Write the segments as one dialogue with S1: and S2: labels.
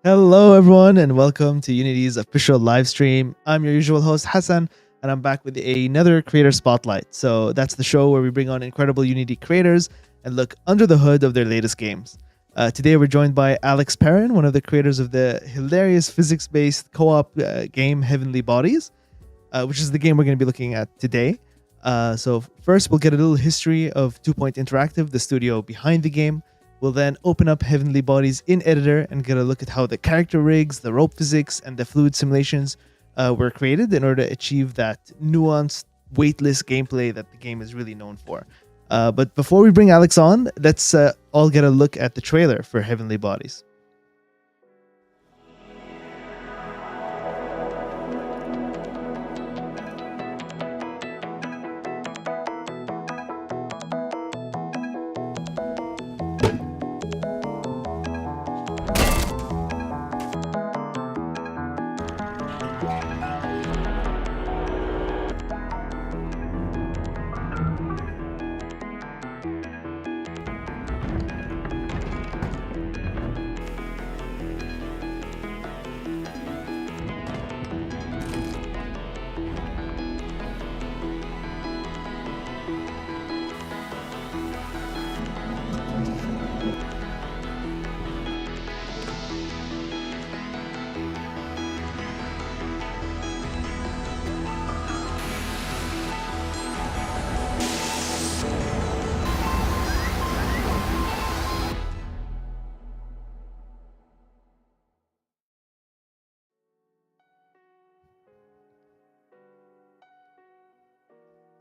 S1: Hello, everyone, and welcome to Unity's official live stream. I'm your usual host, Hassan, and I'm back with another creator spotlight. So, that's the show where we bring on incredible Unity creators and look under the hood of their latest games. Today, we're joined by Alex Perrin, one of the creators of the hilarious physics based co op game Heavenly Bodies, which is the game we're going to be looking at today. First, we'll get a little history of Two Point Interactive, the studio behind the game. We'll then open up Heavenly Bodies in Editor and get a look at how the character rigs, the rope physics, and the fluid simulations were created in order to achieve that nuanced, weightless gameplay that the game is really known for. But before we bring Alex on, let's all get a look at the trailer for Heavenly Bodies.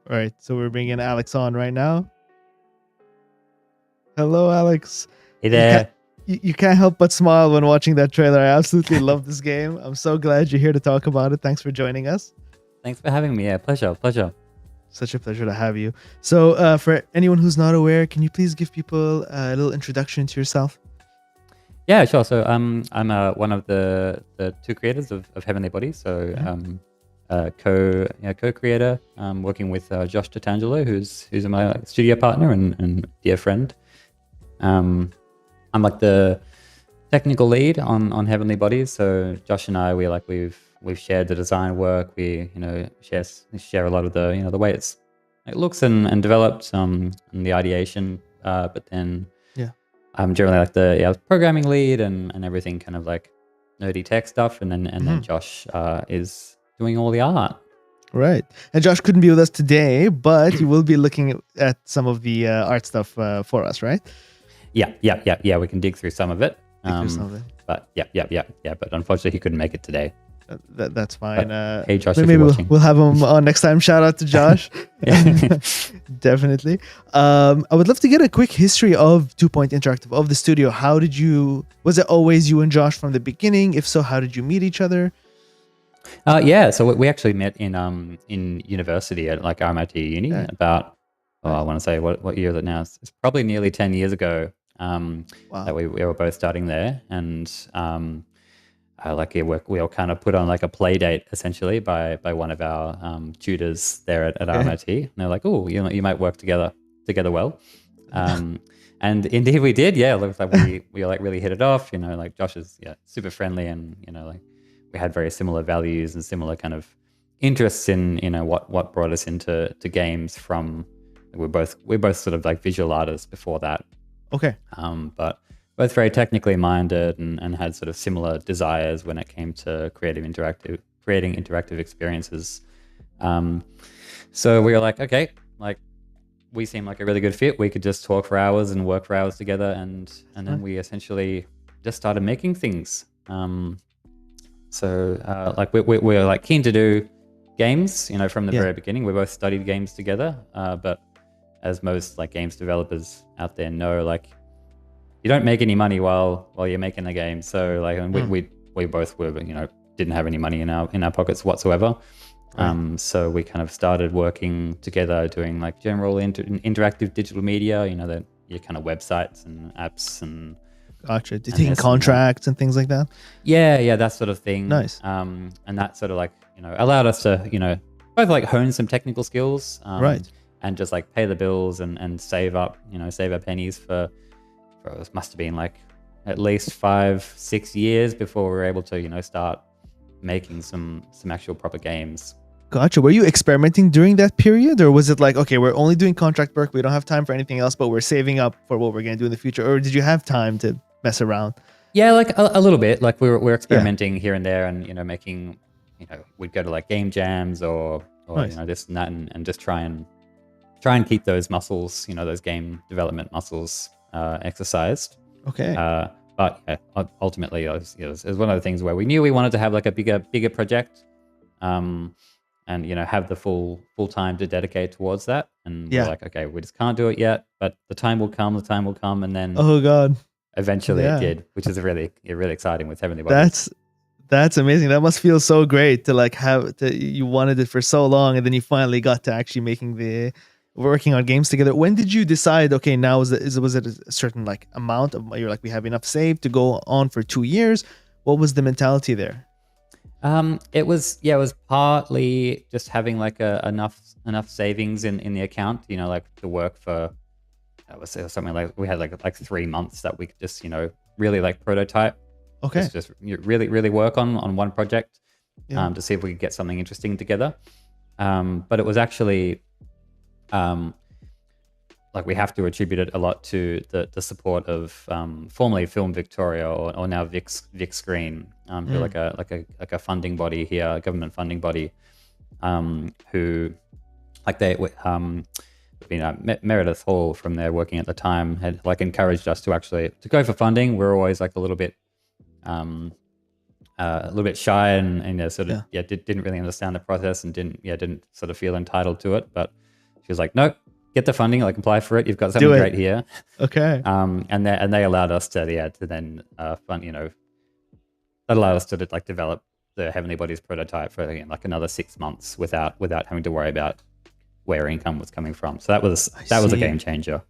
S1: All right, so we're bringing Alex on right now. Hello, Alex.
S2: Hey there.
S1: You can't help but smile when watching that trailer. I absolutely love this game. I'm so glad you're here to talk about it. Thanks for joining us.
S2: Thanks for having me. Yeah, pleasure.
S1: Such a pleasure to have you. So, for anyone who's not aware, can you please give people a little introduction to yourself?
S2: Yeah, sure. So I'm one of the two creators of Heavenly Bodies. So co-creator, working with Josh Tatangelo, who's my studio partner and dear friend. I'm like the technical lead on Heavenly Bodies. So Josh and I, we've shared the design work. We share a lot of the way it looks and developed, and the ideation. But then I'm generally like the programming lead and everything kind of like nerdy tech stuff, and then Josh is doing all the art.
S1: Right. And Josh couldn't be with us today, but he will be looking at some of the art stuff for us, right?
S2: Yeah. We can dig through some of it. But but unfortunately he couldn't make it today.
S1: That's fine.
S2: Hey Josh,
S1: maybe we'll have him on next time. Shout out to Josh. Definitely. I would love to get a quick history of Two Point Interactive, of the studio. Was it always you and Josh from the beginning? If so, how did you meet each other?
S2: So we actually met in university at like RMIT Uni about, I want to say what year is it now? It's probably nearly 10 years ago.
S1: Wow.
S2: That we were both starting there, and we all kind of put on like a play date essentially by one of our tutors there at RMIT. And they're like, oh, you might work together well. And indeed we did. Yeah, it looks like we like really hit it off. Like Josh is super friendly, and like we had very similar values and similar kind of interests in what brought us into games. From we're both sort of like visual artists before that.
S1: Okay.
S2: But both very technically minded and had sort of similar desires when it came to creating interactive experiences. So we were like, okay, like we seem like a really good fit. We could just talk for hours and work for hours together, and then we essentially just started making things. Like we're like keen to do games, from the very beginning. We both studied games together, but as most like games developers out there know, like you don't make any money while you're making the game. So like we both were didn't have any money in our pockets whatsoever. Right. So we kind of started working together, doing like general interactive digital media, your kind of websites and apps and.
S1: Gotcha. Taking contracts and things like that.
S2: Yeah, that sort of thing.
S1: Nice.
S2: And that sort of like allowed us to both like hone some technical skills.
S1: Right.
S2: And just like pay the bills and save up pennies for it must have been like at least 5-6 years before we were able to start making some actual proper games.
S1: Gotcha. Were you experimenting during that period, or was it like, okay, we're only doing contract work, we don't have time for anything else, but we're saving up for what we're going to do in the future? Or did you have time to mess around?
S2: Yeah, like a little bit. Like we're experimenting here and there, and making, we'd go to like game jams or
S1: Nice.
S2: this and that, and just try and keep those muscles, those game development muscles, exercised.
S1: Okay.
S2: But yeah, ultimately, it was one of the things where we knew we wanted to have like a bigger project, and have the full time to dedicate towards that. And
S1: Yeah.
S2: we're like, okay, we just can't do it yet, but the time will come. And then
S1: Oh God.
S2: eventually
S1: Yeah.
S2: it did, which is really exciting with Heavenly Bodies.
S1: That's amazing. That must feel so great to like you wanted it for so long, and then you finally got to actually working on games together. When did you decide, okay, now was it a certain like amount of, you're like, we have enough saved to go on for 2 years? What was the mentality there?
S2: It was partly just having like enough savings in the account, like to work for. It was something like we had like 3 months that we could just really like prototype.
S1: Okay.
S2: Just really work on one project,
S1: Yeah.
S2: to see if we could get something interesting together. But it was actually, like we have to attribute it a lot to the support of formerly Film Victoria or now Vic Screen, who are like a funding body here, a government funding body, who like they Meredith Hall from there working at the time had like encouraged us to go for funding. We're always like a little bit shy and sort of didn't really understand the process and didn't sort of feel entitled to it. But she was like, no, get the funding, like apply for it. You've got something great here.
S1: Okay.
S2: And they allowed us to then fund, that allowed us to like develop the Heavenly Bodies prototype for like another 6 months without having to worry about where income was coming from. So that was a game changer.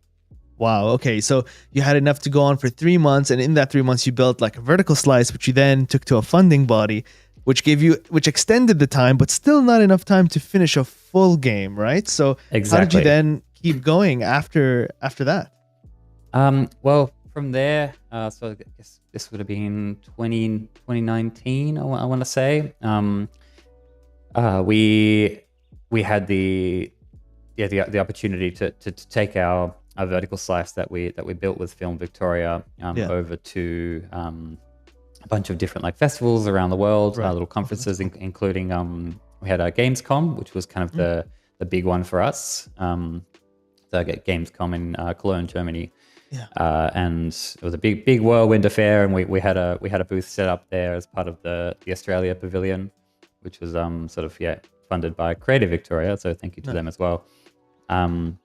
S1: Wow. Okay. So you had enough to go on for 3 months, and in that 3 months, you built like a vertical slice, which you then took to a funding body, which extended the time, but still not enough time to finish a full game, right? So
S2: Exactly.
S1: How did you then keep going after that?
S2: Well, from there, so I guess this would have been 2019. I want to say. We had the opportunity to take our vertical slice that we built with Film Victoria over to a bunch of different like festivals around the world, little conferences, including we had our Gamescom, which was kind of the big one for us. The Gamescom in Cologne, Germany. Yeah. And it was a big whirlwind affair, and we had a booth set up there as part of the Australia Pavilion, which was sort of funded by Creative Victoria, so thank you to them as well. And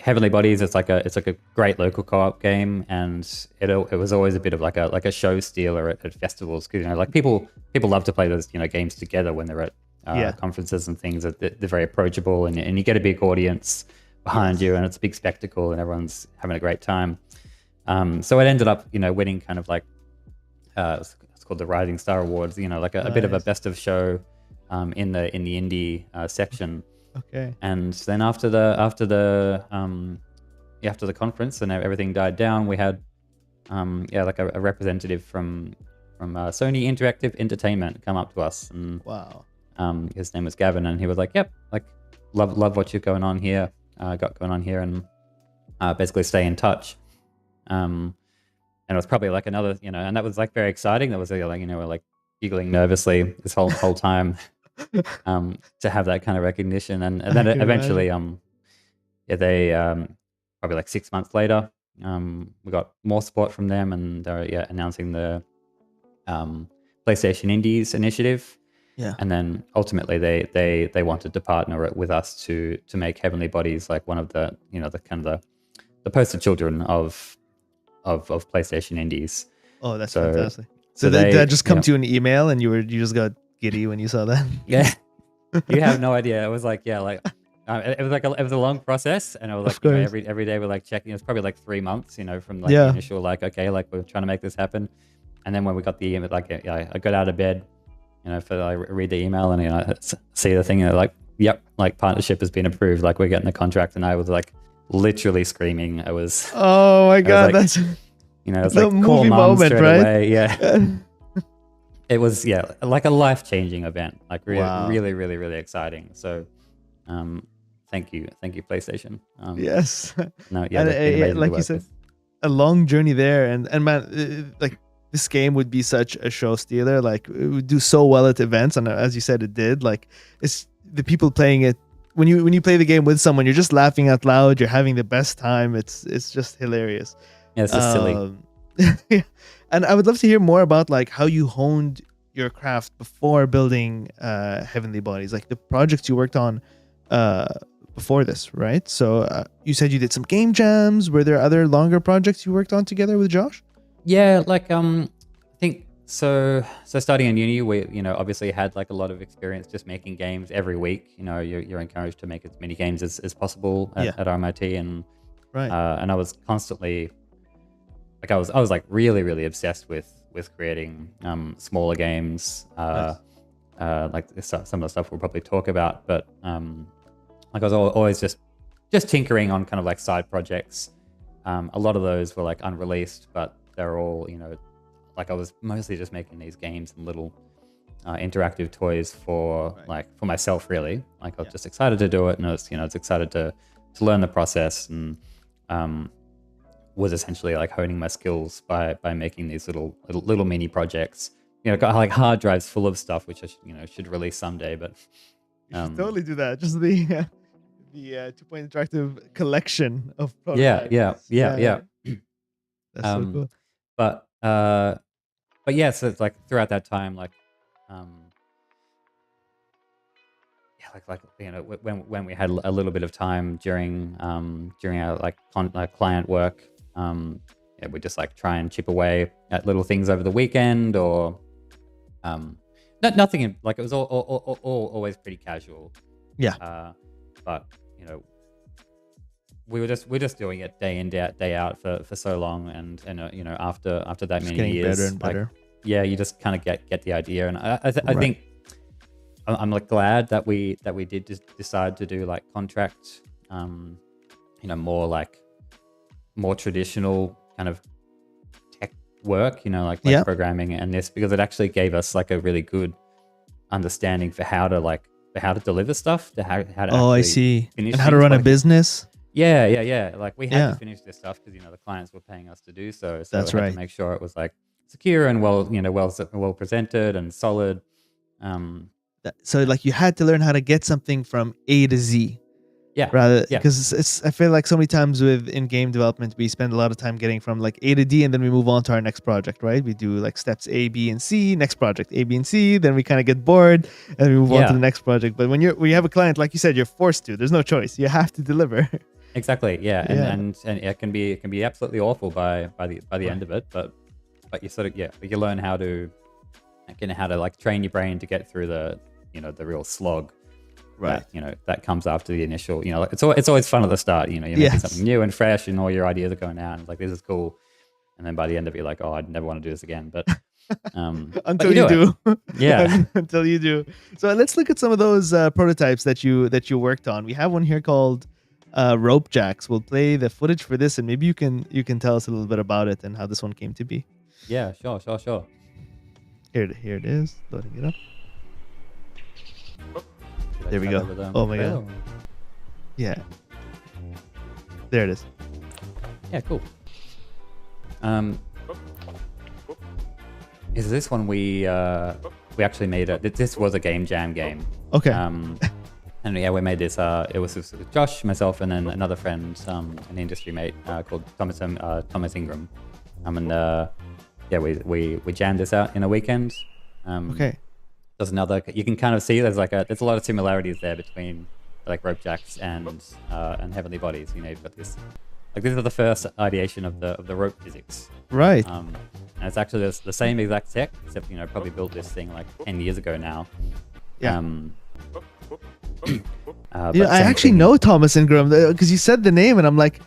S2: Heavenly Bodies, it's like a great local co-op game, and it was always a bit of like a show stealer at festivals, because like people love to play those games together when they're at conferences and things. They're very approachable, and you get a big audience behind you, and it's a big spectacle, and everyone's having a great time. So it ended up winning kind of like it's called the Rising Star Awards, like a bit of a best of show in the indie section.
S1: Okay.
S2: And then after the conference and everything died down, we had like a representative from Sony Interactive Entertainment come up to us, and
S1: wow,
S2: his name was Gavin, and he was like, yep, like love what you've got going on here, and basically stay in touch. And it was probably like another, and that was like very exciting. That was like, we're like giggling nervously this whole time. To have that kind of recognition, and then eventually they probably like 6 months later we got more support from them, and they're announcing the PlayStation Indies initiative, and then ultimately they wanted to partner with us to make Heavenly Bodies like one of the the kind of the poster children of PlayStation Indies.
S1: Oh, that's fantastic. So that just come to an email, and you just got giddy when you saw that?
S2: Yeah, you have no idea. It was like it was a long process, and I was like every day we're like checking. It was probably like 3 months, from like the initial like okay, like we're trying to make this happen, and then when we got the email, like I got out of bed, I read the email and see the thing, and like yep, like partnership has been approved, like we're getting the contract, and I was like literally screaming. I was
S1: oh my god,
S2: You know, it's
S1: The
S2: like call
S1: movie
S2: mom
S1: moment,
S2: straight
S1: right?
S2: away. Yeah. It was, yeah, like a life-changing event. Like
S1: Wow.
S2: really, really, really exciting. So, thank you, PlayStation.
S1: Yes.
S2: No, yeah,
S1: And
S2: they've been amazing to
S1: like you
S2: work
S1: said,
S2: with.
S1: a long journey there, and man, like this game would be such a show stealer. Like it would do so well at events, and as you said, it did. Like it's the people playing it. When you play the game with someone, you're just laughing out loud. You're having the best time. It's just hilarious.
S2: Yeah, it's just silly.
S1: Yeah. And I would love to hear more about like how you honed your craft before building Heavenly Bodies, like the projects you worked on before this, right? So you said you did some game jams. Were there other longer projects you worked on together with Josh?
S2: Yeah, like I think so. So starting in uni, we obviously had like a lot of experience just making games every week. You know, you're encouraged to make as many games as possible at RMIT, and
S1: Right.
S2: And I was constantly like I was like really obsessed with creating smaller games.
S1: Nice.
S2: Like some of the stuff we'll probably talk about, but like I was always just tinkering on kind of like side projects. A lot of those were like unreleased, but they're all, like I was mostly just making these games and little interactive toys for for myself, really. Like I was just excited to do it, and I was, it's excited to learn the process, and was essentially like honing my skills by making these little mini projects. Got like hard drives full of stuff, which I should release someday, but
S1: You should totally do that. Just the 2-point interactive collection of prototypes.
S2: Yeah.
S1: That's so cool.
S2: But yeah, so it's like throughout that time, like when we had a little bit of time during our like client work, we just like try and chip away at little things over the weekend, or nothing like it was all always pretty casual.
S1: Yeah.
S2: But we're just doing it day in day out for so long, and after that
S1: Just
S2: many
S1: getting
S2: years,
S1: better and better.
S2: like, yeah, you just kind of get the idea, and I think I'm like glad that we did just decide to do like contract, more traditional kind of tech work, like programming and this, because it actually gave us like a really good understanding for how to deliver stuff, to how to
S1: I see.
S2: finish
S1: And how to
S2: things,
S1: run a
S2: like,
S1: business.
S2: yeah, like we had to finish this stuff because the clients were paying us to do so
S1: That's
S2: we had
S1: right.
S2: to make sure it was like secure and well presented and solid.
S1: So like you had to learn how to get something from A to Z.
S2: Yeah.
S1: Rather,
S2: Yeah.
S1: because I feel like so many times in game development, we spend a lot of time getting from like A to D, and then we move on to our next project, right? We do like steps A, B, and C, next project A, B, and C. Then we kind of get bored, and we move on to the next project. But when you have a client, like you said, you're forced to. There's no choice. You have to deliver.
S2: Exactly. Yeah. And it can be absolutely awful by the end of it. But you sort of you learn how to like train your brain to get through the real slog.
S1: Right.
S2: That comes after the initial, it's always fun at the start, you're making something new and fresh, and all your ideas are going out, and it's like, this is cool. And then by the end of it, you're like, oh, I'd never want to do this again. But
S1: until you do.
S2: Yeah.
S1: Until you do. So let's look at some of those prototypes that you worked on. We have one here called Rope Jacks. We'll play the footage for this, and maybe you can tell us a little bit about it and how this one came to be.
S2: Yeah, sure.
S1: Here it is. Loading it up. There we go. Oh my god. Yeah. There it is.
S2: Yeah, cool. Is this one we actually made this was a game jam game.
S1: Okay.
S2: And yeah, we made this. It was with Josh, myself, and then another friend, an industry mate called Thomas Ingram. We jammed this out in a weekend.
S1: Okay.
S2: There's another. You can kind of see there's a lot of similarities there between like Rope Jacks and Heavenly Bodies. You've got this. Like this is the first ideation of the rope physics.
S1: Right.
S2: And it's actually the same exact tech, except probably built this thing like 10 years ago now.
S1: Yeah.
S2: But
S1: I actually know Thomas Ingram because you said the name, and I'm like,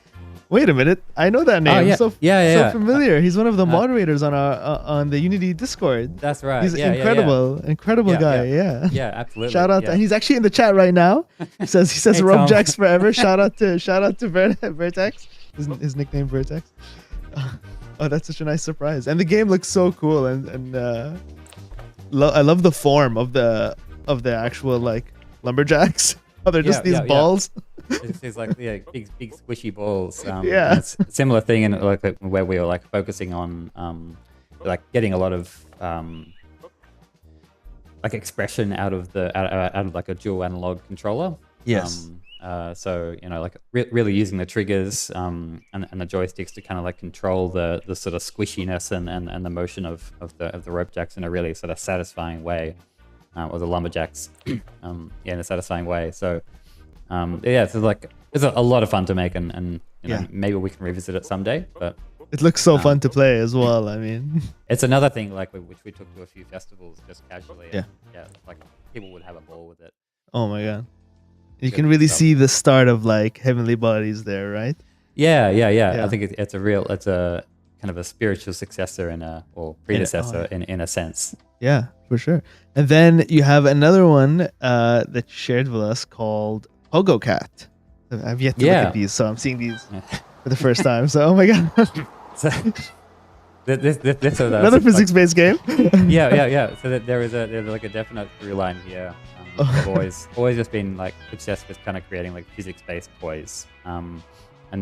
S1: wait a minute, I know that name.
S2: Oh, yeah.
S1: So familiar. He's one of the moderators on our on the Unity Discord.
S2: That's right.
S1: He's incredible guy. Yeah.
S2: Yeah, absolutely.
S1: Shout out, and he's actually in the chat right now. He says
S2: Hey,
S1: Rope
S2: Tom.
S1: Jacks forever. Shout out to Vertex. His nickname Vertex. Oh, that's such a nice surprise. And the game looks so cool, and I love the form of the actual like lumberjacks. Oh, they're just these balls.
S2: It's like big squishy balls.
S1: Yeah.
S2: And it's a similar thing in like where we were like focusing on like getting a lot of like expression out of like a dual analog controller.
S1: Yes.
S2: So like really using the triggers and the joysticks to kind of like control the sort of squishiness and the motion of the rope jacks in a really sort of satisfying way, or the lumberjacks, in a satisfying way. So so like it's a lot of fun to make, and maybe we can revisit it someday. But
S1: it looks so fun to play as well. I mean,
S2: it's another thing like which we took to a few festivals just casually.
S1: Yeah.
S2: Like people would have a ball with it.
S1: Oh my god. You can really see the start of like Heavenly Bodies there, right?
S2: Yeah. I think it's a kind of a spiritual successor or predecessor in a sense.
S1: Yeah, for sure. And then you have another one that you shared with us called Pogo Cat. I've yet to look at these, so I'm seeing these for the first time. So, oh my god.
S2: So, this
S1: another physics-based game.
S2: Yeah. So there's like a definite through line here. I've always just been like obsessed with kind of creating like physics-based toys. And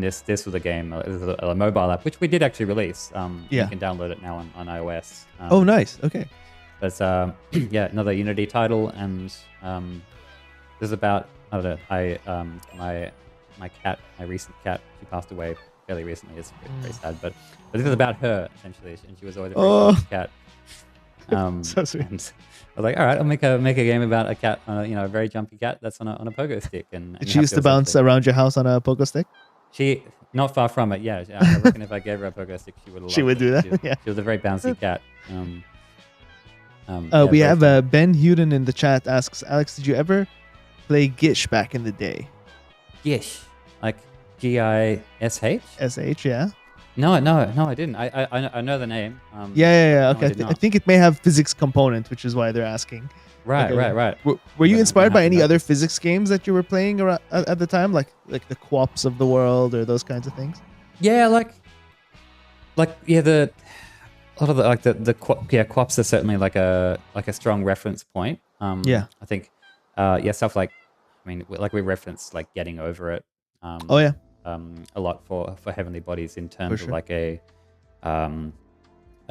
S2: this was a game, a mobile app, which we did actually release. You can download it now on iOS.
S1: Oh, nice. Okay.
S2: But another Unity title, and there's about I don't know. My cat, my recent cat, she passed away fairly recently. It's very sad, but this is about her essentially, and she was always a very cute cat.
S1: So sweet.
S2: And I was like, all right, I'll make a game about a cat, a very jumpy cat that's on a pogo stick. And
S1: did she used to bounce around your house on a pogo stick?
S2: She not far from it. Yeah, I reckon if I gave her a pogo stick, she would.
S1: She would do that.
S2: She was a very bouncy cat.
S1: We have Ben Huden in the chat asks, Alex, did you ever play Gish back in the day?
S2: Gish, like Gish?
S1: SH, yeah.
S2: No, I didn't. I know the name.
S1: Yeah. Okay, I think it may have physics component, which is why they're asking.
S2: Right.
S1: Were you inspired by any other physics games that you were playing around, at the time, like the Quops of the world or those kinds of things?
S2: Yeah, a lot of the Quops are certainly like a strong reference point. I think stuff like, I mean, like we referenced like Getting Over It. A lot for Heavenly Bodies in terms of like a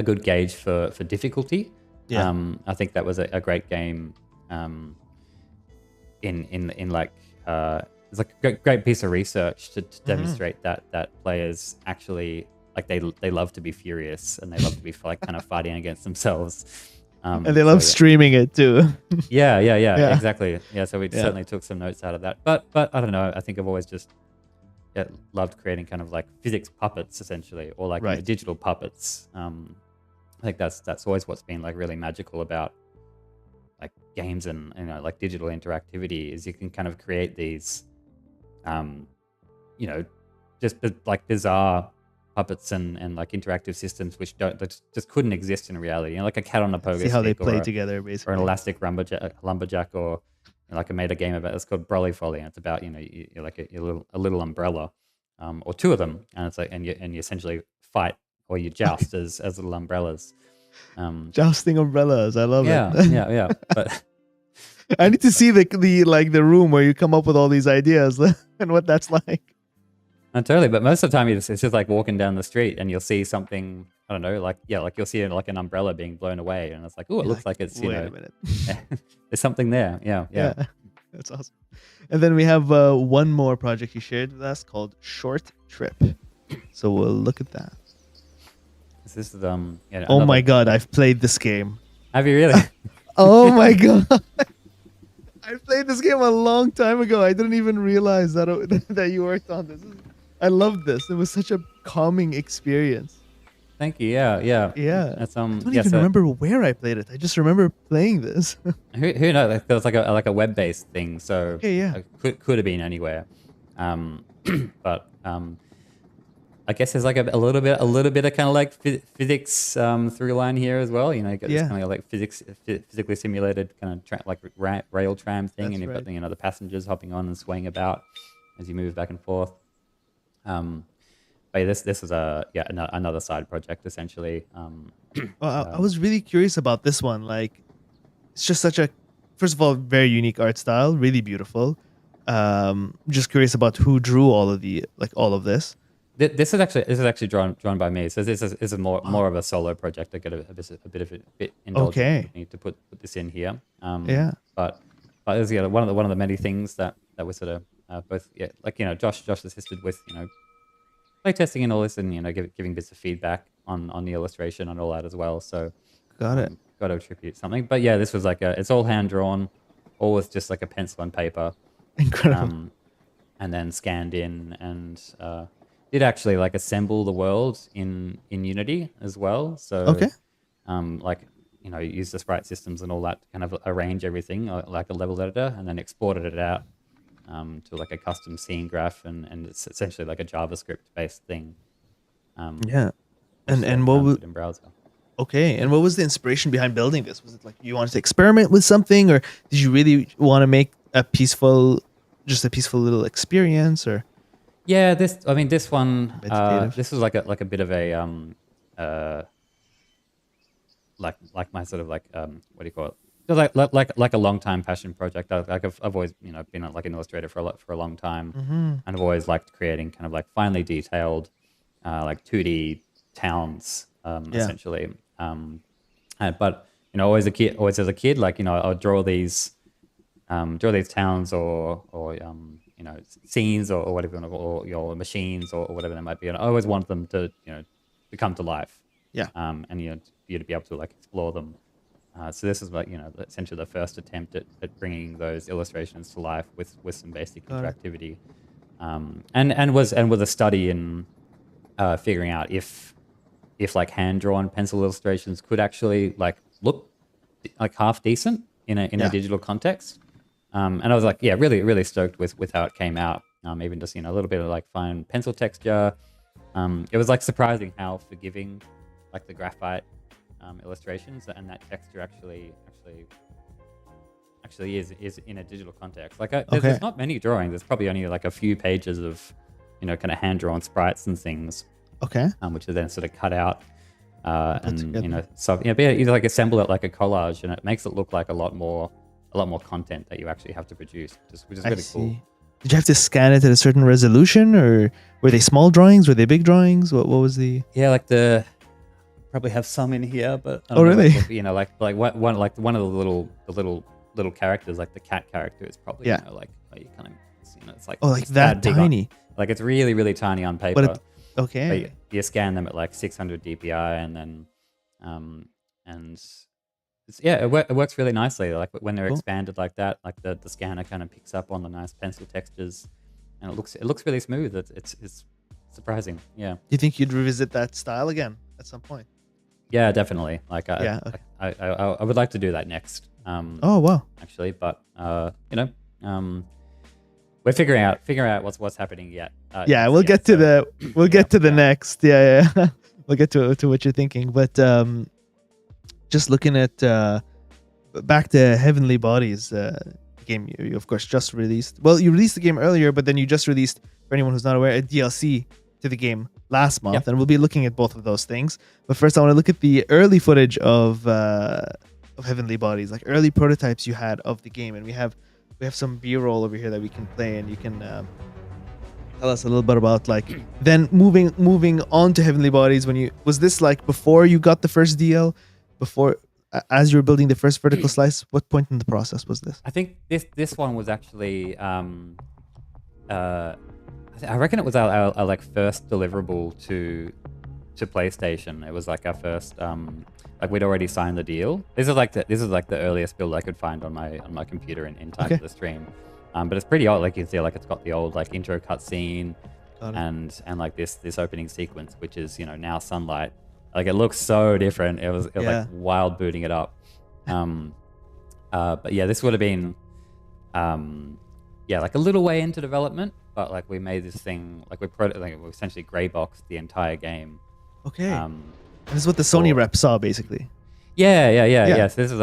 S2: good gauge for difficulty. I think that was a great game. In like it's like a great piece of research to demonstrate that players actually like they love to be furious, and they love to be like kind of fighting against themselves.
S1: And they love streaming it too.
S2: Yeah, exactly. Yeah, so we certainly took some notes out of that. But I don't know. I think I've always just loved creating kind of like physics puppets essentially, or like digital puppets. I think that's always what's been like really magical about like games and like digital interactivity, is you can kind of create these just like bizarre puppets and like interactive systems that just couldn't exist in reality. Like a cat on a pogo stick.
S1: See how they play together, basically.
S2: Or an elastic lumberjack, or like I made a game about, it's called Brolly Folly, and it's about you're like a little umbrella, or two of them, and it's like and you essentially fight, or you joust as little umbrellas.
S1: Jousting umbrellas, I love it.
S2: Yeah. But
S1: I need to see the room where you come up with all these ideas and what that's like.
S2: Totally, but most of the time it's just like walking down the street and you'll see something, I don't know, like you'll see like an umbrella being blown away, and it's like, oh, it looks like it's
S1: wait a minute.
S2: There's something there. Yeah.
S1: That's awesome. And then we have one more project you shared with us called Short Trip. So we'll look at that.
S2: This is
S1: oh my god, I've played this game.
S2: Have you really?
S1: Oh my god. I played this game a long time ago. I didn't even realize that you worked on this. I loved this. It was such a calming experience.
S2: Thank you. Yeah.
S1: That's, I don't even remember where I played it. I just remember playing this.
S2: Who knows? There was like a web-based thing, so could have been anywhere. But I guess there's like a little bit of kind of like physics through line here as well. You got this kind of like physically simulated kind of like rail tram thing. That's, and you've got the passengers hopping on and swaying about as you move back and forth. but this was another side project essentially.
S1: Well, I was really curious about this one. Like, it's just such a, first of all, very unique art style, really beautiful. Just curious about who drew all of all of this.
S2: This is actually drawn by me. So this is more of a solo project. I got a bit indulgent
S1: Okay.
S2: with me to put this in here.
S1: Yeah.
S2: But it was one of the many things that we sort of both like Josh assisted with play testing and all this, and giving bits of feedback on the illustration and all that as well. So
S1: Got it.
S2: got to attribute something. But yeah, this was like it's all hand drawn, all with just like a pencil and paper.
S1: Incredible.
S2: And then scanned in, and did actually like assemble the world in Unity as well. So
S1: Okay.
S2: like use the sprite systems and all that to kind of arrange everything like a level editor, and then exported it out to like a custom scene graph, and it's essentially like a JavaScript based thing.
S1: Yeah. And what was
S2: in browser?
S1: okay? And what was the inspiration behind building this? Was it like you wanted to experiment with something, or did you really want to make just a peaceful little experience, or?
S2: Yeah, this one
S1: Meditative.
S2: this was like a bit of a like my sort of like what do you call it? So like a long time passion project. I've always been like an illustrator for a long time, and I've always liked creating kind of like finely detailed like 2D towns essentially. But always as a kid, like I would draw these towns or scenes or whatever, or your machines or whatever they might be, and I always want them to to come to life.
S1: Yeah.
S2: And for you to be able to like explore them. So this is like essentially the first attempt at bringing those illustrations to life with some basic interactivity, and was a study in figuring out if like hand drawn pencil illustrations could actually like look like half decent in a digital context. And I was like, yeah, really stoked with how it came out. Even just a little bit of like fine pencil texture. It was like surprising how forgiving like the graphite illustrations and that texture actually is in a digital context. Like there's not many drawings. There's probably only like a few pages of kind of hand drawn sprites and things.
S1: Okay.
S2: Which are then sort of cut out and
S1: together.
S2: so you like assemble it like a collage, and it makes it look like a lot more content that you actually have to produce, which is really cool.
S1: Did you have to scan it at a certain resolution, or were they small drawings? Were they big drawings? What was the?
S2: Yeah, like probably have some in here, but I
S1: Oh,
S2: don't know,
S1: really?
S2: like one of the little characters, like the cat character, is probably you kind of it's like
S1: like that
S2: big
S1: tiny.
S2: like it's really tiny on paper.
S1: But okay.
S2: But you scan them at like 600 DPI, and then and it works really nicely. Like when they're expanded like that, like the scanner kind of picks up on the nice pencil textures, and it looks really smooth. It's surprising. Yeah. Do
S1: you think you'd revisit that style again at some point?
S2: Yeah, definitely. Like I would like to do that next.
S1: Oh wow.
S2: Actually, but we're figuring out what's happening yet.
S1: We'll get to the next. Yeah. We'll get to what you're thinking, but just looking at back to Heavenly Bodies game you of course just released. Well, you released the game earlier, but then you just released, for anyone who's not aware, a DLC to the game last month, and we'll be looking at both of those things. But first, I want to look at the early footage of Heavenly Bodies, like early prototypes you had of the game, and we have some B-roll over here that we can play, and you can tell us a little bit about like then moving on to Heavenly Bodies. Was this like before you got the first DL, before as you were building the first vertical slice? What point in the process was this?
S2: I think this one was actually I reckon it was our like first deliverable to PlayStation. It was like our first like we'd already signed the deal. This is like the earliest build I could find on my computer in time for the stream. But it's pretty old. Like you can see, like it's got the old like intro cutscene and like this opening sequence, which is now sunlight. Like it looks so different. It was like wild booting it up. But yeah, this would have been like a little way into development, but like we made this thing like we essentially gray boxed the entire game.
S1: Okay. This is what the Sony rep saw basically.
S2: Yeah. So this was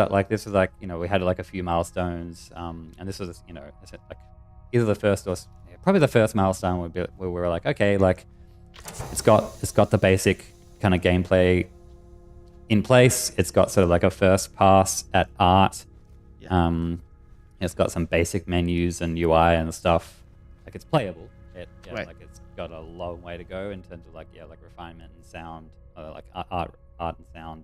S2: like we had like a few milestones, and this was like either the first or probably the first milestone where we were like, okay, like it's got the basic kind of gameplay in place. It's got sort of like a first pass at art.
S1: Yeah.
S2: It's got some basic menus and UI and stuff. Like it's playable.
S1: Right.
S2: Like it's got a long way to go in terms of like refinement and sound, like art and sound.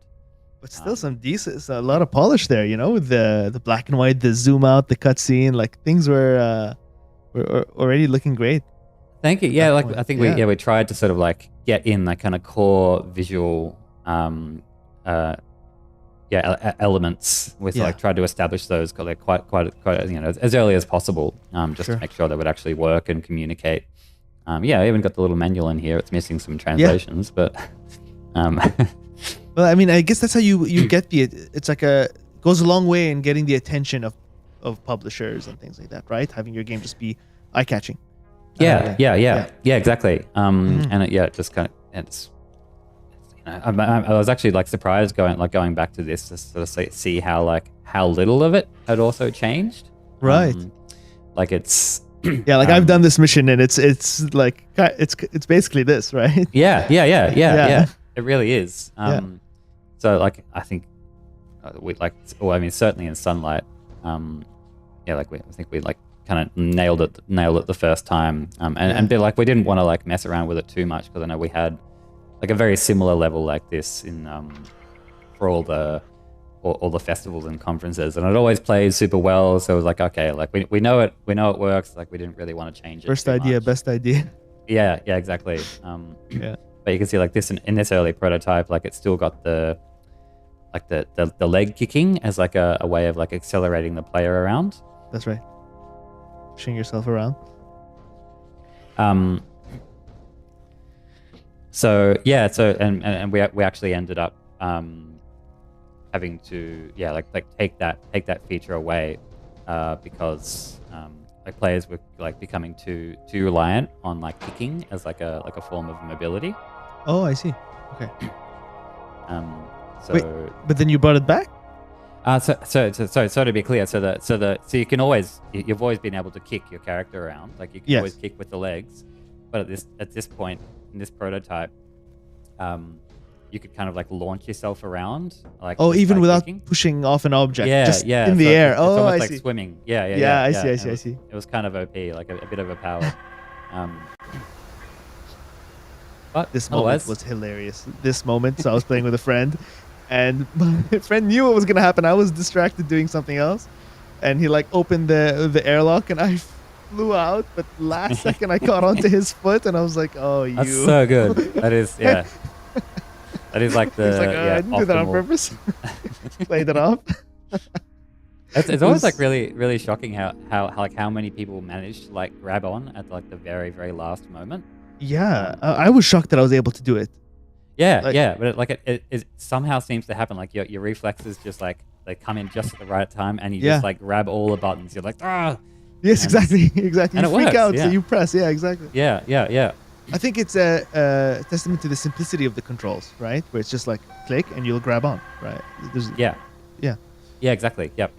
S1: But still, some decent, a lot of polish there. With the black and white, the zoom out, the cutscene, like things were already looking great.
S2: Thank you. Yeah, like I think we tried to sort of like get in that kind of core visual elements with like tried to establish those quite as early as possible, just to make sure they would actually work and communicate. I even got the little manual in here. It's missing some translations, but
S1: well, I mean, I guess that's how you get it's like goes a long way in getting the attention of publishers and things like that, right? Having your game just be eye-catching.
S2: Yeah, exactly. And it just kind of it's I was actually like surprised going back to this to sort of see how little of it had also changed.
S1: Right.
S2: Like it's
S1: I've done this mission and it's like it's basically this, right?
S2: Yeah. It really is. So like I think certainly in Sunlight, I think we like kind of nailed it the first time, and we didn't want to like mess around with it too much because I know we had like a very similar level like this in for all the festivals and conferences, and it always plays super well. So it was like, okay, like we know it works. Like we didn't really want to change it.
S1: First idea, best idea.
S2: Yeah, exactly. But you can see like this in this early prototype, like it's still got the leg kicking as like a way of like accelerating the player around.
S1: That's right. Pushing yourself around.
S2: So we actually ended up having to take that feature away because like players were like becoming too reliant on like kicking as like a form of mobility.
S1: Oh, I see. Okay.
S2: So
S1: wait, but then you brought it back?
S2: So to be clear, so you can always you've always been able to kick your character around, like you can always kick with the legs, but at this point in this prototype, you could kind of like launch yourself around, like
S1: even without
S2: kicking.
S1: Pushing off an object, just in the
S2: so
S1: air.
S2: It's almost
S1: I
S2: like
S1: see.
S2: Swimming.
S1: I see.
S2: It was kind of OP, like a bit of a power. But
S1: this moment was hilarious. This moment, so I was playing with a friend, and my friend knew what was gonna happen. I was distracted doing something else, and he like opened the airlock, and I flew out. But last second, I caught onto his foot, and I was like, "Oh, you!"
S2: That's so good. That is, yeah. That is like the.
S1: I didn't do that on purpose. Played it off.
S2: It's always like really shocking how many people manage to like grab on at like the very very last moment.
S1: Yeah, I was shocked that I was able to do it.
S2: Yeah, but it somehow seems to happen. Like your reflexes just like they come in just at the right time, and you just like grab all the buttons. You're like, ah.
S1: Yes, exactly. And you freak
S2: works,
S1: out, so you press. Yeah, exactly.
S2: Yeah.
S1: I think it's a testament to the simplicity of the controls, right? Where it's just like click and you'll grab on, right?
S2: Yeah, exactly. Yep.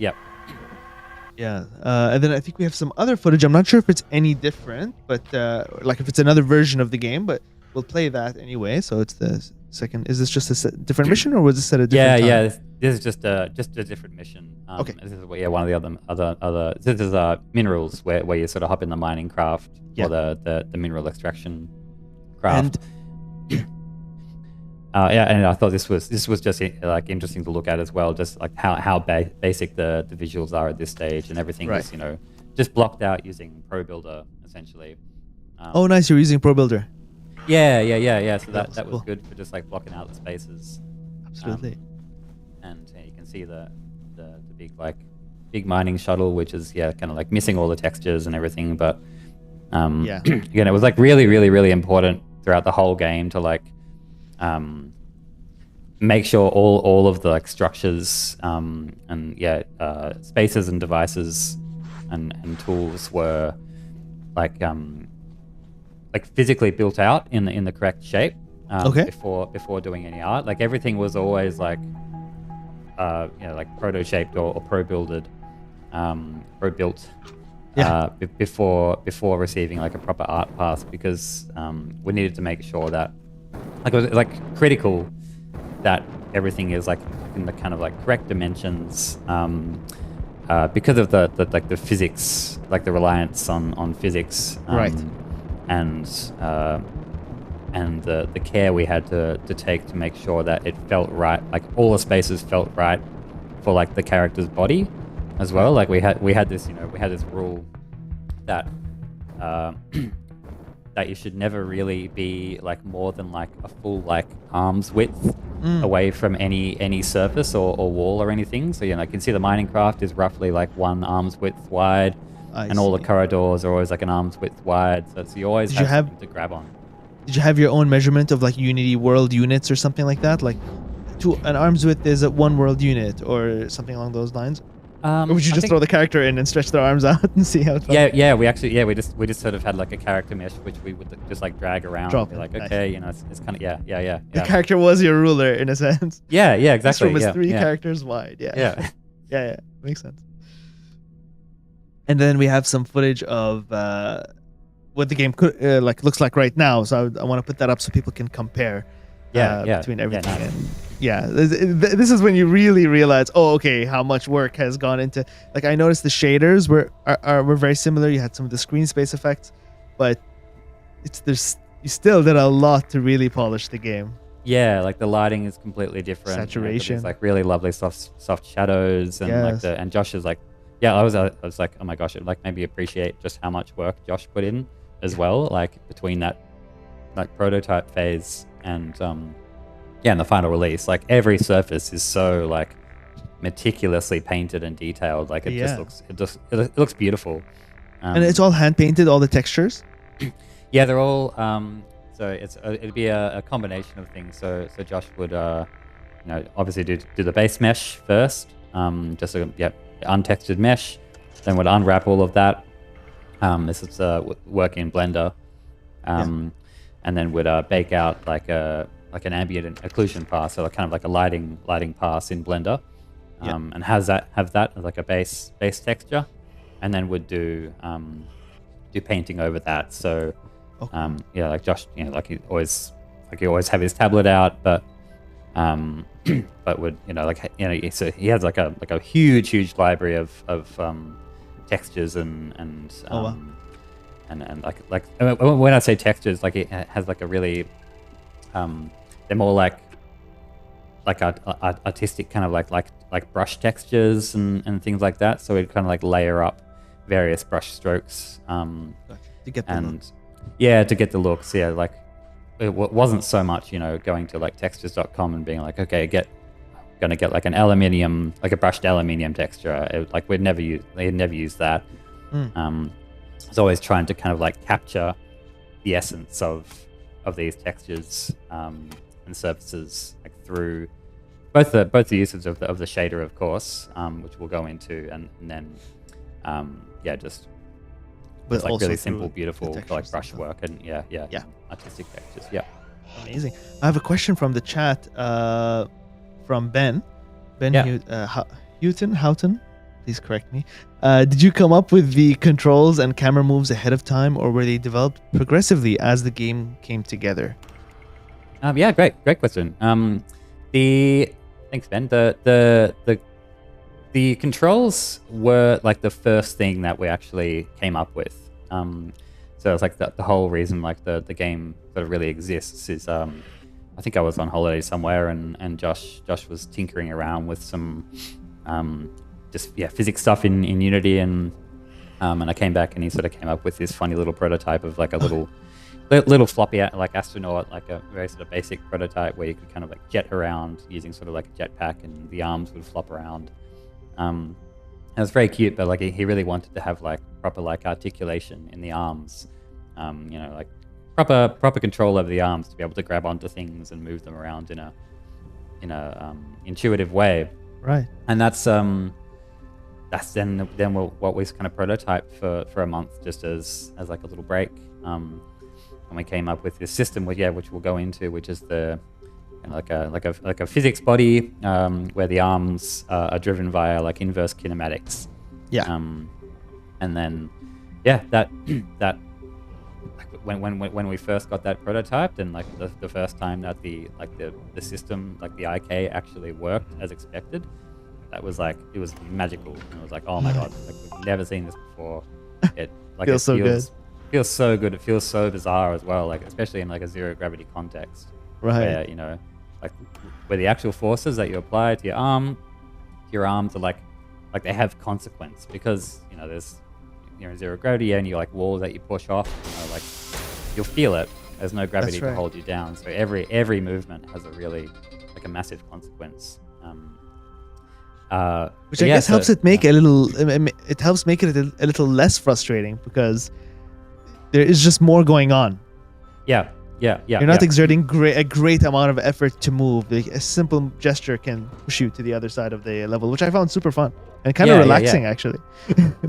S1: Yeah, and then I think we have some other footage. I'm not sure if it's any different, but like if it's another version of the game, but we'll play that anyway. So it's the second. Is this just a different mission, or was this at a different time?
S2: Yeah. This is just a different mission.
S1: Okay.
S2: This is one of the other. This is minerals where you sort of hop in the mining craft or the mineral extraction craft. And I thought this was just like interesting to look at as well, just like how basic the visuals are at this stage, and everything is just blocked out using Pro Builder essentially.
S1: Oh, nice! You're using Pro Builder.
S2: Yeah. So that was
S1: cool.
S2: good for just like blocking out the spaces.
S1: Absolutely.
S2: And you can see the big mining shuttle, which is kind of like missing all the textures and everything, but again, it was like really important throughout the whole game to like make sure all of the like structures and spaces and devices and tools were like physically built out in the correct shape before doing any art. Like everything was always like like proto shaped or pro built before receiving like a proper art pass, because we needed to make sure that like it was like critical that everything is like in the kind of like correct dimensions, because of the like the physics, like the reliance on physics,
S1: Right.
S2: and the care we had to take to make sure that it felt right, like all the spaces felt right for like the character's body as well. Like we had this, we had this rule that that you should never really be like more than like a full like arm's width away from any surface or wall or anything. So you can see the mining craft is roughly like one arm's width wide, and all the corridors are always like an arm's width wide. So you always have something to grab on.
S1: Did you have your own measurement of like Unity world units or something like that? Like an arm's width is at one world unit or something along those lines? Or would you just throw the character in and stretch their arms out and see how it felt?
S2: Yeah, we just sort of had like a character mesh which we would just like drag around.
S1: Drop
S2: and be like,
S1: it.
S2: okay, it's kind of yeah.
S1: The character was your ruler in a sense.
S2: Yeah, exactly.
S1: This room is
S2: yeah,
S1: 3
S2: yeah.
S1: characters wide. Yeah.
S2: Yeah.
S1: Makes sense. And then we have some footage of what the game could looks like right now. So I want to put that up so people can compare. Between everything.
S2: Yeah,
S1: and this is when you really realize, okay, how much work has gone into. Like I noticed the shaders were very similar. You had some of the screen space effects, but you still did a lot to really polish the game.
S2: Yeah, like the lighting is completely different.
S1: Saturation,
S2: like really lovely soft shadows, and and Josh is like, I was like, oh my gosh, it like made me appreciate just how much work Josh put in as well. Like between that like prototype phase and and the final release, like every surface is so like meticulously painted and detailed. Like it looks beautiful.
S1: And it's all hand painted, all the textures.
S2: Yeah, they're all. So it'd be a combination of things. So Josh would obviously do the base mesh first, just a untextured mesh. Then would unwrap all of that. This is work in Blender, and then would bake out like an ambient occlusion pass, so kind of like a lighting pass in Blender, and have that as like a base texture, and then would do painting over that. So like Josh, like he always have his tablet out, but would so he has like a huge library of textures and like when I say textures, like it has like a really they're more like artistic kind of like brush textures and things like that. So it kind of like layer up various brush strokes
S1: to get the looks.
S2: To get the looks. Yeah, like it wasn't so much going to like textures.com and being like, okay, gonna get like an aluminium, like a brushed aluminium texture. Like they'd never use that. It's always trying to kind of like capture the essence of these textures and surfaces, like through both the uses of the shader, of course, which we'll go into, and then just
S1: but
S2: it's like
S1: also
S2: really simple, beautiful like brush
S1: stuff.
S2: work and artistic textures. Yeah,
S1: amazing. I have a question from the chat from Ben. Houghton. Please correct me. Did you come up with the controls and camera moves ahead of time, or were they developed progressively as the game came together?
S2: Great question. Thanks, Ben. The controls were like the first thing that we actually came up with. So it's like the whole reason like the game sort of really exists is I think I was on holiday somewhere and Josh was tinkering around with some physics stuff in Unity and I came back and he sort of came up with this funny little prototype of like a little floppy like astronaut, like a very sort of basic prototype where you could kind of like jet around using sort of like a jetpack and the arms would flop around. And it was very cute, but like he really wanted to have like proper like articulation in the arms, like proper control over the arms to be able to grab onto things and move them around in a intuitive way.
S1: Right.
S2: And that's then what we kind of prototyped for a month just as like a little break. And we came up with this system which we'll go into, which is the like a physics body where the arms are driven via like inverse kinematics. And then that when we first got that prototyped, and like the first time that the system, like the IK, actually worked as expected, that was like, it was magical. And it was like, oh my god, like we've never seen this before. It like
S1: Feels so good.
S2: Feels so good. It feels so bizarre as well, like especially in like a zero gravity context,
S1: Right.
S2: where like where the actual forces that you apply to your arms are like they have consequence, because there's zero gravity and you like walls that you push off, like you'll feel it. There's no gravity
S1: right.
S2: to hold you down, so every movement has a really like a massive consequence.
S1: Which I guess helps it make a little. It helps make it a little less frustrating, because there is just more going on.
S2: Yeah. You're
S1: not exerting a great amount of effort to move. Like, a simple gesture can push you to the other side of the level, which I found super fun and kind of relaxing, actually.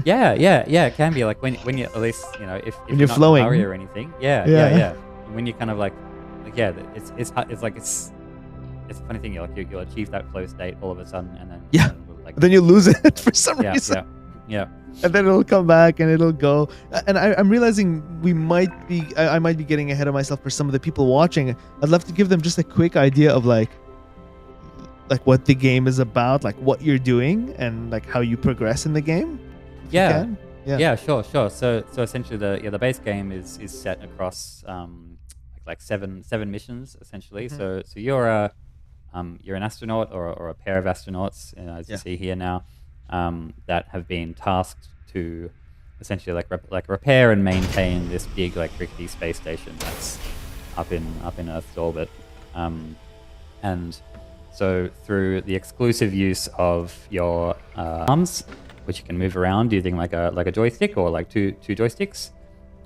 S2: Yeah. It can be like when you, at least if
S1: when
S2: you're
S1: not flowing
S2: in a hurry or anything. Yeah. When you kind of like it's a funny thing. You'll achieve that flow state all of a sudden, and then
S1: then you lose it for some reason.
S2: Yeah.
S1: And then it'll come back and it'll go. And I'm realizing I might be getting ahead of myself for some of the people watching. I'd love to give them just a quick idea of like what the game is about, like what you're doing, and like how you progress in the game.
S2: Yeah, sure. So essentially the base game is set across like seven missions essentially.
S1: Mm-hmm.
S2: So you're an astronaut or a pair of astronauts, as you see here now, that have been tasked to essentially like repair and maintain this big like rickety space station that's up in Earth's orbit, and so through the exclusive use of your arms, which you can move around using like a joystick or like two joysticks,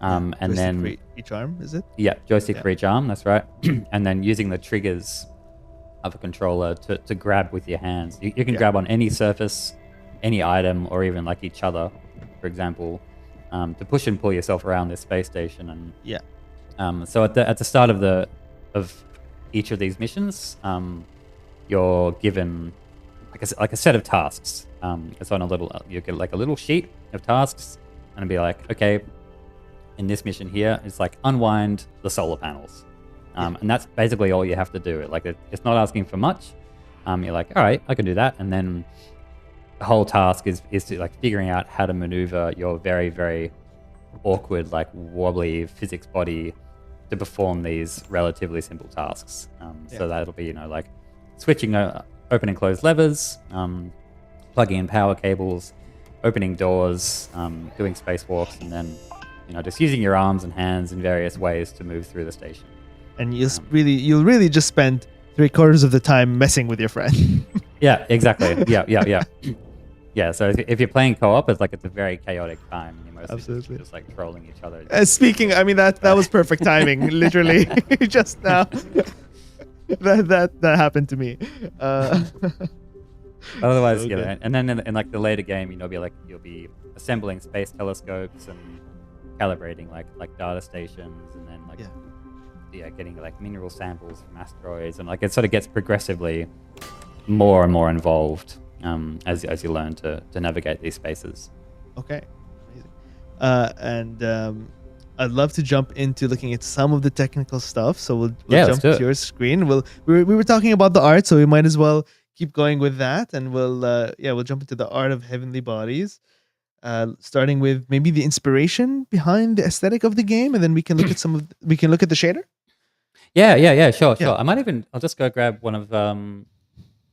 S2: and then
S1: for each arm, is it?
S2: Yeah, joystick for each arm. That's right. And then using the triggers of a controller to grab with your hands. You can grab on any surface, any item, or even like each other, for example, to push and pull yourself around this space station. And so at the start of each of these missions, you're given like a set of tasks. It's on you get like a little sheet of tasks, and it'll be like, okay, in this mission here, it's like unwind the solar panels. And that's basically all you have to do. Like it's not asking for much. You're like, all right, I can do that. And then the whole task is to like figuring out how to maneuver your very, very awkward, like wobbly physics body to perform these relatively simple tasks. So that'll be, like switching open and close levers, plugging in power cables, opening doors, doing spacewalks, and then, just using your arms and hands in various ways to move through the station.
S1: And you'll really just spend 3/4 of the time messing with your friend.
S2: Yeah, exactly. Yeah. Yeah, so if you're playing co-op, it's a very chaotic time. You're mostly just like trolling each other.
S1: Speaking, I mean that was perfect timing, literally, just now. that happened to me.
S2: Otherwise, and then in like the later game, you'll be assembling space telescopes and calibrating like data stations, and then getting like mineral samples from asteroids, and it sort of gets progressively more and more involved as you learn to navigate these spaces.
S1: Okay, amazing. And I'd love to jump into looking at some of the technical stuff. So we'll jump to your screen. We were talking about the art, so we might as well keep going with that, and we'll jump into the art of heavenly bodies. Starting with maybe the inspiration behind the aesthetic of the game, and then we can look at the shader.
S2: Yeah, sure. I'll just go grab one of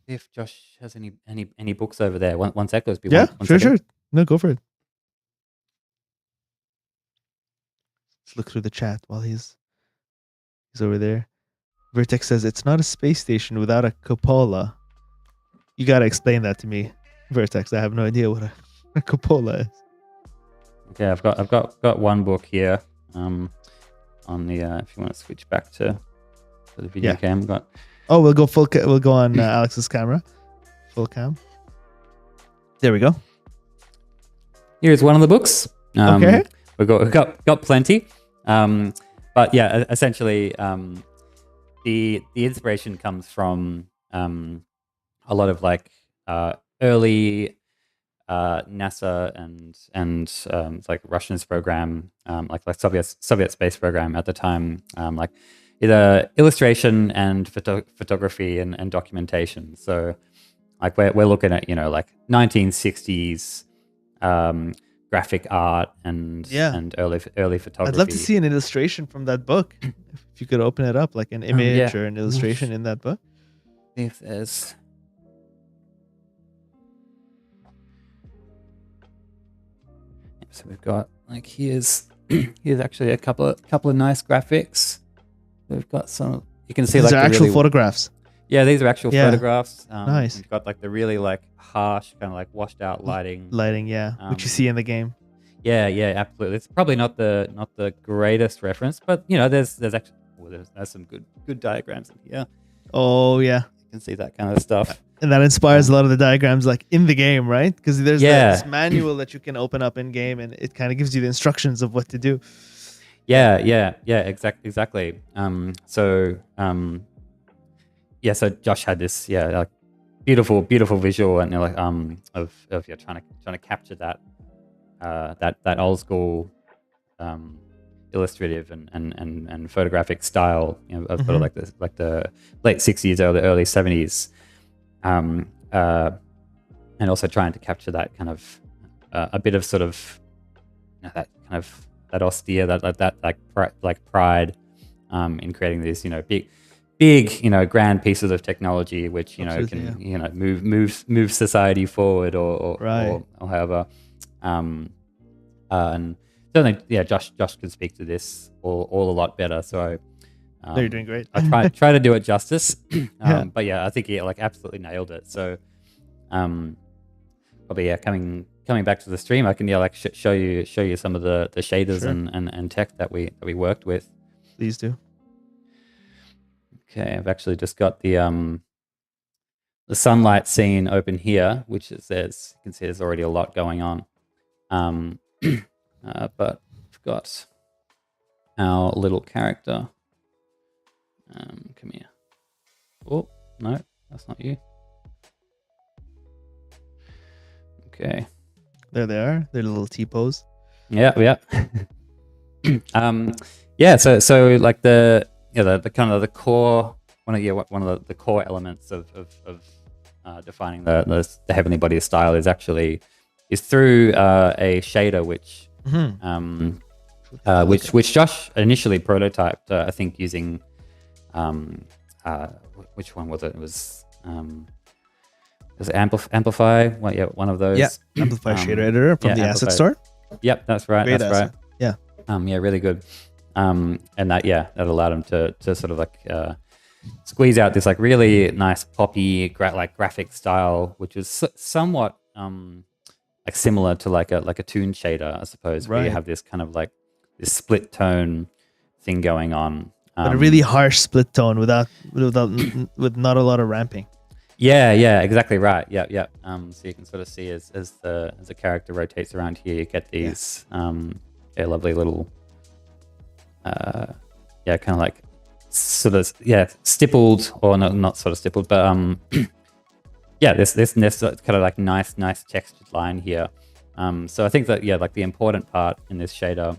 S2: if Josh has any books over there. One sec, let's be
S1: sure. No, go for it. Let's look through the chat while he's over there. Vertex says it's not a space station without a cupola. You gotta explain that to me, Vertex. I have no idea what a cupola is.
S2: Okay, I've got one book here. On the if you want to switch back to the video cam,
S1: we'll go full. We'll go on Alex's camera, full cam. There we go.
S2: Here's one of the books.
S1: Okay,
S2: we've got plenty. But yeah, essentially, the inspiration comes from a lot of early NASA and like Russians program, like Soviet space program at the time, like either illustration and photography and documentation. So like we're looking at like 1960s graphic art and early photography.
S1: I'd love to see an illustration from that book. If you could open it up, like an image or an illustration in that book.
S2: If there's so we've got like here's actually a couple of nice graphics. We've got some. You can see
S1: these
S2: like
S1: are actual photographs.
S2: Yeah, these are actual photographs.
S1: Nice.
S2: We've got like the really like harsh kind of like washed out lighting.
S1: Which you see in the game.
S2: Yeah, absolutely. It's probably not the greatest reference, but there's actually there's some good diagrams in here.
S1: Oh yeah,
S2: you can see that kind of stuff.
S1: And that inspires a lot of the diagrams like in the game, right? Because there's this manual that you can open up in game, and it kind of gives you the instructions of what to do.
S2: Yeah, exactly. So Josh had this like beautiful visual and like of trying to capture that that old school illustrative and photographic style of sort of like the late 60s or the early 70s, and also trying to capture that kind of a bit of sort of that kind of that austere that pride in creating these big grand pieces of technology which can move society forward or however, and certainly Josh can speak to this all a lot better, so
S1: no, you're doing great.
S2: I try to do it justice. But I think he like absolutely nailed it. So probably coming back to the stream, I can show you some of the shaders and tech that we worked with.
S1: Please do.
S2: Okay, I've actually just got the sunlight scene open here, which is you can see there's already a lot going on. But we've got our little character. Come here. Oh no, that's not you. Okay.
S1: There they are. Their little T-pose.
S2: Yeah. So like the kind of the core one of the core elements of defining the Heavenly Body style is through a shader which which Josh initially prototyped, I think using which one was it? It was Amplify? One of those.
S1: Yeah, Amplify shader editor from the Asset Store.
S2: Yep, that's right.
S1: Great
S2: that's
S1: asset.
S2: right. Yeah, really good. And that allowed him to sort of like squeeze out this like really nice poppy graphic style, which was somewhat like similar to like a toon shader, I suppose, where you have this kind of like this split tone thing going on.
S1: But a really harsh split tone with not a lot of ramping.
S2: Yeah, exactly right. Yeah. So you can sort of see as the character rotates around here, you get these lovely little kind of like sort of stippled, or not sort of stippled, but this kind of like nice textured line here. So I think that like the important part in this shader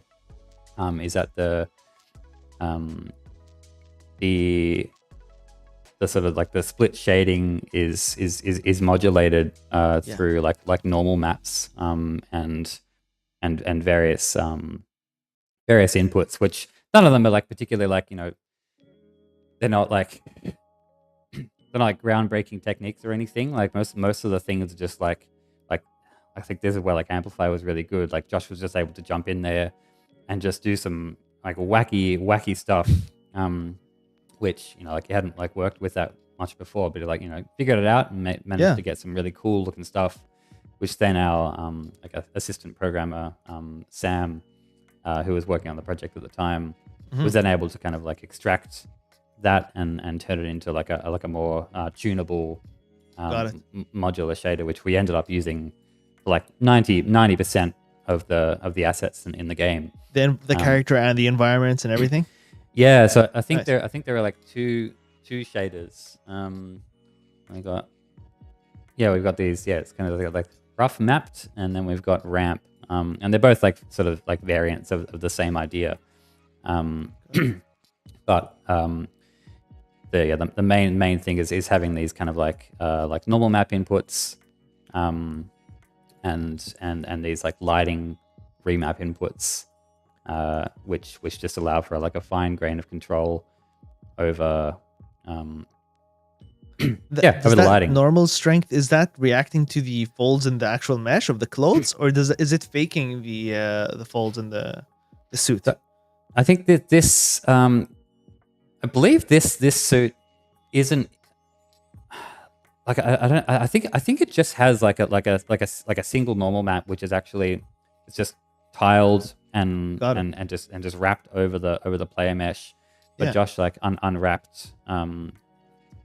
S2: is that the sort of like the split shading is modulated through like normal maps and various inputs, which none of them are like particularly like they're not like groundbreaking techniques or anything. Like most of the things are just like I think this is where like Amplify was really good. Like Josh was just able to jump in there and just do some like wacky stuff, which like he hadn't like worked with that much before, but like figured it out and managed to get some really cool looking stuff, which then our like assistant programmer Sam, who was working on the project at the time, was then able to kind of like extract that and turn it into like a more tunable modular shader, which we ended up using for like 90% of the assets in the game.
S1: Then the character and the environments and everything.
S2: Yeah, so I think there are like two shaders. We've got these. Yeah, it's kind of like rough mapped, and then we've got ramp, and they're both like sort of like variants of the same idea. But the main thing is having these kind of like normal map inputs, and these like lighting remap inputs, which just allow for like a fine grain of control over over the lighting.
S1: Normal strength, is that reacting to the folds in the actual mesh of the clothes, or is it faking the folds in the suit?
S2: So, I think that this I believe this suit isn't like I think it just has like a single normal map, which is actually it's just tiled and just wrapped over the player mesh. But Josh like unwrapped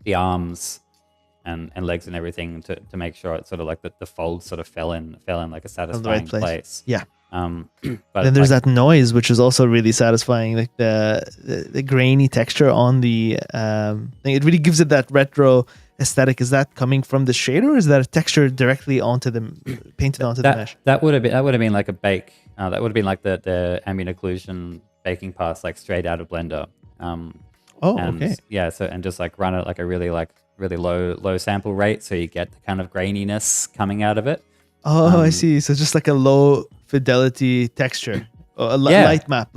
S2: the arms and legs and everything to make sure it's sort of like the folds sort of fell in like a satisfying place.
S1: Yeah.
S2: But
S1: then there's that noise, which is also really satisfying, like the grainy texture on the thing. It really gives it that retro aesthetic. Is that coming from the shader, or is that a texture directly onto painted onto the mesh?
S2: That would have been like a bake. That would have been like the ambient occlusion baking pass, like straight out of Blender.
S1: Okay.
S2: Yeah, so and just like run it like a really low sample rate, so you get the kind of graininess coming out of it.
S1: I see. So just like a low fidelity texture. Light map.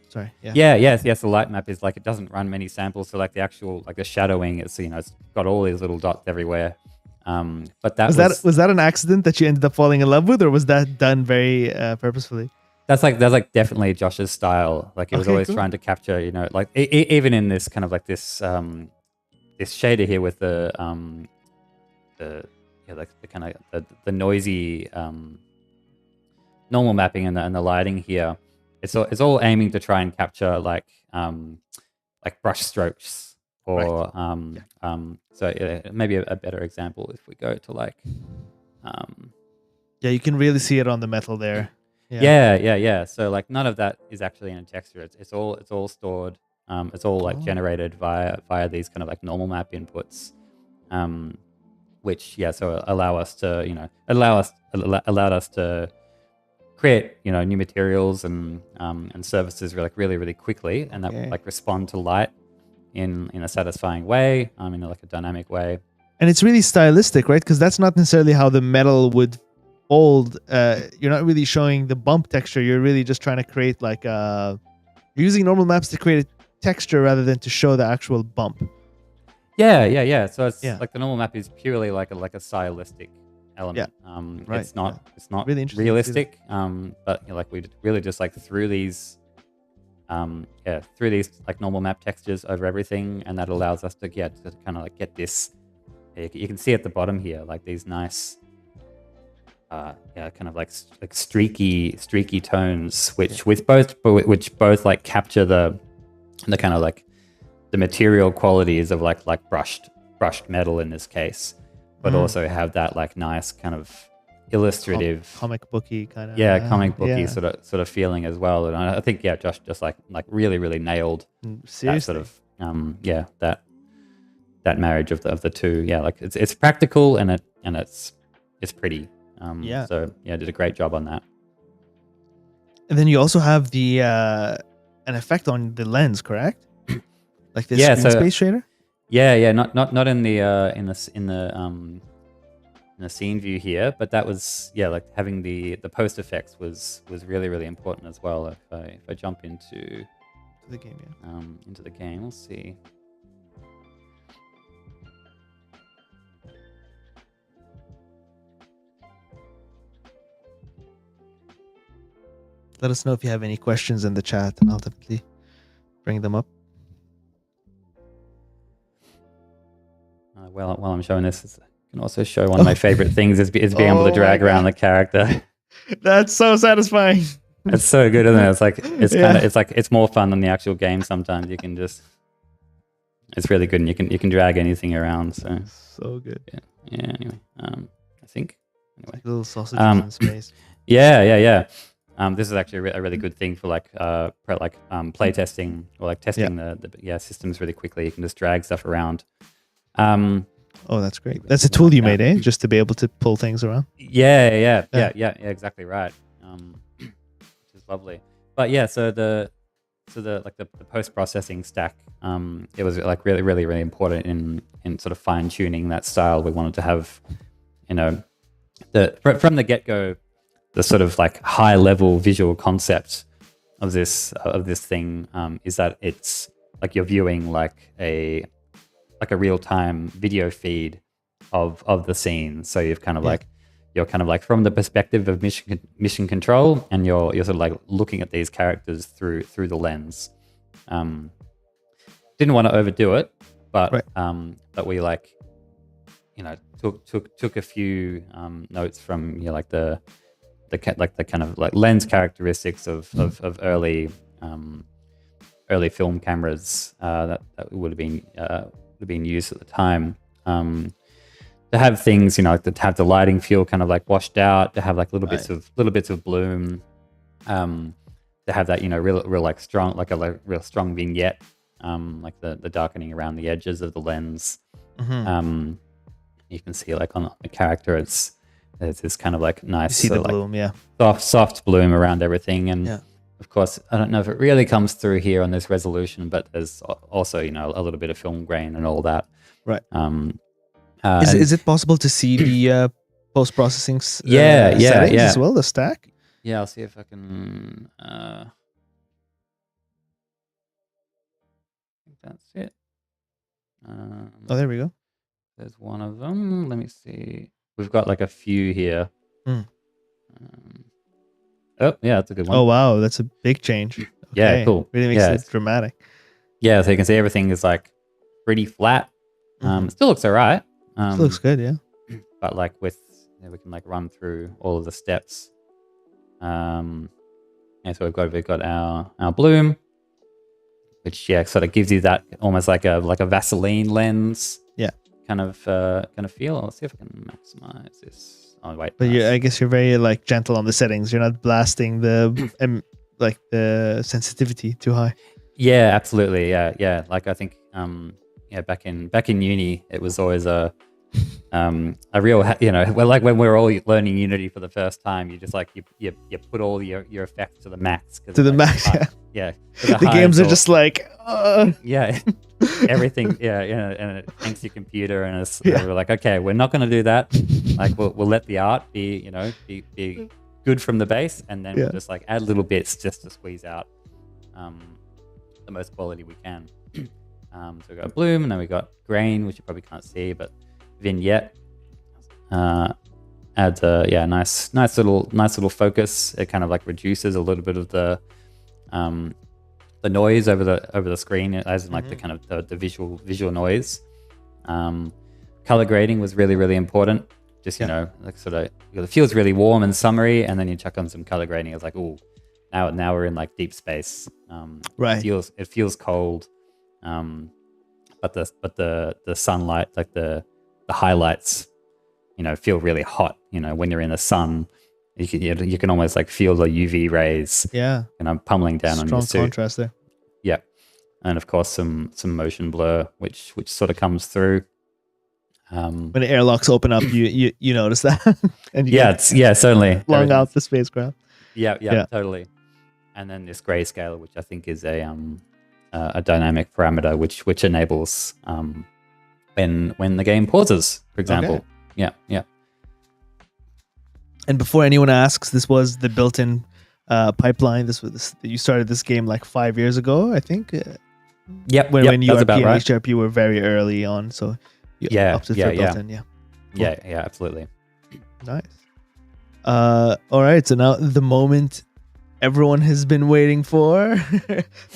S1: Sorry. Yeah.
S2: Yes. The light map is like it doesn't run many samples, so like the actual like the shadowing is it's got all these little dots everywhere. But was that
S1: an accident that you ended up falling in love with, or was that done very purposefully?
S2: That's definitely Josh's style. Like he was always trying to capture, like even in this kind of like this this shader here with the kind of the noisy normal mapping and the lighting here. It's all aiming to try and capture like brush strokes or so maybe a better example if we go to like
S1: you can really see it on the metal there.
S2: Yeah. So like none of that is actually in a texture. It's all stored. It's all like generated via these kind of like normal map inputs, which so allowed us to create new materials and surfaces really quickly, and that like respond to light in a satisfying way, in like a dynamic way.
S1: And it's really stylistic, right? Because that's not necessarily how the metal would fold. You're not really showing the bump texture. You're really just trying to create like you're using normal maps to create a texture rather than to show the actual bump.
S2: Yeah. So it's like the normal map is purely like a stylistic element.
S1: Right.
S2: It's not
S1: really
S2: realistic. But like we really just like threw these like normal map textures over everything, and that allows us to kind of like get this. You can see at the bottom here like these nice kind of like streaky tones, which both like capture the kind of like the material qualities of like brushed metal in this case, but also have that like nice kind of illustrative
S1: comic booky kind of
S2: comic booky sort of feeling as well. And I think Josh just like really nailed that sort of that marriage of the two. Like it's practical and it's pretty. So did a great job on that.
S1: And then you also have the an effect on the lens, correct? Like the screen space shader.
S2: Not in the scene view here, but that was like having the post effects was really important as well. If I jump into
S1: the game,
S2: into the game, we'll see.
S1: Let us know if you have any questions in the chat, and I'll definitely bring them up.
S2: While I'm showing this, I can also show one of my favorite things is being able to drag around the character.
S1: That's so satisfying.
S2: It's so good, isn't it? It's like it's more fun than the actual game. Sometimes you can just, it's really good, and you can drag anything around.
S1: So good.
S2: Yeah. Anyway, I think anyway,
S1: little sausages in space.
S2: Yeah. This is actually a really good thing for play testing or like testing the systems really quickly. You can just drag stuff around.
S1: Oh, that's great. That's a tool you made, eh? Just to be able to pull things around.
S2: Yeah, exactly right. Which is lovely. But yeah, so the post processing stack, it was like really important in sort of fine tuning that style. We wanted to have, you know, from the get go, the sort of like high level visual concept of this thing is that it's like you're viewing like a real time video feed of the scene. So you've kind of like you're kind of like from the perspective of mission control, and you're sort of like looking at these characters through the lens. Didn't want to overdo it, but we like, you know, took a few notes from, you know, like the kind of like lens characteristics of early film cameras that would have been used at the time. To have things, you know, to have the lighting feel kind of like washed out, to have like little bits of bloom, to have that, you know, real like strong, like a real strong vignette, like the darkening around the edges of the lens. You can see like on the character, it's this kind of like nice,
S1: you see the
S2: like
S1: bloom,
S2: soft bloom around everything. And of course, I don't know if it really comes through here on this resolution, but there's also, you know, a little bit of film grain and all that.
S1: Right. Is it possible to see the post processing settings as well, the stack?
S2: Yeah, I'll see if I can. I think that's it.
S1: Oh, there we go.
S2: There's one of them. Let me see. We've got like a few here. Oh, yeah, that's a good one.
S1: Oh, wow, that's a big change. Okay.
S2: Yeah, cool.
S1: Really makes it dramatic.
S2: Yeah, so you can see everything is like pretty flat. It still looks all right.
S1: Still looks good, yeah.
S2: But like with, you know, we can like run through all of the steps. And so we've got our bloom, which sort of gives you that almost like a Vaseline lens. Yeah. Kind of feel. Let's see if I can maximize this. Oh wait.
S1: But I guess you're very like gentle on the settings. You're not blasting the like the sensitivity too high.
S2: Yeah, absolutely. Yeah. Like I think back in uni, it was always a real, you know, well, like when we were all learning Unity for the first time, you just like you put all your effects to the max.
S1: To the max,
S2: yeah.
S1: The games are just like
S2: yeah, everything, and it thanks your computer, and we're like, okay, we're not going to do that. Like we'll let the art be, you know, be good from the base, and then we'll just like add little bits just to squeeze out the most quality we can. So we got bloom, and then we got grain, which you probably can't see, but vignette adds a nice little focus. It kind of like reduces a little bit of the noise over the screen, as in like the kind of the visual noise. Color grading was really important. Just you know, like sort of, it feels really warm and summery, and then you chuck on some color grading. It's like, oh, now we're in like deep space.
S1: Right.
S2: It feels cold. But the sunlight, like the highlights, you know, feel really hot. You know, when you're in the sun, you can almost like feel the UV rays.
S1: Yeah.
S2: And I'm pummeling down on your suit.
S1: Strong contrast there.
S2: Yeah, and of course some motion blur, which sort of comes through.
S1: When the airlocks open up, you notice that. And
S2: certainly
S1: long out the spacecraft.
S2: Yeah, totally. And then this grayscale, which I think is a dynamic parameter, which enables when the game pauses, for example. Okay. Yeah.
S1: And before anyone asks, this was the built-in pipeline. You started this game like 5 years ago, I think.
S2: Yep.
S1: When URP and
S2: right.
S1: HRP were very early on, so built-in.
S2: Yeah, absolutely.
S1: Nice. All right, so now the moment everyone has been waiting for.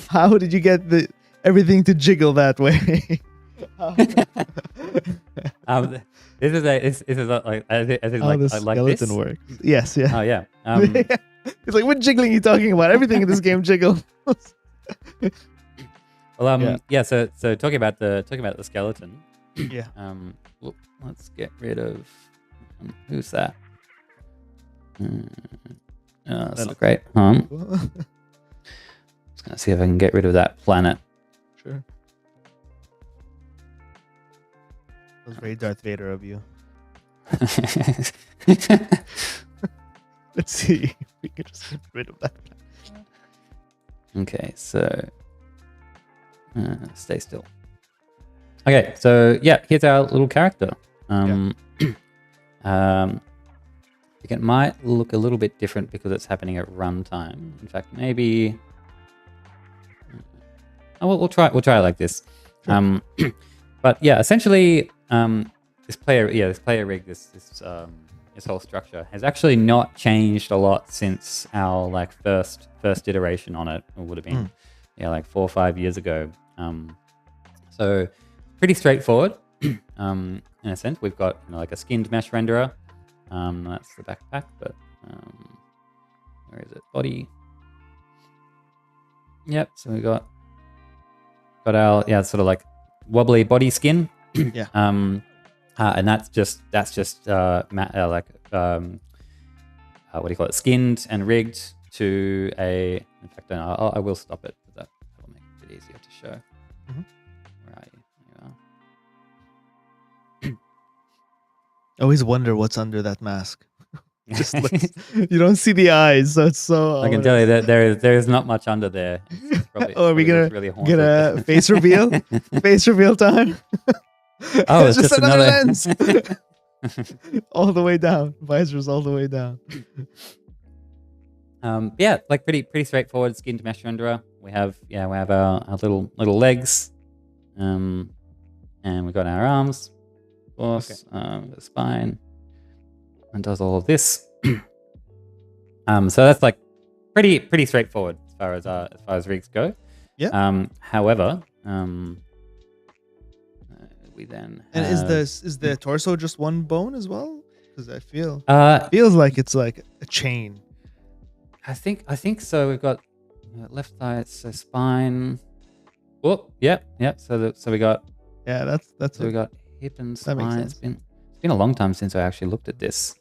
S1: How did you get everything to jiggle that way?
S2: This is like I think
S1: the skeleton works. Yes, yeah.
S2: Oh yeah.
S1: It's like, what jiggling are you talking about? Everything in this game jiggles.
S2: Well, So talking about the skeleton.
S1: Yeah.
S2: Let's get rid of who's that? That's not great. Just gonna see if I can get rid of that planet.
S1: Sure. was very Darth Vader of you. Let's see if we can just get rid of that.
S2: Okay, so stay still. Okay, so yeah, here's our little character. It might look a little bit different because it's happening at runtime. In fact, maybe we'll try it like this.
S1: Sure.
S2: But yeah, essentially, this player rig, this whole structure has actually not changed a lot since our like first iteration on it. It would have been like 4 or 5 years ago. So pretty straightforward. In a sense, we've got like a skinned mesh renderer. That's the backpack, but where is it? Body. Yep. So we got our sort of like wobbly body skin.
S1: Yeah.
S2: And that's just what do you call it? Skinned and rigged to a. In fact, I will stop it because that will make it a bit easier to show.
S1: Mm-hmm.
S2: Where are you? There you are.
S1: I always wonder what's under that mask. Just you don't see the eyes, so it's so.
S2: I can tell you that there is not much under there. It's probably,
S1: are we gonna
S2: really
S1: get a face reveal? Face reveal time.
S2: Oh, it's just another
S1: lens. All the way down. Visor's all the way down.
S2: Yeah, like pretty straightforward skinned mesh renderer. We have our little legs, and we've got our arms, of course, the spine, and does all of this. So that's like pretty straightforward as far as rigs go.
S1: Yeah.
S2: However, we then have,
S1: is the torso just one bone as well? Because I feels like it's like a chain.
S2: I think so. We've got left thigh, so spine. Oh, yep. So we got
S1: that's
S2: so we got hip and
S1: That makes
S2: spine.
S1: sense.
S2: It's been a long time since I actually looked at this.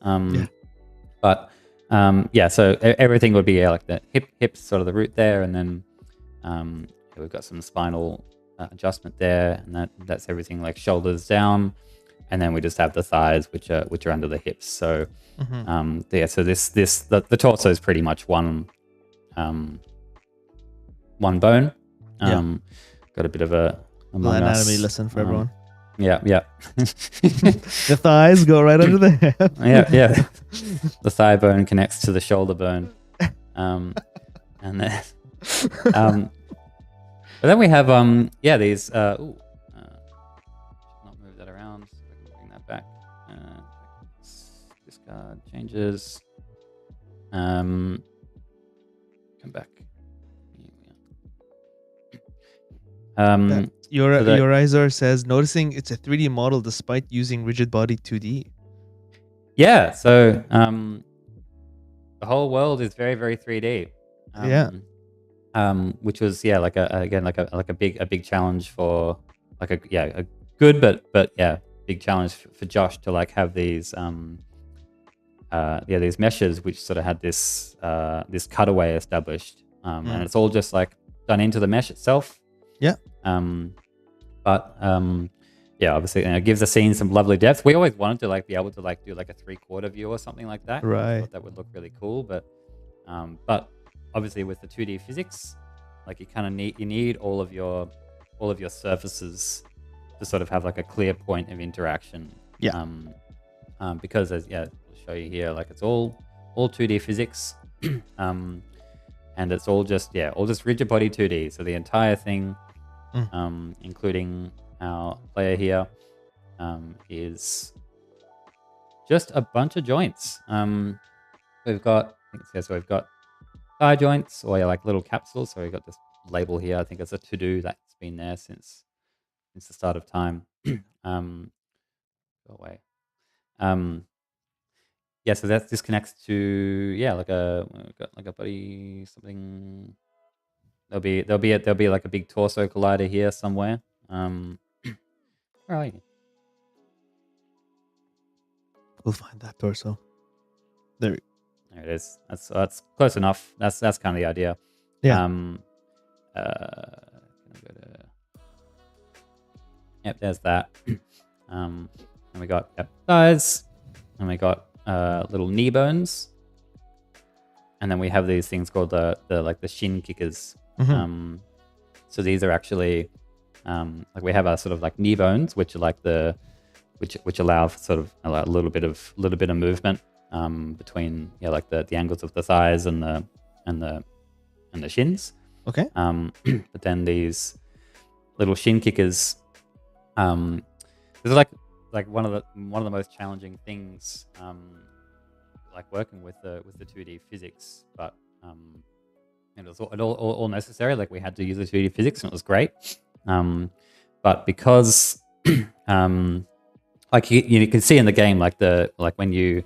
S2: But so everything would be like the hips, sort of the root there, and then we've got some spinal adjustment there, and that's everything like shoulders down, and then we just have the thighs, which are under the hips. So so the torso is pretty much one bone. Got a bit of a
S1: anatomy lesson for everyone.
S2: Yeah.
S1: The thighs go right under the hip.
S2: Yeah. The thigh bone connects to the shoulder bone, and then but then we have these. Not move that around. So I can bring that back. Discard changes. Come back.
S1: Eurizor says noticing it's a 3D model despite using rigid body 2D.
S2: Yeah, so the whole world is very, very 3D. Which was like a big challenge for like a good but big challenge for Josh to like have these these meshes which sort of had this cutaway established, and it's all just like done into the mesh itself. Obviously it gives the scene some lovely depth. We always wanted to like be able to like do like a 3/4 view or something like that.
S1: Right.
S2: I thought that would look really cool, but obviously with the 2D physics, like you need all of your surfaces to sort of have like a clear point of interaction. Because I'll show you here, like it's all 2D physics, and it's all just rigid body 2D. So the entire thing, including our player here, is just a bunch of joints. We've got thigh joints, or like little capsules. So we've got this label here. I think it's a to-do that's been there since the start of time. Go away. So this connects to like a body something. There'll be like a big torso collider here somewhere. Where are you?
S1: We'll find that torso.
S2: There it is. That's close enough. That's kind of the idea. Yep, there's that. And we got thighs, and we got little knee bones, and then we have these things called the shin kickers. So these are actually like we have our sort of like knee bones, which are like which allow for sort of a little bit of movement between like the angles of the thighs and the shins.
S1: Okay.
S2: But then these little shin kickers, this is like one of the most challenging things, like working with the 2D physics, but it was all necessary. Like we had to use the 2D physics, and it was great. But because like you can see in the game, like when your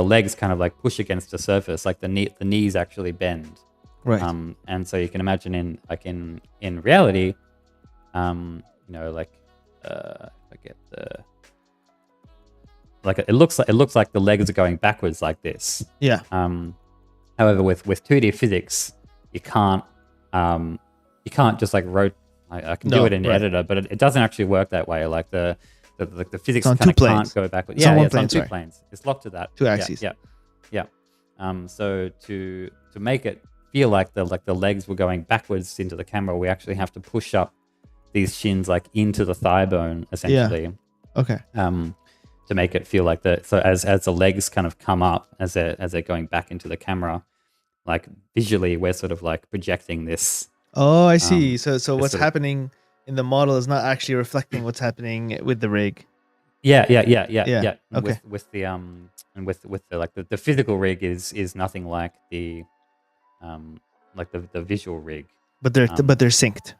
S2: legs kind of like push against the surface, like the knees actually bend.
S1: Right.
S2: And so you can imagine in reality, like I get the like it looks like the legs are going backwards like this.
S1: Yeah.
S2: However, with 2D physics, you can't just like rotate. I can do it in the editor, but it doesn't actually work that way. Like the physics kind of can't go backwards.
S1: It's
S2: on two planes. It's locked to that.
S1: Two axes.
S2: Yeah. So to make it feel like the legs were going backwards into the camera, we actually have to push up these shins like into the thigh bone, essentially.
S1: Yeah. Okay.
S2: To make it feel like as the legs kind of come up as they're going back into the camera, like visually we're sort of like projecting this.
S1: Oh, I see. So what's
S2: sort of
S1: happening in the model is not actually reflecting what's happening with the rig.
S2: Yeah.
S1: Okay.
S2: With the and with the like the physical rig is nothing like the visual rig.
S1: But they're synced.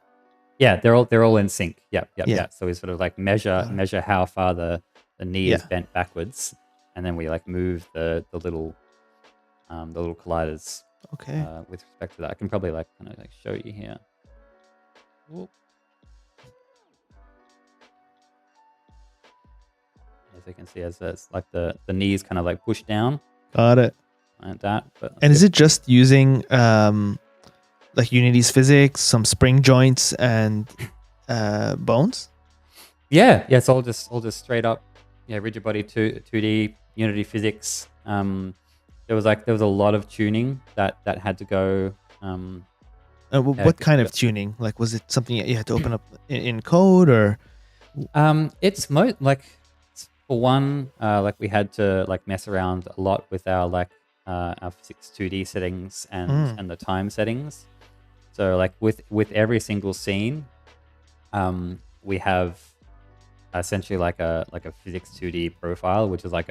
S2: Yeah, they're all in sync. Yeah. So we sort of like measure how far the knee is bent backwards, and then we like move the little colliders.
S1: Okay.
S2: With respect to that, I can probably like kind of like show you here. Whoop. As you can see, as like the knees kind of like push down.
S1: Got it.
S2: Like that.
S1: And is it just using like Unity's physics, some spring joints, and bones?
S2: Yeah. It's all just straight up. Yeah, rigid body 2D Unity physics. There was a lot of tuning that had to go.
S1: What kind of tuning? Like, was it something you had to open up in code, or?
S2: It's for one, like we had to like mess around a lot with our physics 2D settings and the time settings. So like with every single scene, we have essentially like a physics 2D profile, which is it's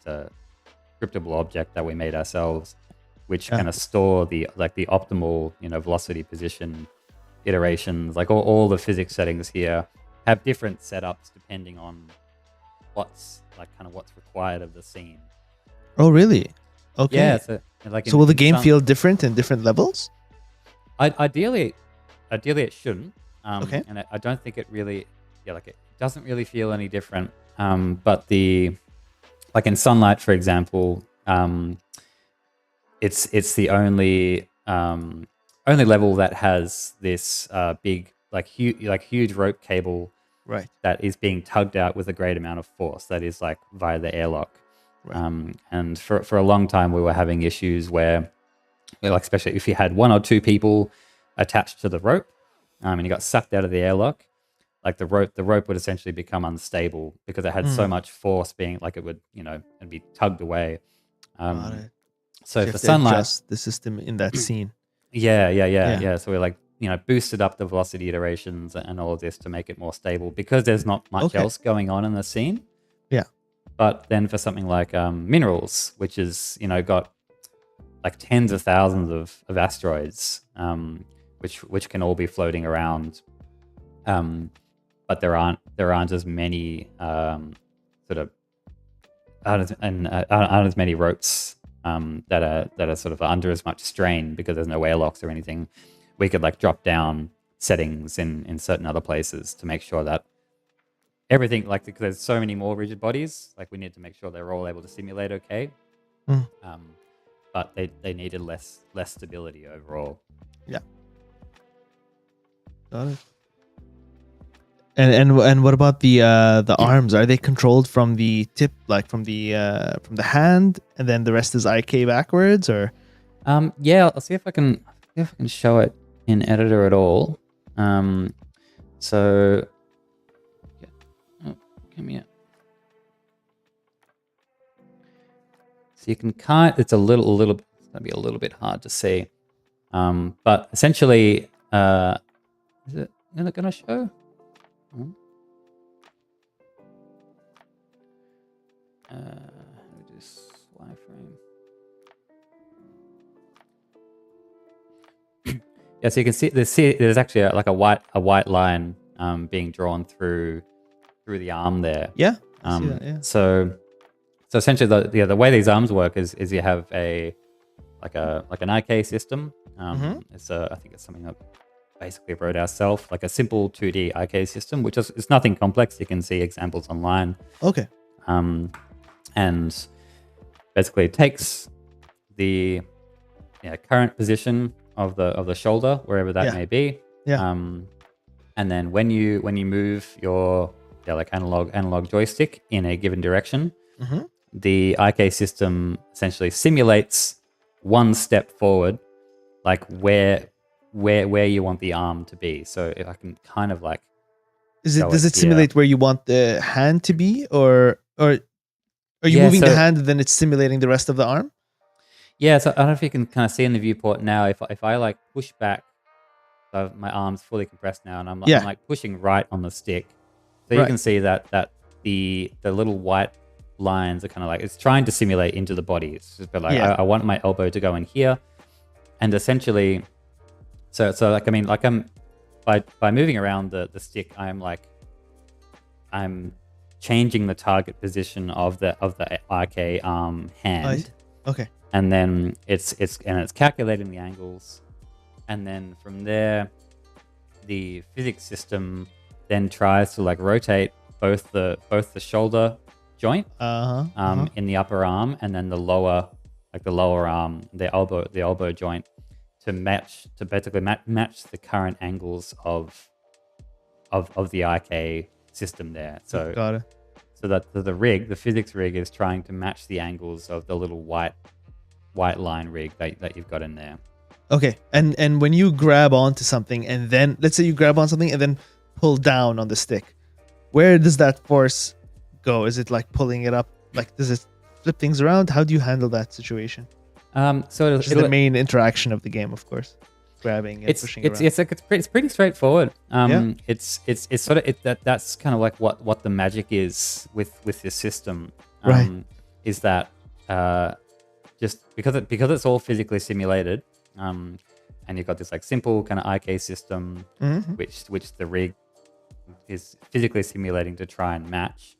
S2: a scriptable object that we made ourselves, which kind of store the optimal velocity, position, iterations. Like all the physics settings here have different setups depending on what's required of the scene.
S1: Oh, really? Okay.
S2: Yeah.
S1: So will the game feel different in different levels?
S2: Ideally it shouldn't.
S1: Okay.
S2: And I don't think it really. Yeah, like it doesn't really feel any different. But in Sunlight, for example, it's the only level that has this big huge rope cable,
S1: right, that
S2: is being tugged out with a great amount of force. That is like via the airlock. Right. And for a long time we were having issues where, like especially if you had one or two people attached to the rope, and you got sucked out of the airlock. Like the rope would essentially become unstable because it had so much force being like it would, and be tugged away.
S1: Got it.
S2: So for Sunlight,
S1: adjust the system in that scene.
S2: Yeah. So we boosted up the velocity iterations and all of this to make it more stable because there's not much else going on in the scene.
S1: Yeah.
S2: But then for something like Minerals, which is got like tens of thousands of asteroids, which can all be floating around. But there aren't as many aren't as many ropes that are sort of under as much strain because there's no airlocks or anything. We could like drop down settings in certain other places to make sure that everything, like because there's so many more rigid bodies, like we need to make sure they're all able to simulate okay. But they needed less stability overall.
S1: Yeah. Got it. And what about the arms? Are they controlled from the tip, like from the hand, and then the rest is IK backwards, or?
S2: Yeah, I'll see if I can show it in editor at all. So oh, come here. So you can it's a little it's gonna be a little bit hard to see. But essentially is it gonna show? Let me just wireframe. Yeah, so you can see there's actually like a white line being drawn through the arm there.
S1: Yeah. I see that, yeah.
S2: So essentially the way these arms work is you have an IK system. It's I think it's something that basically wrote ourselves, like a simple 2D IK system, which is it's nothing complex. You can see examples online.
S1: Okay.
S2: And basically it takes the current position of the shoulder, wherever that may be.
S1: Yeah.
S2: And then when you move your like analog joystick in a given direction, the IK system essentially simulates one step forward, like where you want the arm to be. So if I can kind of like,
S1: does it simulate where you want the hand to be, or are you moving the hand and then it's simulating the rest of the arm?
S2: Yeah, so I don't know if you can kind of see in the viewport now. If I like push back, so my arm's fully compressed now, and I'm like pushing right on the stick, so you can see that the little white lines are kind of like it's trying to simulate into the body. It's just like I want my elbow to go in here, and essentially, so like I mean like I'm by moving around the stick, I'm changing the target position of the IK arm hand.
S1: Okay.
S2: And then it's calculating the angles, and then from there, the physics system then tries to like rotate both the shoulder joint in the upper arm, and then the lower arm, the elbow joint, to basically match the current angles of the IK system there. So
S1: got it.
S2: So that the physics rig is trying to match the angles of the little white line rig that you've got in there.
S1: Okay. And when you grab onto something, and then let's say you grab on something and then pull down on the stick, where does that force go? Is it like pulling it up? Like, does it flip things around? How do you handle that situation?
S2: So
S1: it's the main interaction of the game, of course. Grabbing and pushing around.
S2: It's pretty straightforward. It's sort of that's kind of like what the magic is with this system. Is that just because it's all physically simulated, and you've got this like simple kind of IK system, which the rig is physically simulating to try and match.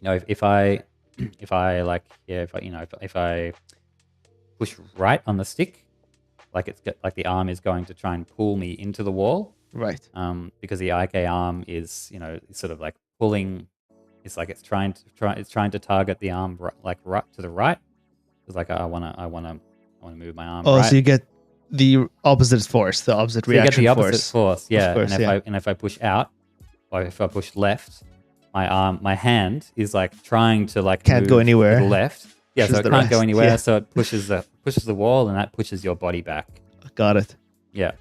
S2: If I push right on the stick, like the arm is going to try and pull me into the wall,
S1: right?
S2: Because the IK arm is sort of like pulling. It's like it's trying to target the arm right to the right. It's like I want to move my arm.
S1: Oh, right. So you get the opposite force, the opposite reaction
S2: force. You get the opposite force, yeah.
S1: Course,
S2: and if I push out, or if I push left, my hand is like trying to like
S1: can't
S2: move
S1: go anywhere
S2: to the left. Yeah, so it can't go anywhere. So it pushes the wall, and that pushes your body back.
S1: Got it.
S2: Yeah.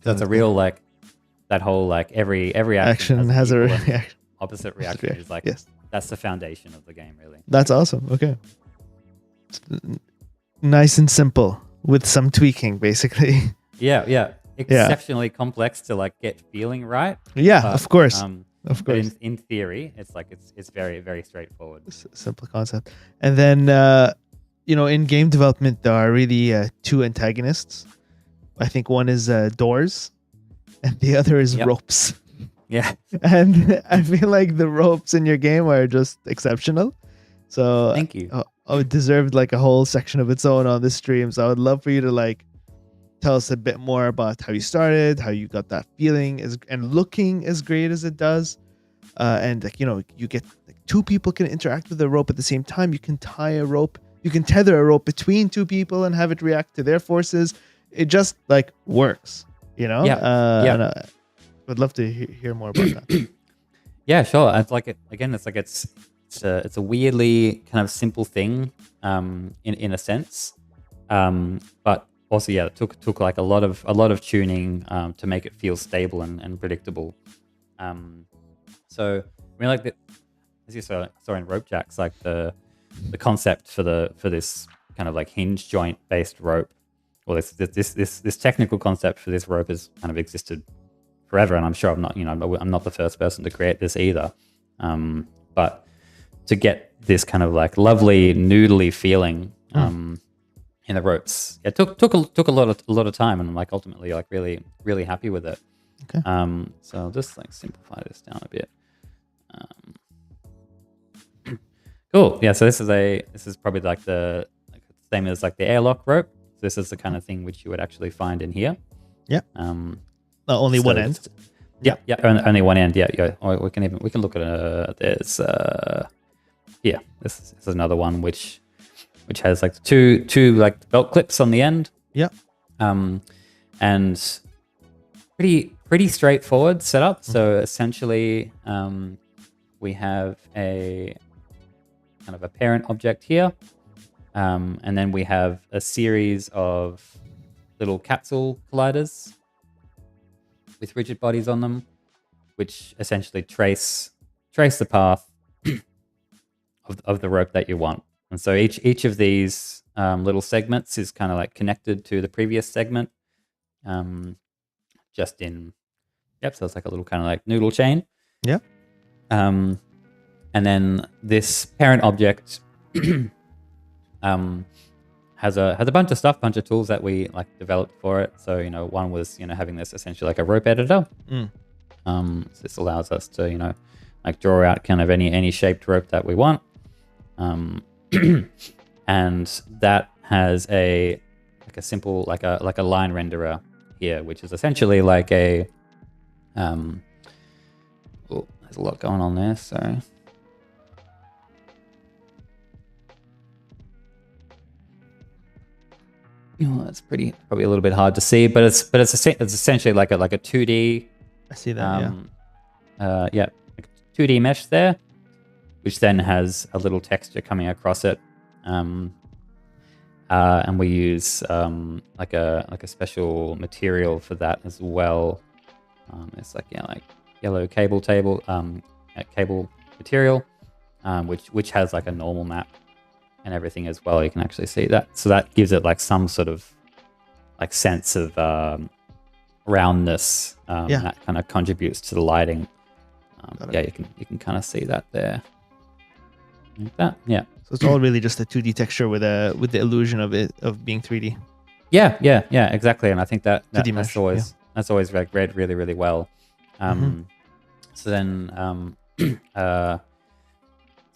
S2: So it's a real like that whole like every
S1: action has a
S2: opposite reaction. Is like that's the foundation of the game, really.
S1: That's awesome. Okay. Nice and simple with some tweaking, basically.
S2: Yeah. Exceptionally complex to like get feeling right.
S1: Yeah, of course.
S2: Of course. In theory, it's like it's very, very straightforward.
S1: Simple concept. And then in game development there are really two antagonists. I think one is doors and the other is ropes.
S2: Yeah.
S1: And I feel like the ropes in your game are just exceptional. So
S2: thank you.
S1: It deserved like a whole section of its own on this stream. So I would love for you to like tell us a bit more about how you started, how you got that feeling and looking as great as it does. And like, you get like two people can interact with a rope at the same time. You can tie a rope, you can tether a rope between two people and have it react to their forces. It just like works,
S2: Yeah.
S1: And, I'd love to hear more about that.
S2: Yeah, sure. It's like it's a weirdly kind of simple thing, in a sense, but also yeah, it took like a lot of tuning to make it feel stable and predictable. So I mean, like as you saw in rope jacks, like the concept for this kind of like hinge joint based rope, or this technical concept for this rope has kind of existed forever, and I'm sure I'm not the first person to create this either. But to get this kind of like lovely noodly feeling in the ropes, it took a lot of time, and I'm like ultimately like really happy with it.
S1: Okay.
S2: So I'll just like simplify this down a bit. Cool. Yeah. So this is probably like the same as like the airlock rope. So this is the kind of thing which you would actually find in here.
S1: Yeah. Only one end.
S2: Yeah. Only one end. Yeah. Or we can look at there's yeah. This is another one which has like two like belt clips on the end.
S1: Yeah.
S2: And pretty straightforward setup. So essentially, we have a kind of a parent object here, and then we have a series of little capsule colliders with rigid bodies on them, which essentially trace the path of the rope that you want. And so each of these little segments is kind of like connected to the previous segment, just in so it's like a little kind of like noodle chain.
S1: Yeah.
S2: And then this parent object has a bunch of tools that we like developed for it. So one was having this essentially like a rope editor. So this allows us to like draw out kind of any shaped rope that we want. And that has a simple like a line renderer here, which is essentially like a there's a lot going on there, so that's probably a little bit hard to see, but it's essentially like a 2D.
S1: I see that.
S2: Like 2D mesh there, which then has a little texture coming across it, and we use like a special material for that as well. It's like yellow cable material, which has like a normal map and everything as well. You can actually see that. So that gives it like some sort of like sense of roundness that kind of contributes to the lighting. You can kind of see that there. Like that. Yeah.
S1: So it's all really just a 2D texture with the illusion of being 3D.
S2: Yeah, exactly. And I think that's always like read really, really well. So then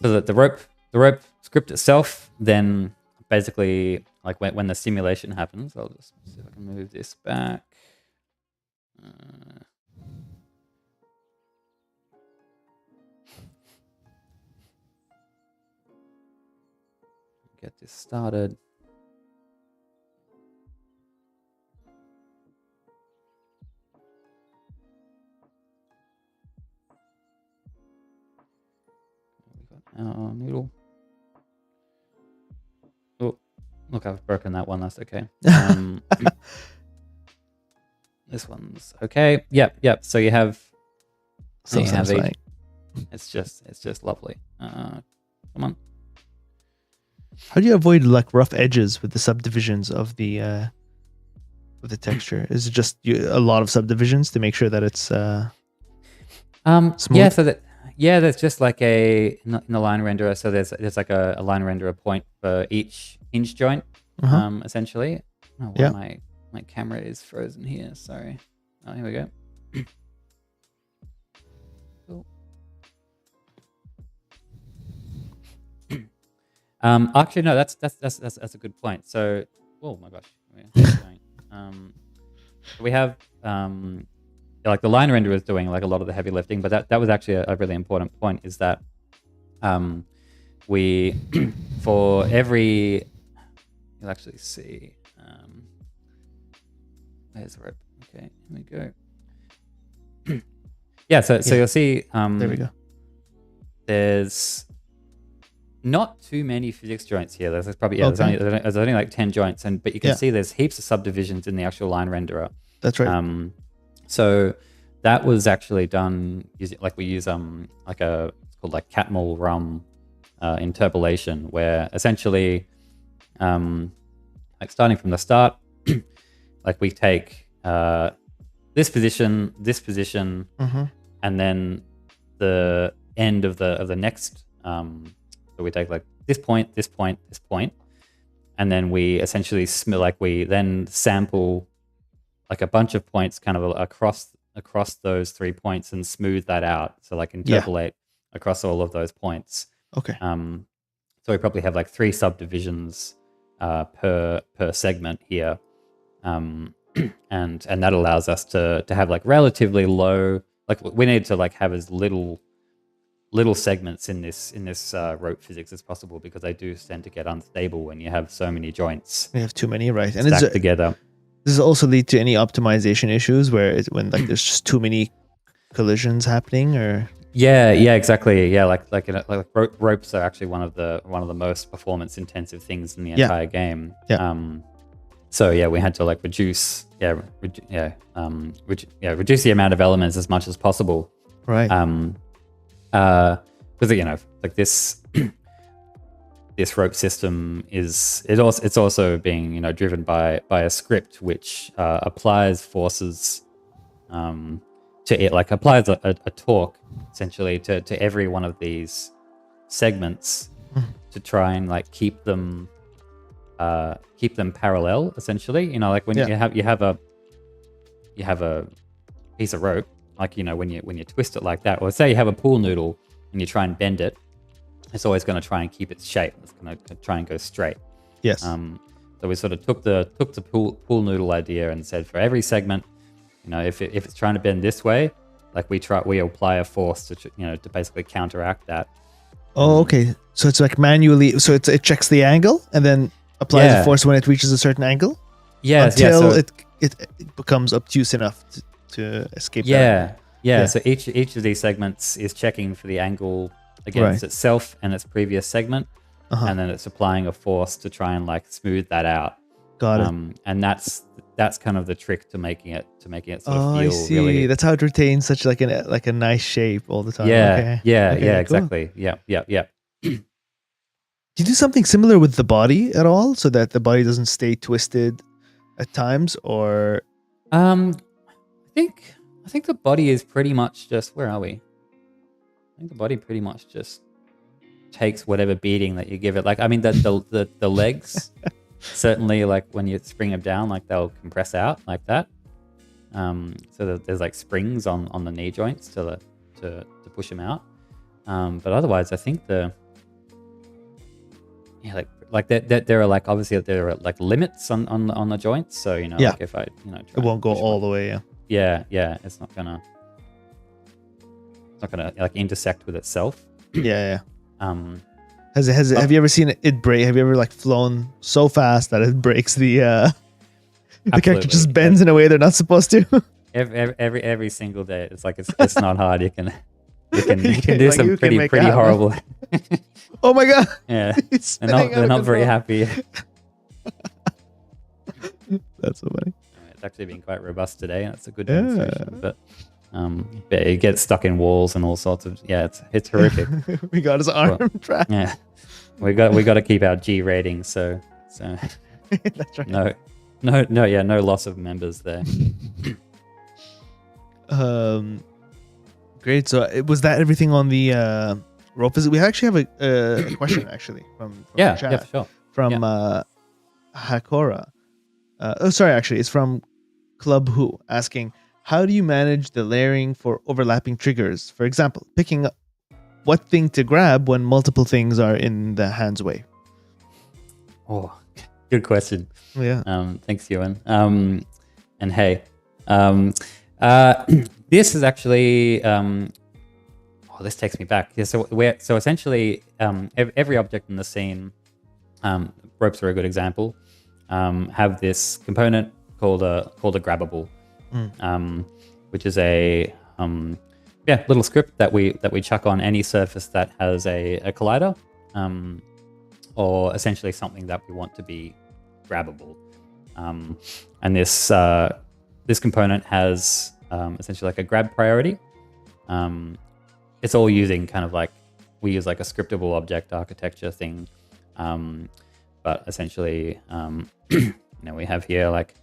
S2: so that the rope script itself then basically like when the simulation happens, I'll just see if I can move this back. Get this started. Our noodle. Oh, look, I've broken that one. That's okay. This one's okay. Yep. So you have.
S1: So you have
S2: it's just lovely. Come on.
S1: How do you avoid like rough edges with the subdivisions of the texture? Is it just a lot of subdivisions to make sure that it's smooth?
S2: Yeah. So there's just like in the line renderer. So there's like a line renderer point for each hinge joint, essentially. Oh, my camera is frozen here. Sorry. Oh, here we go. Cool. Actually, no. That's a good point. So, oh my gosh. We have like the line renderer is doing like a lot of the heavy lifting, but that was actually a really important point, is that we for every, you'll actually see there's the rope. Okay, here we go. Yeah, so you'll see
S1: There we go.
S2: there's not too many physics joints here. There's probably
S1: Okay.
S2: there's only like 10 joints, but you can
S1: Yeah.
S2: see there's heaps of subdivisions in the actual line renderer.
S1: That's right.
S2: So that was actually done using we use like it's called like Catmull Rum interpolation, where essentially like starting from the start, like we take this position,
S1: Mm-hmm.
S2: and then the end of the next. So we take like this point, and then we essentially we then sample like a bunch of points kind of across those 3 points and smooth that out. So like interpolate across all of those points.
S1: Okay.
S2: So we probably have like 3 subdivisions per segment here, and that allows us to have like relatively low. Like we need to like have as little segments in this rope physics as possible, because they do tend to get unstable when you have so many joints.
S1: We have too many, right? And
S2: stacked together.
S1: Does it also lead to any optimization issues when like there's just too many collisions happening, or?
S2: Yeah, exactly. Yeah, like ropes are actually one of the most performance intensive things in the entire game.
S1: Yeah.
S2: So yeah, we had to like reduce the amount of elements as much as possible.
S1: Right.
S2: Because like this rope system it's also being driven by a script which applies forces to it, like applies a torque essentially to every one of these segments to try and like keep them parallel essentially. Like when you have a piece of rope, like when you twist it like that, or say you have a pool noodle and you try and bend it, it's always going to try and keep its shape. It's going to try and go straight.
S1: Yes.
S2: So we sort of took the pool noodle idea and said, for every segment, if it's trying to bend this way, like we apply a force to basically counteract that.
S1: Oh, okay. So it's like manually. So it checks the angle and then applies a force when it reaches a certain angle.
S2: Yes.
S1: Until it becomes obtuse enough to escape.
S2: Yeah. So each of these segments is checking for the angle against itself and its previous segment, and then it's applying a force to try and like smooth that out.
S1: Got it.
S2: And that's kind of the trick to making it sort of feel
S1: I see.
S2: really.
S1: That's how it retains such like a nice shape all the time.
S2: Yeah,
S1: Okay, cool.
S2: exactly. Yeah.
S1: Do you do something similar with the body at all, so that the body doesn't stay twisted at times, or?
S2: I think the body is pretty much just, where are we? I think the body pretty much just takes whatever beating that you give it. Like, I mean, the legs certainly, like when you spring them down, like they'll compress out like that. So there's like springs on the knee joints to push them out. But otherwise, I think there are like obviously there are like limits on the joints. So like if I try
S1: it won't go all the way.
S2: Yeah, it's not gonna like intersect with itself.
S1: Yeah. Have you ever seen it break? Have you ever like flown so fast that it breaks the character just bends in a way they're not supposed to?
S2: every single day. It's like it's not hard. You can do some pretty horrible.
S1: Oh my god!
S2: Yeah, they're not very happy.
S1: That's so funny.
S2: It's actually been quite robust today, and it's a good demonstration. But it gets stuck in walls and all sorts of. Yeah, it's horrific.
S1: We got his arm trapped.
S2: Yeah, we got to keep our G rating. So
S1: that's right.
S2: No loss of members there.
S1: Great. So was that everything on the rope? We actually have a question actually from chat,
S2: for sure.
S1: From Hakora. Actually, it's from Club Who asking, how do you manage the layering for overlapping triggers? For example, picking up what thing to grab when multiple things are in the hand's way.
S2: Oh, good question.
S1: Yeah.
S2: Thanks, Ewan. And hey, this is actually. This takes me back. Yeah, so essentially, every object in the scene, ropes are a good example. Have this component called a grabbable, which is little script that we chuck on any surface that has a collider, or essentially something that we want to be grabbable. And this component has essentially like a grab priority. It's all using kind of like, we use like a scriptable object architecture thing, but essentially, we have here like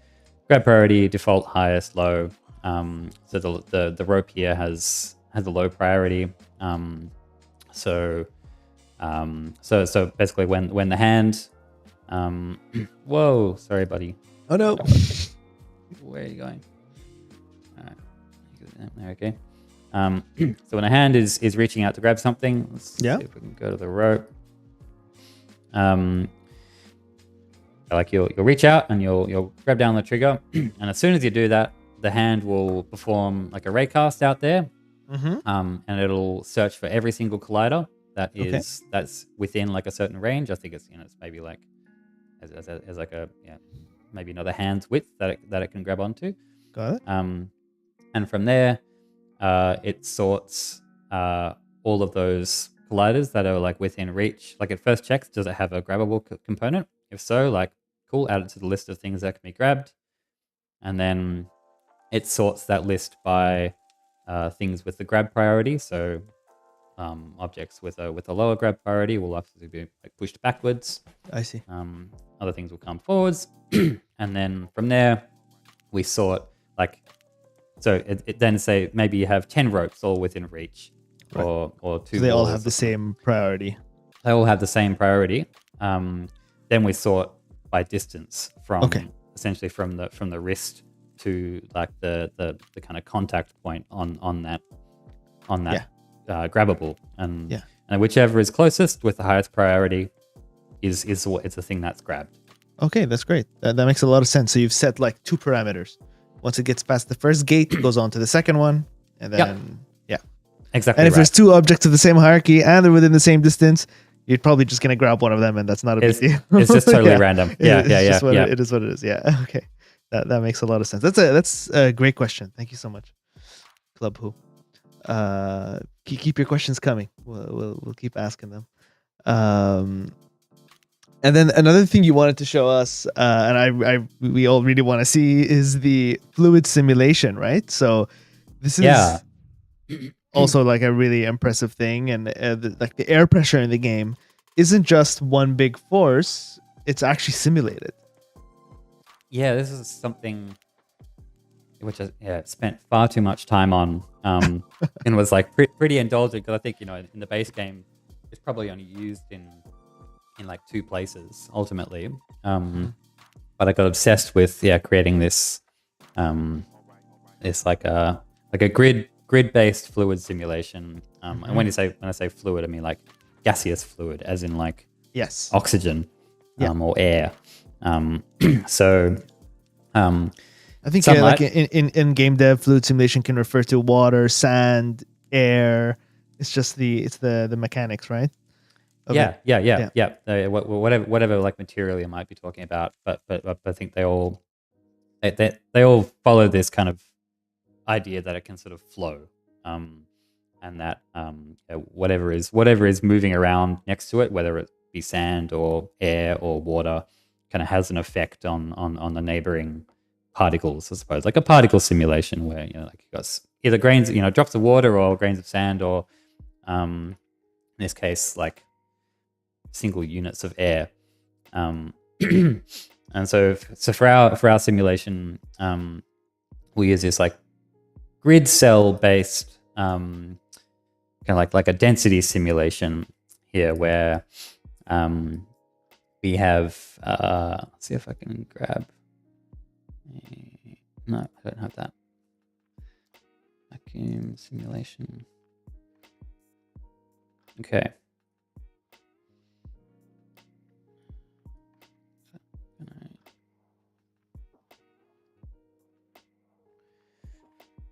S2: grab priority, default, highest, low. So the rope here has a low priority. So basically when the hand, whoa, sorry, buddy.
S1: Oh no.
S2: Where are you going? All right. Okay. So when a hand is reaching out to grab something, let's see if we can go to the rope. Like you'll reach out and you'll grab down the trigger, and as soon as you do that, the hand will perform like a raycast out there, and it'll search for every single collider that's within like a certain range. I think it's it's maybe like as like a maybe another hand's width that it can grab onto.
S1: Got it.
S2: And from there, it sorts all of those colliders that are like within reach. Like it first checks, does it have a grabbable component? If so, like cool, add it to the list of things that can be grabbed. And then it sorts that list by things with the grab priority. So objects with a lower grab priority will obviously be like pushed backwards.
S1: I see.
S2: Other things will come forwards. And then from there, we sort like, so it then say maybe you have 10 ropes all within reach,
S1: right,
S2: or two.
S1: So they all have the same priority.
S2: They all have the same priority. Then we sort by distance from essentially from the wrist to like the kind of contact point on that grabbable, and whichever is closest with the highest priority is the thing that's grabbed.
S1: Okay, that's great. That makes a lot of sense. So you've set like two parameters. Once it gets past the first gate, it goes on to the second one, and then
S2: exactly.
S1: And if there's two objects of the same hierarchy and they're within the same distance, you're probably just gonna grab one of them, and that's not a big deal.
S2: It's just totally random. It
S1: is what it is. Yeah. Okay. That makes a lot of sense. That's a great question. Thank you so much, Club Who. Keep your questions coming. We'll keep asking them. And then another thing you wanted to show us, and we all really want to see, is the fluid simulation, right? So this is also like a really impressive thing, and like the air pressure in the game isn't just one big force; it's actually simulated.
S2: Yeah, this is something which I spent far too much time on, and was like pretty indulgent, because I think in the base game it's probably only used in like two places ultimately. But I got obsessed with creating this like a grid based fluid simulation. And when I say fluid, I mean like gaseous fluid, as in like oxygen or air. So
S1: I think like in game dev, fluid simulation can refer to water, sand, air. It's just the mechanics, right?
S2: Whatever like material you might be talking about, but I think they all follow this kind of idea that it can sort of flow, and that whatever is moving around next to it, whether it be sand or air or water, kind of has an effect on the neighboring particles, I suppose, like a particle simulation where like you got either grains, drops of water or grains of sand, or in this case like single units of air. And so for our simulation, we use this like grid cell based kind of like a density simulation here, where we have let's see if I can grab. No, I don't have that. Vacuum simulation. Okay.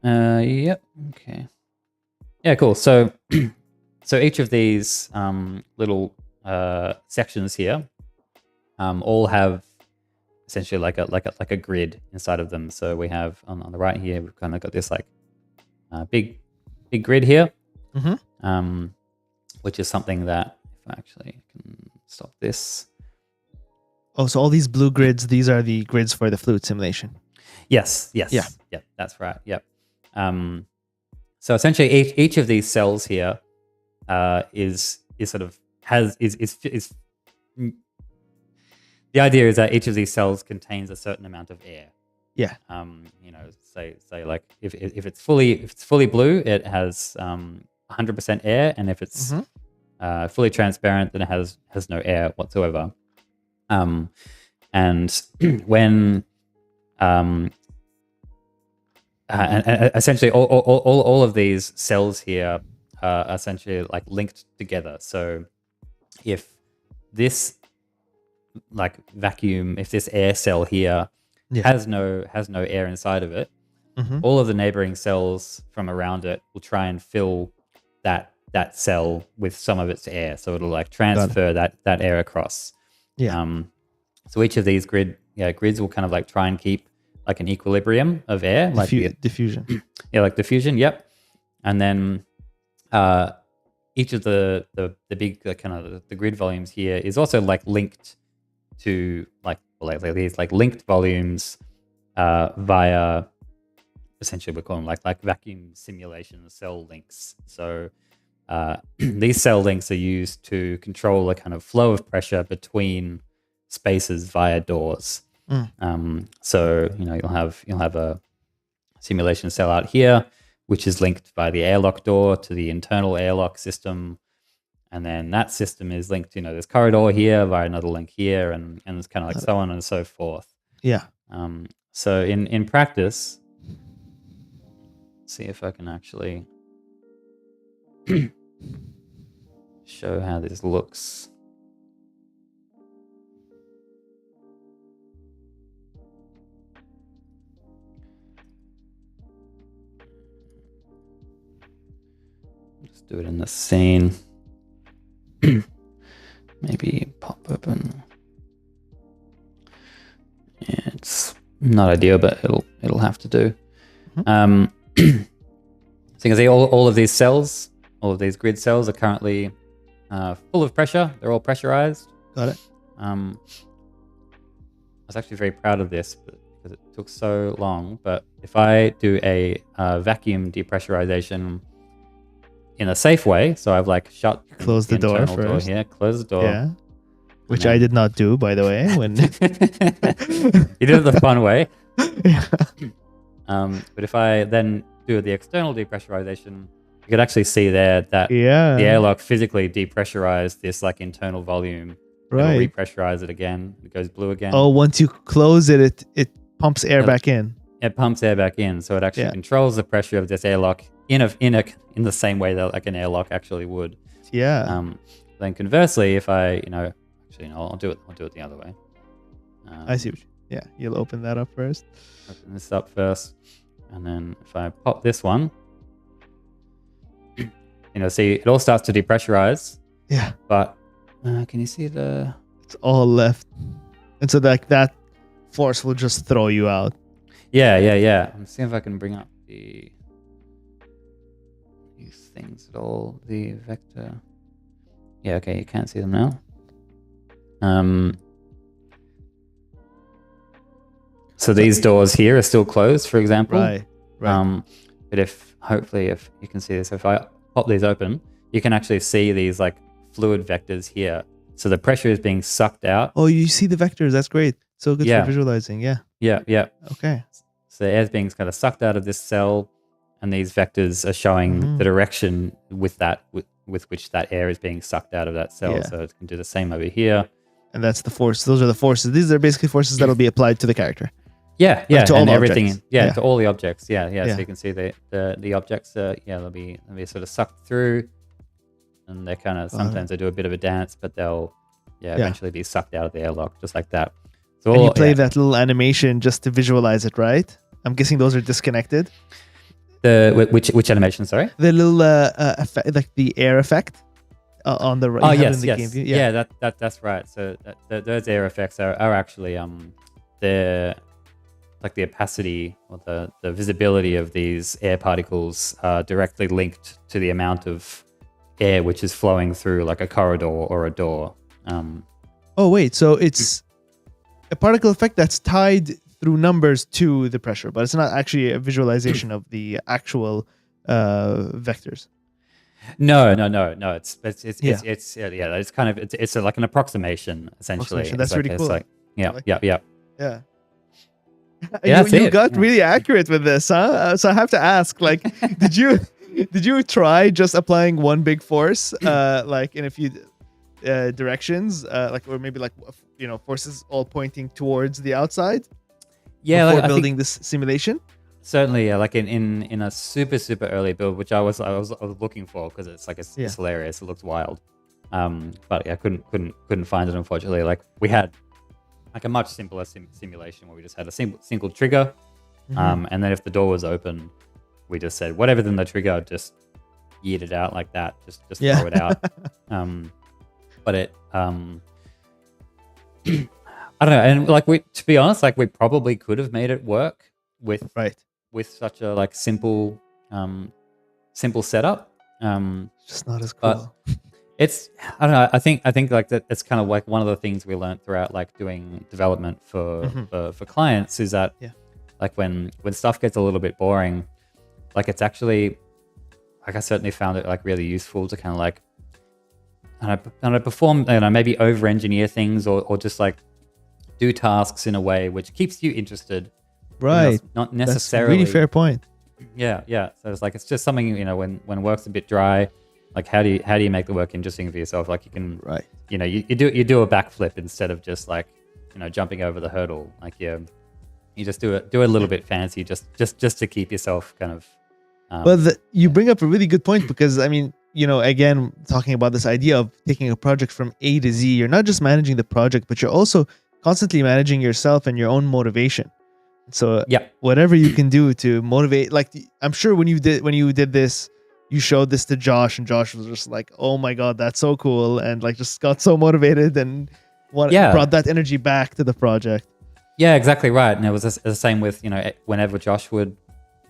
S2: Yep. Okay. Yeah, cool. So each of these little sections here all have essentially like a grid inside of them. So we have on the right here, we've kind of got this like big big grid here,
S1: Mm-hmm.
S2: which is something that if I actually can stop this.
S1: Oh, so all these blue grids, these are the grids for the fluid simulation.
S2: Yes.
S1: Yeah.
S2: That's right. Yep. So essentially, each of these cells here is sort of is the idea is that each of these cells contains a certain amount of air.
S1: Yeah.
S2: Say like if it's fully blue, it has 100% air, and if it's fully transparent, then it has no air whatsoever. And when and essentially all of these cells here are essentially like linked together. So if this like vacuum, if this air cell here has no air inside of it, all of the neighboring cells from around it will try and fill that cell with some of its air. So it'll like transfer that air across.
S1: Yeah.
S2: So each of these grids will kind of like try and keep like an equilibrium of air,
S1: Diffusion.
S2: Yeah, like diffusion. Yep. And then each of the big kind of the grid volumes here is also like linked to like these like linked volumes via essentially we call them like vacuum simulation cell links. So these cell links are used to control a kind of flow of pressure between spaces via doors. So you'll have a simulation cell out here, which is linked by the airlock door to the internal airlock system, and then that system is linked. There's corridor here via another link here, and it's kind of like so on and so forth.
S1: Yeah.
S2: So in practice, see if I can actually show how this looks. Just do it in the scene. Maybe pop open. Yeah, it's not ideal, but it'll have to do. So you can see all of these cells, all of these grid cells are currently full of pressure. They're all pressurized.
S1: Got it.
S2: I was actually very proud of this because it took so long. But if I do a vacuum depressurization in a safe way, so I've like
S1: close the door
S2: internal
S1: first.
S2: Here, close the door.
S1: Yeah. Which I did not do, by the way. When
S2: you did it the fun way.
S1: Yeah.
S2: But if I then do the external depressurization, you could actually see there that the airlock physically depressurized this like internal volume.
S1: Right.
S2: It'll repressurize it again. It goes blue again.
S1: Oh, once you close it, it pumps air back in.
S2: It pumps air back in, so it actually controls the pressure of this airlock in the same way that like an airlock actually would.
S1: Yeah.
S2: Then conversely, if I I'll do it the other way.
S1: I see. You'll open that up first.
S2: Open this up first, and then if I pop this one, see it all starts to depressurize.
S1: Yeah.
S2: But can you see the?
S1: It's all left, and so that force will just throw you out.
S2: Yeah. I'm seeing if I can bring up these things at all. The vector. Yeah. Okay. You can't see them now. So these doors here are still closed, for example.
S1: Right.
S2: But hopefully if you can see this, if I pop these open, you can actually see these like fluid vectors here. So the pressure is being sucked out.
S1: Oh, you see the vectors. That's great. So good for visualizing. Yeah.
S2: Yeah.
S1: Okay.
S2: So the air is being kind of sucked out of this cell, and these vectors are showing the direction with which that air is being sucked out of that cell.
S1: Yeah.
S2: So it can do the same over here.
S1: And that's the force. Those are the forces. These are basically forces that'll be applied to the character.
S2: Yeah,
S1: to all
S2: and everything.
S1: objects.
S2: To all the objects. Yeah. So you can see the objects. They'll be sort of sucked through, and they kind of sometimes they do a bit of a dance, but they'll eventually be sucked out of the airlock, just like that. So
S1: and you play that little animation just to visualize it, right? I'm guessing those are disconnected.
S2: Which animation? Sorry.
S1: The little effect, like the air effect on the right.
S2: Oh yes.
S1: Game view.
S2: Yeah, that's right. So those air effects are actually they're like the opacity or the visibility of these air particles are directly linked to the amount of air which is flowing through like a corridor or a door.
S1: Oh wait, so it's a particle effect that's tied through numbers to the pressure, but it's not actually a visualization of the actual vectors.
S2: No. It's
S1: Yeah.
S2: It's kind of it's like an approximation essentially.
S1: Approximation. That's
S2: It's like,
S1: really cool.
S2: It's like, yeah,
S1: like
S2: yeah.
S1: Yeah.
S2: Yeah,
S1: you
S2: that's it.
S1: got
S2: Yeah.
S1: really accurate with this, huh? So I have to ask, like, did you try just applying one big force, like in a few directions, like, or maybe like, forces all pointing towards the outside
S2: Yeah,
S1: before
S2: like, I think
S1: building this simulation?
S2: certainly, yeah, like in a super early build, which I was looking for because it's like it's
S1: Yeah.
S2: hilarious. It looks wild. But yeah, I couldn't find it, unfortunately. Like we had like a much simpler simulation where we just had a single trigger, and then if the door was open, we just said whatever's in the trigger, just yeet it out like that. Just
S1: Yeah.
S2: throw it out. But it I don't know, and like to be honest, like we probably could have made it work with
S1: Right.
S2: such a like simple setup.
S1: Just not as
S2: But
S1: cool.
S2: it's I don't know. I think like that. It's kind of like one of the things we learned throughout like doing development for clients is that
S1: Yeah.
S2: like when stuff gets a little bit boring, like it's actually like I certainly found it like really useful to kind of like and I perform maybe over engineer things or just like do tasks in a way which keeps you interested.
S1: Right.
S2: Not
S1: That's a
S2: necessarily.
S1: really fair point.
S2: Yeah. So it's like it's just something when work's a bit dry, like how do you make the work interesting for yourself? Like you can
S1: Right.
S2: you do a backflip instead of just like jumping over the hurdle. Like you just do a little bit fancy just to keep yourself kind of.
S1: But you bring up a really good point because I mean, again, talking about this idea of taking a project from A to Z, you're not just managing the project, but you're also constantly managing yourself and your own motivation. So
S2: Yeah.
S1: whatever you can do to motivate, like I'm sure when you did this, you showed this to Josh, and Josh was just like, "Oh my god, that's so cool!" and like just got so motivated and brought that energy back to the project.
S2: Yeah, exactly right. And it was the same with whenever Josh would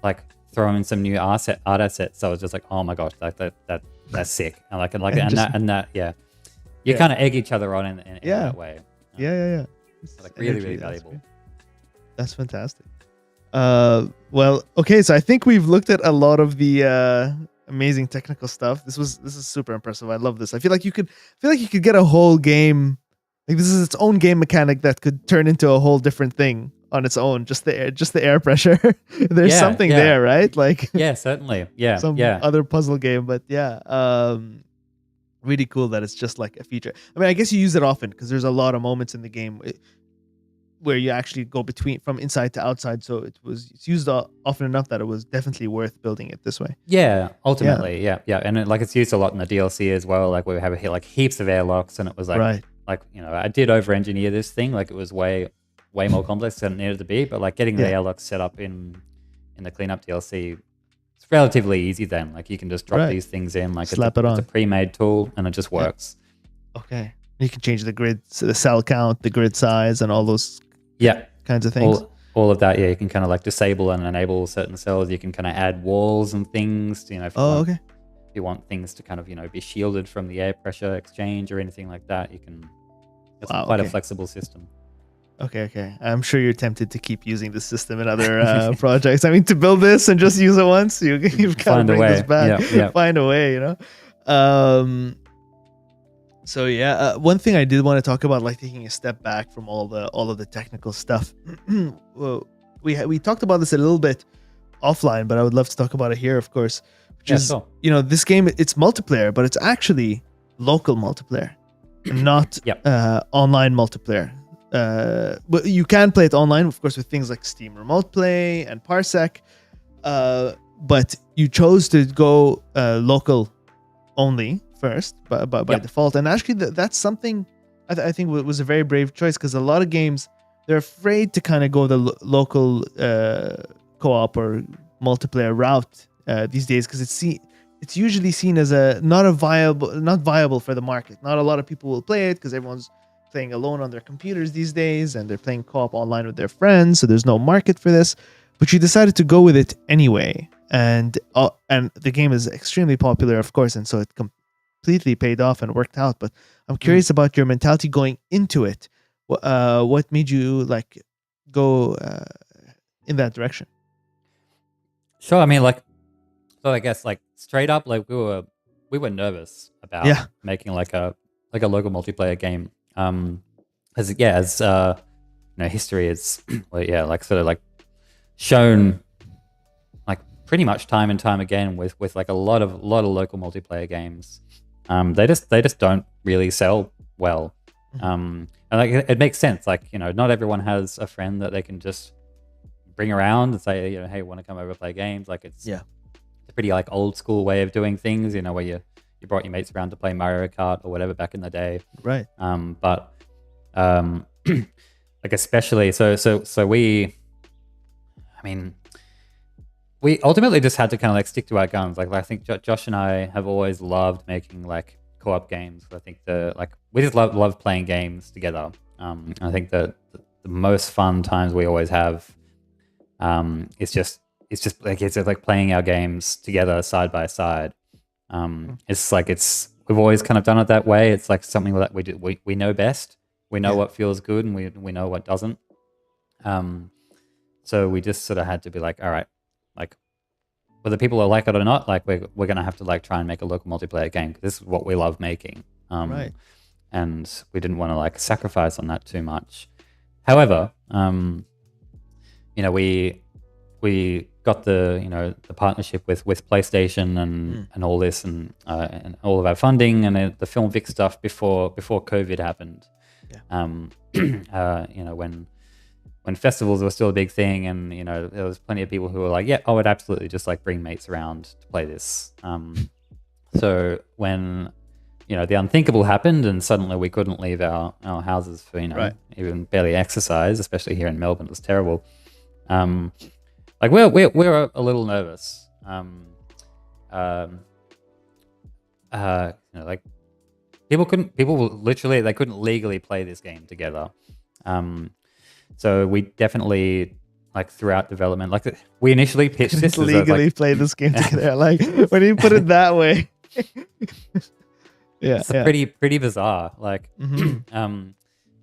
S2: like throw in some new art assets, I was just like, "Oh my gosh, that's sick!" And that yeah, you kind of egg each other on in that way.
S1: Yeah.
S2: Like really valuable.
S1: That's fantastic. Well, okay, so I think we've looked at a lot of the amazing technical stuff. This is super impressive. I love this. I feel like you could get a whole game. Like this is its own game mechanic that could turn into a whole different thing on its own. Just the air pressure. There's something there, right? Like
S2: yeah, certainly. Yeah,
S1: some other puzzle game, but yeah. Really cool that it's just like a feature. I mean, I guess you use it often because there's a lot of moments in the game where you actually go from inside to outside. So it's used often enough that it was definitely worth building it this way.
S2: Yeah, ultimately, yeah. And it's used a lot in the DLC as well. Like we have like heaps of airlocks, and it was like,
S1: Right.
S2: like I did over engineer this thing. Like it was way more complex than it needed to be. But like getting the airlocks set up in the cleanup DLC, it's relatively easy. Then like you can just drop these things in. Like
S1: Slap it on.
S2: It's a pre-made tool, and it just works.
S1: Okay. You can change the grid, so the cell count, the grid size, and all those kinds of things.
S2: All of that, yeah. You can kind of like disable and enable certain cells. You can kind of add walls and things, if you want things to kind of, be shielded from the air pressure exchange or anything like that, you can. It's quite a flexible system.
S1: Okay. I'm sure you're tempted to keep using this system in other projects. I mean, to build this and just use it once, you've got to bring this back.
S2: Yeah.
S1: Find a way, So yeah, one thing I did want to talk about, like taking a step back from all of the technical stuff. Well, we talked about this a little bit offline, but I would love to talk about it here, of course. Which is, this game, it's multiplayer, but it's actually local multiplayer, not online multiplayer. But you can play it online, of course, with things like Steam Remote Play and Parsec. But you chose to go local only first by default, and actually that's something I think was a very brave choice, because a lot of games, they're afraid to kind of go the local co-op or multiplayer route these days, because it's usually seen as not viable for the market. Not a lot of people will play it because everyone's playing alone on their computers these days, and they're playing co-op online with their friends, so there's no market for this. But you decided to go with it anyway, and the game is extremely popular, of course, and so it completely paid off and worked out. But I'm curious about your mentality going into it. What made you like go in that direction?
S2: Sure. I mean, like, so I guess like straight up, like we were nervous about making like a local multiplayer game. History is well, yeah, like sort of like shown like pretty much time and time again with like a lot of local multiplayer games. They just don't really sell well. And like it makes sense. Like, you know, not everyone has a friend that they can just bring around and say, you know, hey, want to come over play games? Like it's a pretty like old school way of doing things, you know, where you brought your mates around to play Mario Kart or whatever back in the day.
S1: Right.
S2: Like especially so we ultimately just had to kind of like stick to our guns. Like I think Josh and I have always loved making like co-op games. I think we just love playing games together. I think that the most fun times we always have it's just like playing our games together side by side. It's like we've always kind of done it that way. It's like something that we know best. We know what feels good and we know what doesn't. So we just sort of had to be like, all right, like whether people are like it or not, like we're gonna have to like try and make a local multiplayer game. This is what we love making.
S1: Right.
S2: And we didn't want to like sacrifice on that too much. However, you know, we got the partnership with PlayStation and all this and all of our funding and the Film Vic stuff before COVID happened. You know, when festivals were still a big thing, and you know there was plenty of people who were like, yeah, I would absolutely just like bring mates around to play this. So when you know the unthinkable happened and suddenly we couldn't leave our houses for even barely exercise, especially here in Melbourne, it was terrible. Like we're a little nervous. You know, like people couldn't legally play this game together. So we definitely like throughout development, like we initially pitched this
S1: legally play this game together. Like when you put it that way,
S2: it's pretty bizarre. Like,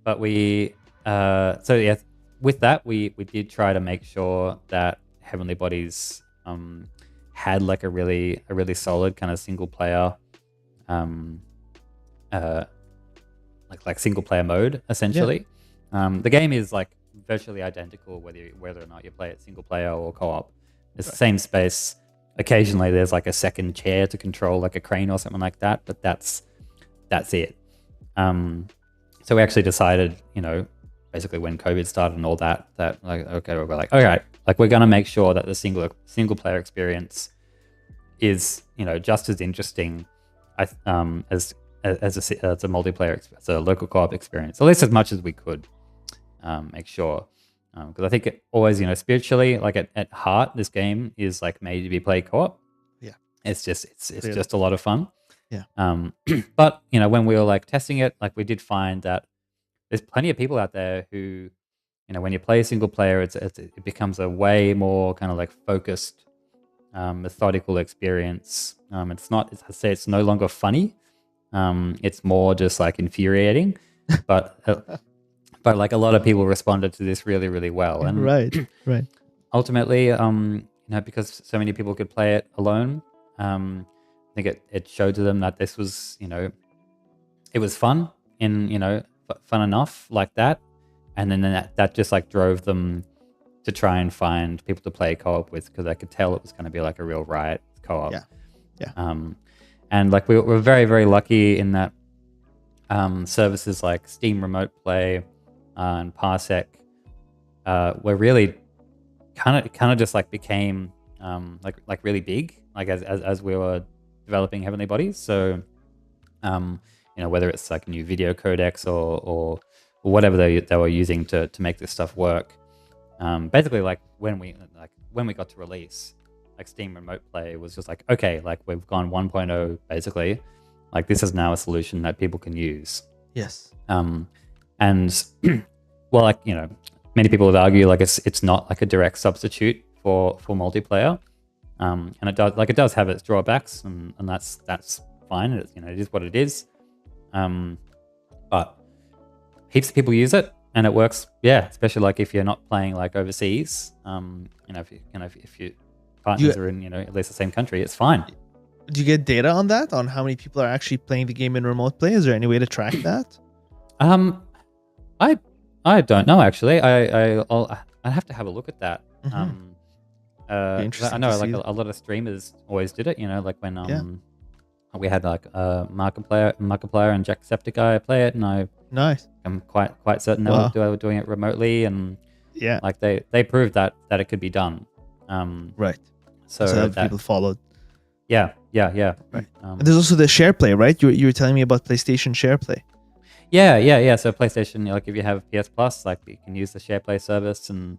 S2: but we so yeah, with that we did try to make sure that Heavenly Bodies had like a really solid kind of single player like single player mode essentially. The game is like virtually identical whether or not you play it single player or co-op. It's the same space. Occasionally there's like a second chair to control like a crane or something like that, but that's it. So we actually decided, you know, basically when COVID started and all that like, okay, we're like, all right, like we're going to make sure that the single player experience is, you know, just as interesting as a multiplayer, as a local co-op experience, at least as much as we could make sure. Because I think it always, you know, spiritually, like at heart, this game is like made to be played co-op.
S1: Yeah,
S2: it's just a lot of fun.
S1: Yeah.
S2: But you know, when we were like testing it, like we did find that there's plenty of people out there who, you know, when you play a single player, it becomes a way more kind of like focused, methodical experience. It's no longer funny. It's more just like infuriating, but like a lot of people responded to this really, really well. And
S1: right.
S2: Ultimately, you know, because so many people could play it alone, I think it showed to them that this was, you know, it was fun and, you know, fun enough like that. And then that just like drove them to try and find people to play co-op with, because I could tell it was going to be like a real riot co-op.
S1: Yeah.
S2: And like we're very, very lucky in that services like Steam Remote Play and Parsec were really kind of just like became like really big, like as we were developing Heavenly Bodies. So you know, whether it's like new video codecs or whatever they were using to make this stuff work. Basically, like when we got to release, like Steam Remote Play was just like, okay, like we've gone 1.0 basically. Like this is now a solution that people can use.
S1: Yes.
S2: And well, like, many people would argue like it's not like a direct substitute for multiplayer. And it does have its drawbacks, and that's fine. It's, it is what it is. But heaps of people use it, and it works. Yeah, especially like if you're not playing like overseas. If your partners are in at least the same country, it's fine.
S1: Do you get data on that? On how many people are actually playing the game in remote play? Is there any way to track that?
S2: I don't know actually. I have to have a look at that.
S1: Interesting
S2: I know
S1: to
S2: like
S1: see.
S2: a lot of streamers always did it. Like when we had like Markiplier and Jacksepticeye play it, and
S1: Nice.
S2: I'm quite certain they were doing it remotely, and
S1: Yeah.
S2: like they proved that it could be done.
S1: Right.
S2: So
S1: So
S2: that,
S1: people followed.
S2: yeah.
S1: Right. And there's also the share play, right? You were telling me about PlayStation share play.
S2: Yeah. So PlayStation, like if you have PS Plus, like you can use the share play service, and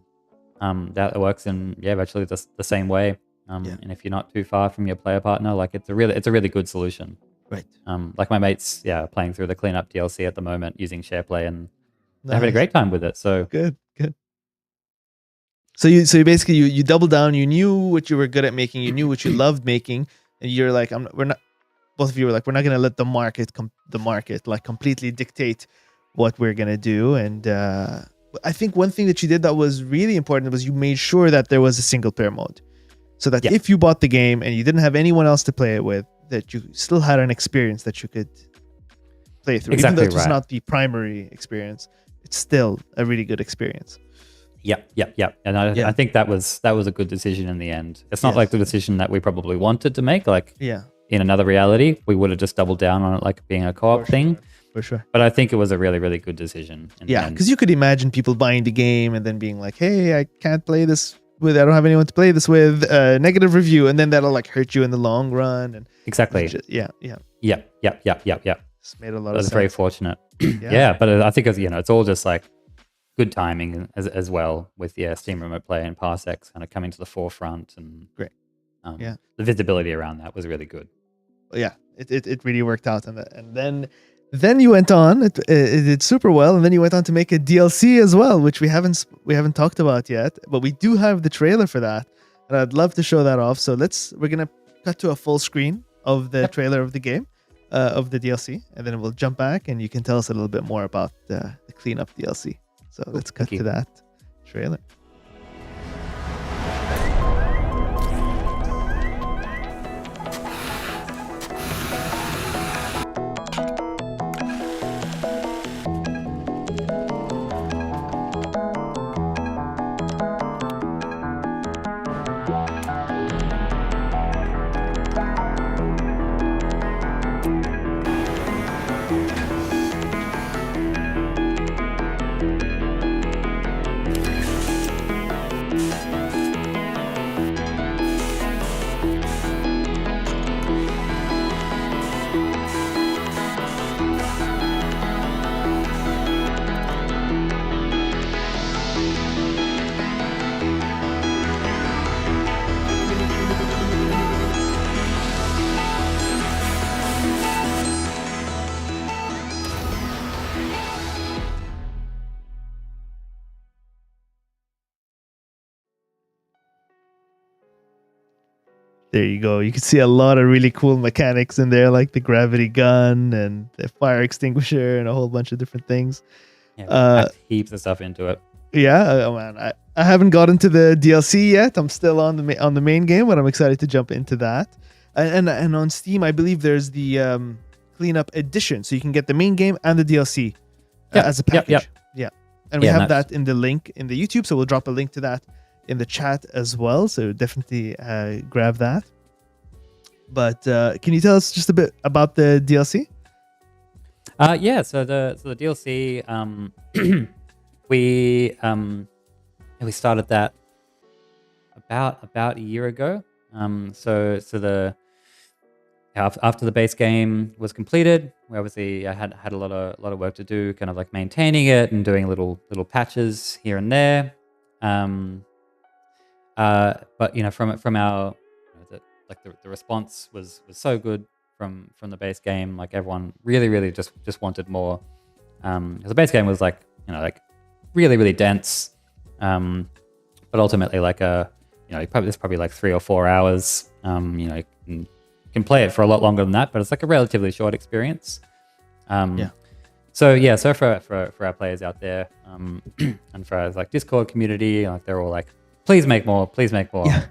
S2: that works in virtually the same way. And if you're not too far from your player partner, like it's a really good solution.
S1: Right.
S2: Like my mates, playing through the cleanup DLC at the moment using share play, and they're having a
S1: Nice.
S2: great time with it. So
S1: Good. So you basically you doubled down. You knew what you were good at making. You knew what you loved making, and you're like, we're not. Both of you were like, we're not gonna let the market like completely dictate what we're gonna do. And I think one thing that you did that was really important was you made sure that there was a single player mode, so that if you bought the game and you didn't have anyone else to play it with, that you still had an experience that you could play through.
S2: Exactly
S1: Even though it was
S2: right.
S1: not the primary experience, it's still a really good experience.
S2: Yep. And I think that was a good decision in the end. It's not like the decision that we probably wanted to make. Like in another reality, we would have just doubled down on it, like being a co-op thing.
S1: For sure.
S2: But I think it was a really, really good decision.
S1: Because you could imagine people buying the game and then being like, hey, I can't play this I don't have anyone to play this with, negative review, and then that'll like hurt you in the long run. And
S2: exactly.
S1: Yeah.
S2: Yep.
S1: It's made a lot of
S2: That was
S1: sense.
S2: very fortunate. Yeah, but I think it's all just like good timing as well with Steam Remote Play and Parsecs kind of coming to the forefront, and
S1: great.
S2: The visibility around that was really good.
S1: Yeah, it really worked out, and then you went on. It did super well, and then you went on to make a DLC as well, which we haven't talked about yet, but we do have the trailer for that, and I'd love to show that off. So we're gonna cut to a full screen of the trailer of the game, of the DLC, and then we'll jump back, and you can tell us a little bit more about the cleanup DLC. So let's cut to that trailer. There you go. You can see a lot of really cool mechanics in there, like the gravity gun and the fire extinguisher and a whole bunch of different things.
S2: Packed heaps of stuff into it.
S1: Yeah, oh man, I haven't gotten to the DLC yet. I'm still on the main game, but I'm excited to jump into that. And on Steam, I believe there's the cleanup edition, so you can get the main game and the DLC as a package. Yeah, and we have that in the link in the YouTube, so we'll drop a link to that in the chat as well, so definitely grab that. But can you tell us just a bit about the DLC?
S2: So the DLC, we started that about a year ago. So the after the base game was completed, we obviously had a lot of work to do, kind of like maintaining it and doing little patches here and there. But from our the response was so good from the base game. Like everyone really just wanted more. The base game was like, like really, really dense, but ultimately like there's probably like 3 or 4 hours. You can play it for a lot longer than that, but it's like a relatively short experience. So for our players out there, and for our like Discord community, like they're all like, please make more, please make more.
S1: Yeah.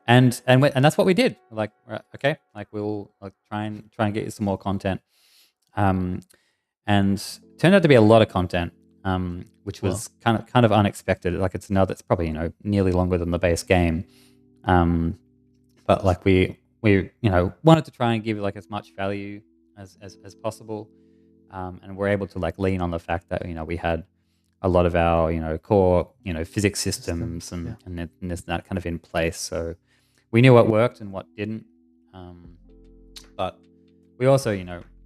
S2: And that's what we did. Like, okay, like we'll like try and get you some more content. And turned out to be a lot of content, which was kind of unexpected. Like it's probably nearly longer than the base game. But like we wanted to try and give like as much value as possible. And we're able to like lean on the fact that we had a lot of our core physics systems and this and that kind of in place, so we knew what worked and what didn't. But we also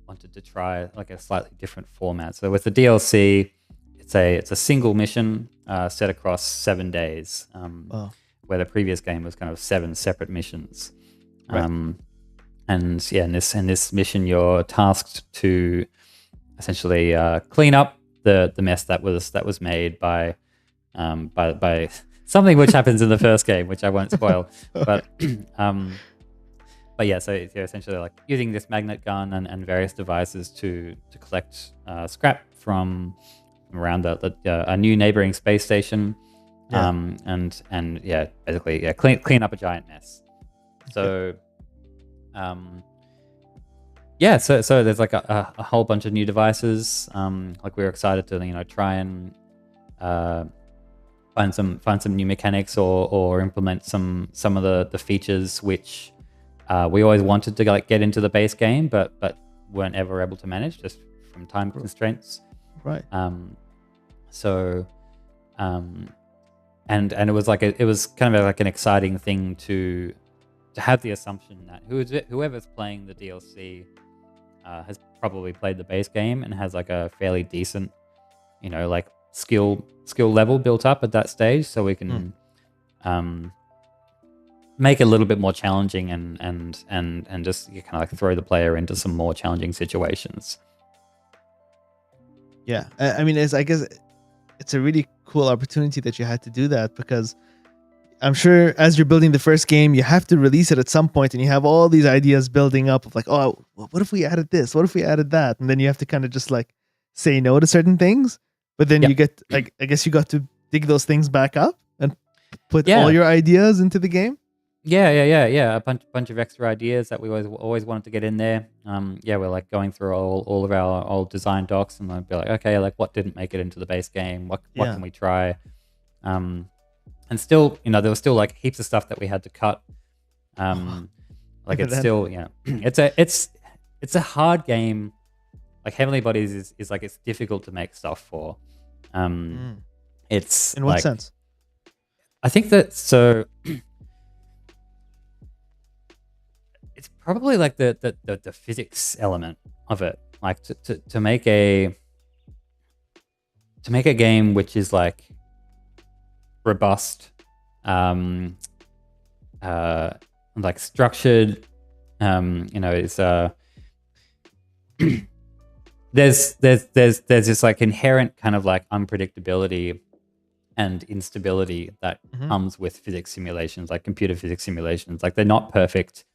S2: wanted to try like a slightly different format. So with the DLC, it's a single mission set across 7 days, where the previous game was kind of 7 separate missions.
S1: Right.
S2: In this mission, you're tasked to essentially clean up the mess that was made by something which happens in the first game, which I won't spoil. But yeah, so you're essentially like using this magnet gun and various devices to collect scrap from around a new neighboring space station, and basically clean up a giant mess. So. So there's like a whole bunch of new devices. Like we were excited to try and find some new mechanics or implement some of the features which we always wanted to like get into the base game, but weren't ever able to manage just from time constraints.
S1: Right.
S2: And it was like it was kind of like an exciting thing to have the assumption that whoever's playing the DLC has probably played the base game and has like a fairly decent, like skill level built up at that stage, so we can make it a little bit more challenging and just kind of like throw the player into some more challenging situations.
S1: Yeah, I mean, I guess it's a really cool opportunity that you had to do that, because I'm sure as you're building the first game, you have to release it at some point, and you have all these ideas building up of like, oh, what if we added this? What if we added that? And then you have to kind of just like say no to certain things. But then you get like, I guess you got to dig those things back up and put all your ideas into the game.
S2: Yeah. A bunch of extra ideas that we always wanted to get in there. We're like going through all of our old design docs, and I'd be like, okay, like what didn't make it into the base game? What can we try? And still, there was still like heaps of stuff that we had to cut. Like it's still, it's a hard game. Like Heavenly Bodies is like, it's difficult to make stuff for. It's
S1: in what sense?
S2: I think that it's probably like the physics element of it. Like to make a game which is like robust, like structured, it's there's this like inherent kind of like unpredictability and instability that comes with physics simulations, like computer physics simulations. Like they're not perfect.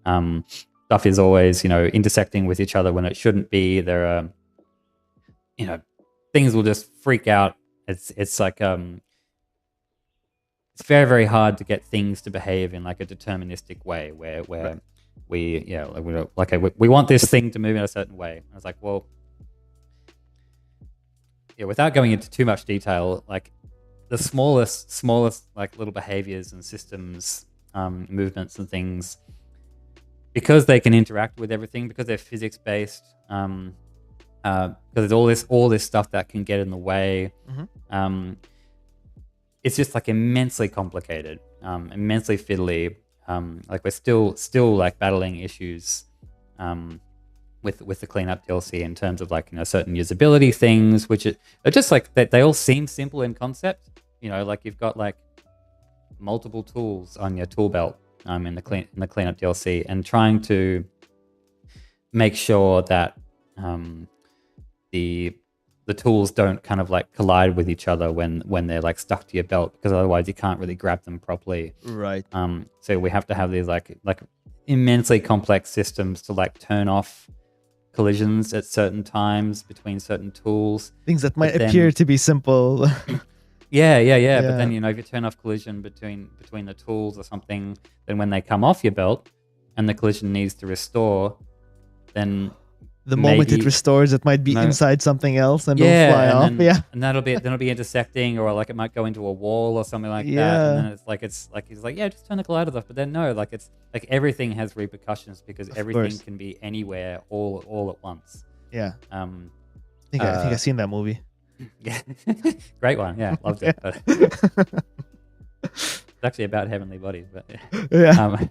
S2: Stuff is always intersecting with each other when it shouldn't be. There are things will just freak out. It's like it's very, very hard to get things to behave in like a deterministic way where we want this thing to move in a certain way. And I was like, well, without going into too much detail, like the smallest like little behaviors and systems, movements and things, because they can interact with everything, because they're physics based, because there's all this stuff that can get in the way. It's just like immensely complicated, immensely fiddly. Like we're still like battling issues with the cleanup DLC in terms of like certain usability things, which are just like that. They all seem simple in concept. Like you've got like multiple tools on your tool belt in the cleanup DLC, and trying to make sure that the tools don't kind of like collide with each other when they're like stuck to your belt, because otherwise you can't really grab them properly.
S1: Right.
S2: So we have to have these like immensely complex systems to like turn off collisions at certain times between certain tools.
S1: Things that might
S2: then-
S1: appear to be simple.
S2: Yeah.
S1: Yeah.
S2: But then, if you turn off collision between the tools or something, then when they come off your belt and the collision needs to restore, then
S1: The moment it
S2: maybe-
S1: restores, it might be
S2: No.
S1: inside something else and it'll fly off.
S2: and then,
S1: Yeah.
S2: and it'll be intersecting, or like it might go into a wall or something like that.
S1: Yeah.
S2: And then it's like he's like, yeah, just turn the colliders off. But then no, like it's like everything has repercussions because everything
S1: course.
S2: can be anywhere all at once.
S1: Yeah.
S2: I
S1: I think I've seen that movie.
S2: yeah, great one. Yeah, loved it. But it's actually about heavenly bodies, but
S1: Yeah.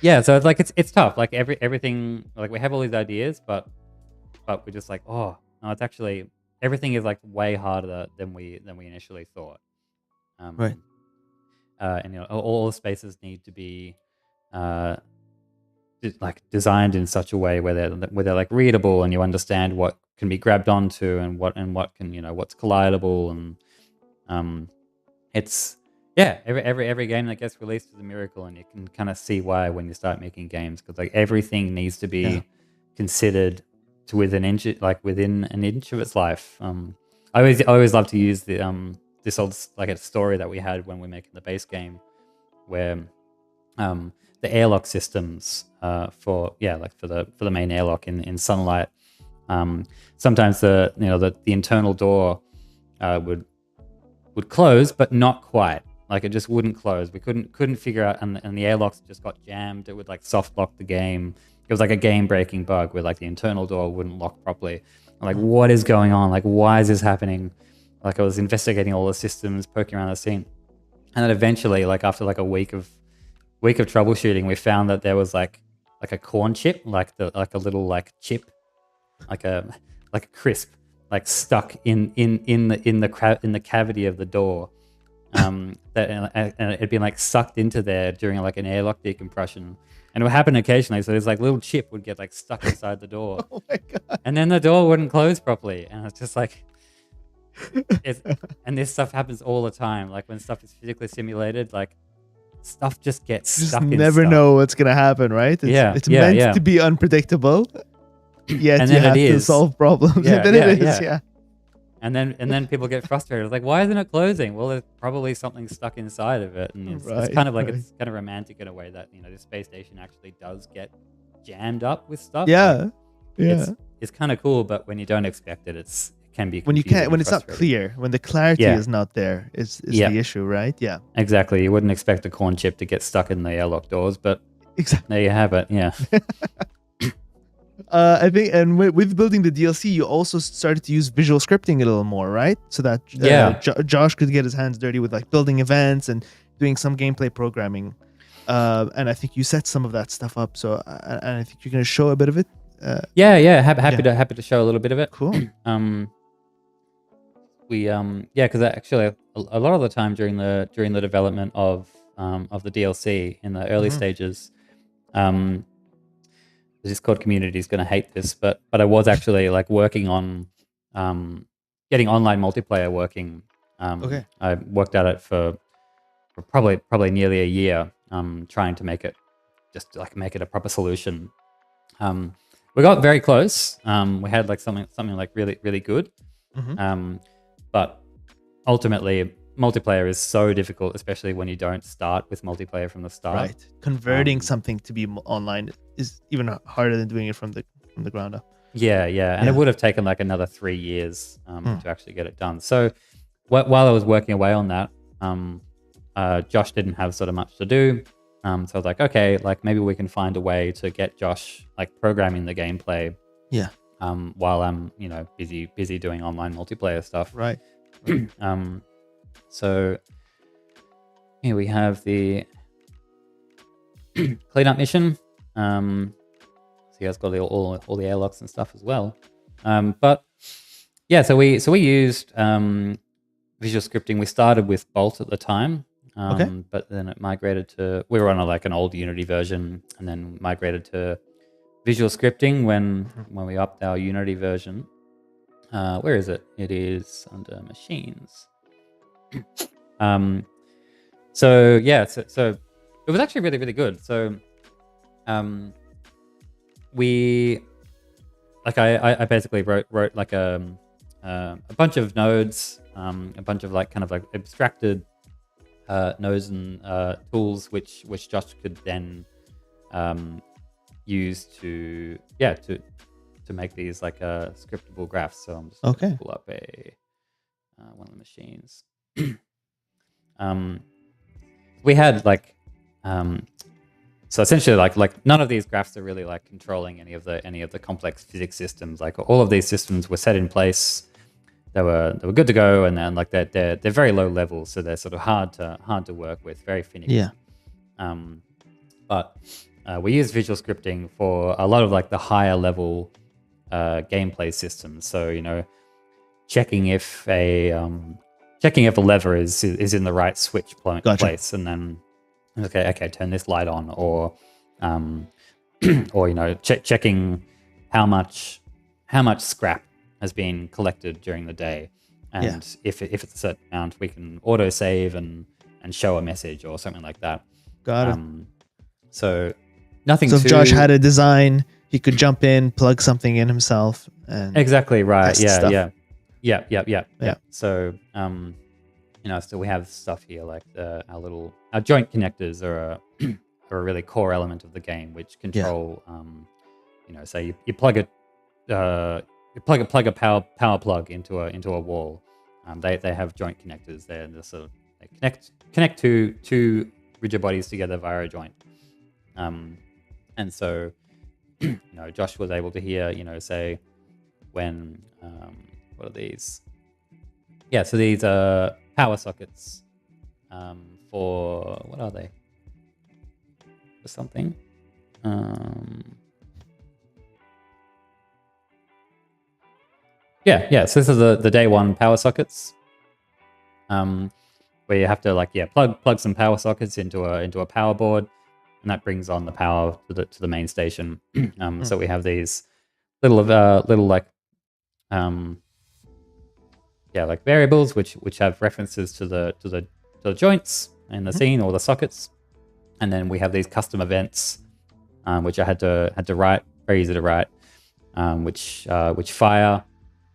S2: yeah. So it's like it's tough. Like everything, like we have all these ideas, but we're just like, oh no, it's actually everything is like way harder than we initially thought.
S1: Right.
S2: And all the spaces need to be like designed in such a way where they're like readable and you understand what can be grabbed onto and what can what's collidable, and it's every game that gets released is a miracle, and you can kind of see why when you start making games, because like everything needs to be considered to within an inch of its life. I always love to use this old like a story that we had when we're making the base game, where the airlock systems for the main airlock in Sunlight, sometimes the internal door would close, but not quite. Like it just wouldn't close. We couldn't figure out, and the airlocks just got jammed. It would like soft lock the game. It was like a game breaking bug where like the internal door wouldn't lock properly. I'm like, what is going on? Like, why is this happening? Like I was investigating all the systems, poking around the scene, and then eventually, like after like a week of troubleshooting, we found that there was like a corn chip, like a little like chip, like a crisp, like stuck in the cavity of the door. And it had been like sucked into there during like an airlock decompression, and it would happen occasionally. So this like little chip would get like stuck inside the door.
S1: Oh my god.
S2: And then the door wouldn't close properly, and it's just like, and this stuff happens all the time. Like when stuff is physically simulated, like stuff just gets
S1: You just
S2: stuck.
S1: never know what's gonna happen, right? It's meant to be unpredictable. Yet
S2: And
S1: you
S2: then
S1: have
S2: it
S1: to
S2: is.
S1: solve problems.
S2: Yeah,
S1: Then
S2: yeah,
S1: it is,
S2: yeah. And then people get frustrated. Like, why isn't it closing? Well, there's probably something stuck inside of it, and it's
S1: Right,
S2: kind of like
S1: right.
S2: it's kind of romantic in a way that the space station actually does get jammed up with stuff.
S1: Yeah.
S2: Like,
S1: Yeah.
S2: it's kind of cool, but when you don't expect it, it can be
S1: When you
S2: confusing
S1: can't,
S2: and
S1: when it's not
S2: frustrating.
S1: clear, when the clarity
S2: Yeah.
S1: is not there, is
S2: Yeah.
S1: the issue, right? Yeah.
S2: Exactly, you wouldn't expect a corn chip to get stuck in the airlock doors, but
S1: Exactly.
S2: there you have it. Yeah.
S1: I think, and with building the DLC, you also started to use visual scripting a little more, right? So that Josh could get his hands dirty with like building events and doing some gameplay programming. And I think you set some of that stuff up. So, and I think you're going to show a bit of it.
S2: Yeah. Happy to show a little bit of it.
S1: Cool.
S2: Because actually a lot of the time during the development of the DLC in the early stages, the Discord community is going to hate this, but I was actually like working on getting online multiplayer working.
S1: Okay.
S2: I worked at it for probably nearly a year, trying to make it a proper solution. We got very close. We had like something like really, really good. But ultimately, multiplayer is so difficult, especially when you don't start with multiplayer from the start.
S1: Right. Converting something to be online is even harder than doing it from the ground up.
S2: Yeah. And it would have taken like another 3 years to actually get it done. So while I was working away on that, Josh didn't have sort of much to do. So I was like, okay, like maybe we can find a way to get Josh like programming the gameplay.
S1: Yeah.
S2: While I'm busy doing online multiplayer stuff.
S1: Right.
S2: So here we have the cleanup mission. So you guys got all the airlocks and stuff as well. But yeah, so we used visual scripting. We started with Bolt at the time. But then it migrated to, we were on an old Unity version, and then migrated to visual scripting when we upped our Unity version. Where is it? It is under machines. So it was actually really, really good. So we like I basically wrote like a bunch of nodes, a bunch of like kind of like abstracted nodes and tools which Josh could then use to make these like scriptable graphs. So I'm just gonna pull up one of the machines. We had like so essentially like none of these graphs are really like controlling any of the complex physics systems. Like all of these systems were set in place. They were good to go, and then like they're very low level, so they're sort of hard to work with, very finicky.
S1: Yeah.
S2: But we use visual scripting for a lot of like the higher level gameplay systems. So checking if a lever is in the right switch place, and then okay, turn this light on, or checking how much scrap has been collected during the day, and if it's a certain amount, we can auto save and show a message or something like that.
S1: Got it.
S2: So nothing.
S1: So if Josh had a design, he could jump in, plug something in himself, and
S2: exactly right.
S1: test stuff.
S2: Yeah. So so we have stuff here like our joint connectors are a really core element of the game, which control say you plug a power plug into a wall. They have joint connectors there, and they connect two rigid bodies together via a joint. And so Josh was able to hear say when what are these? Yeah, so these are power sockets for what are they? For something. Yeah. So this is the day one power sockets, where you have to plug some power sockets into a power board, and that brings on the power to the main station. So we have these little variables which have references to the joints in the scene or the sockets, and then we have these custom events which I had to write, very easy to write, which fire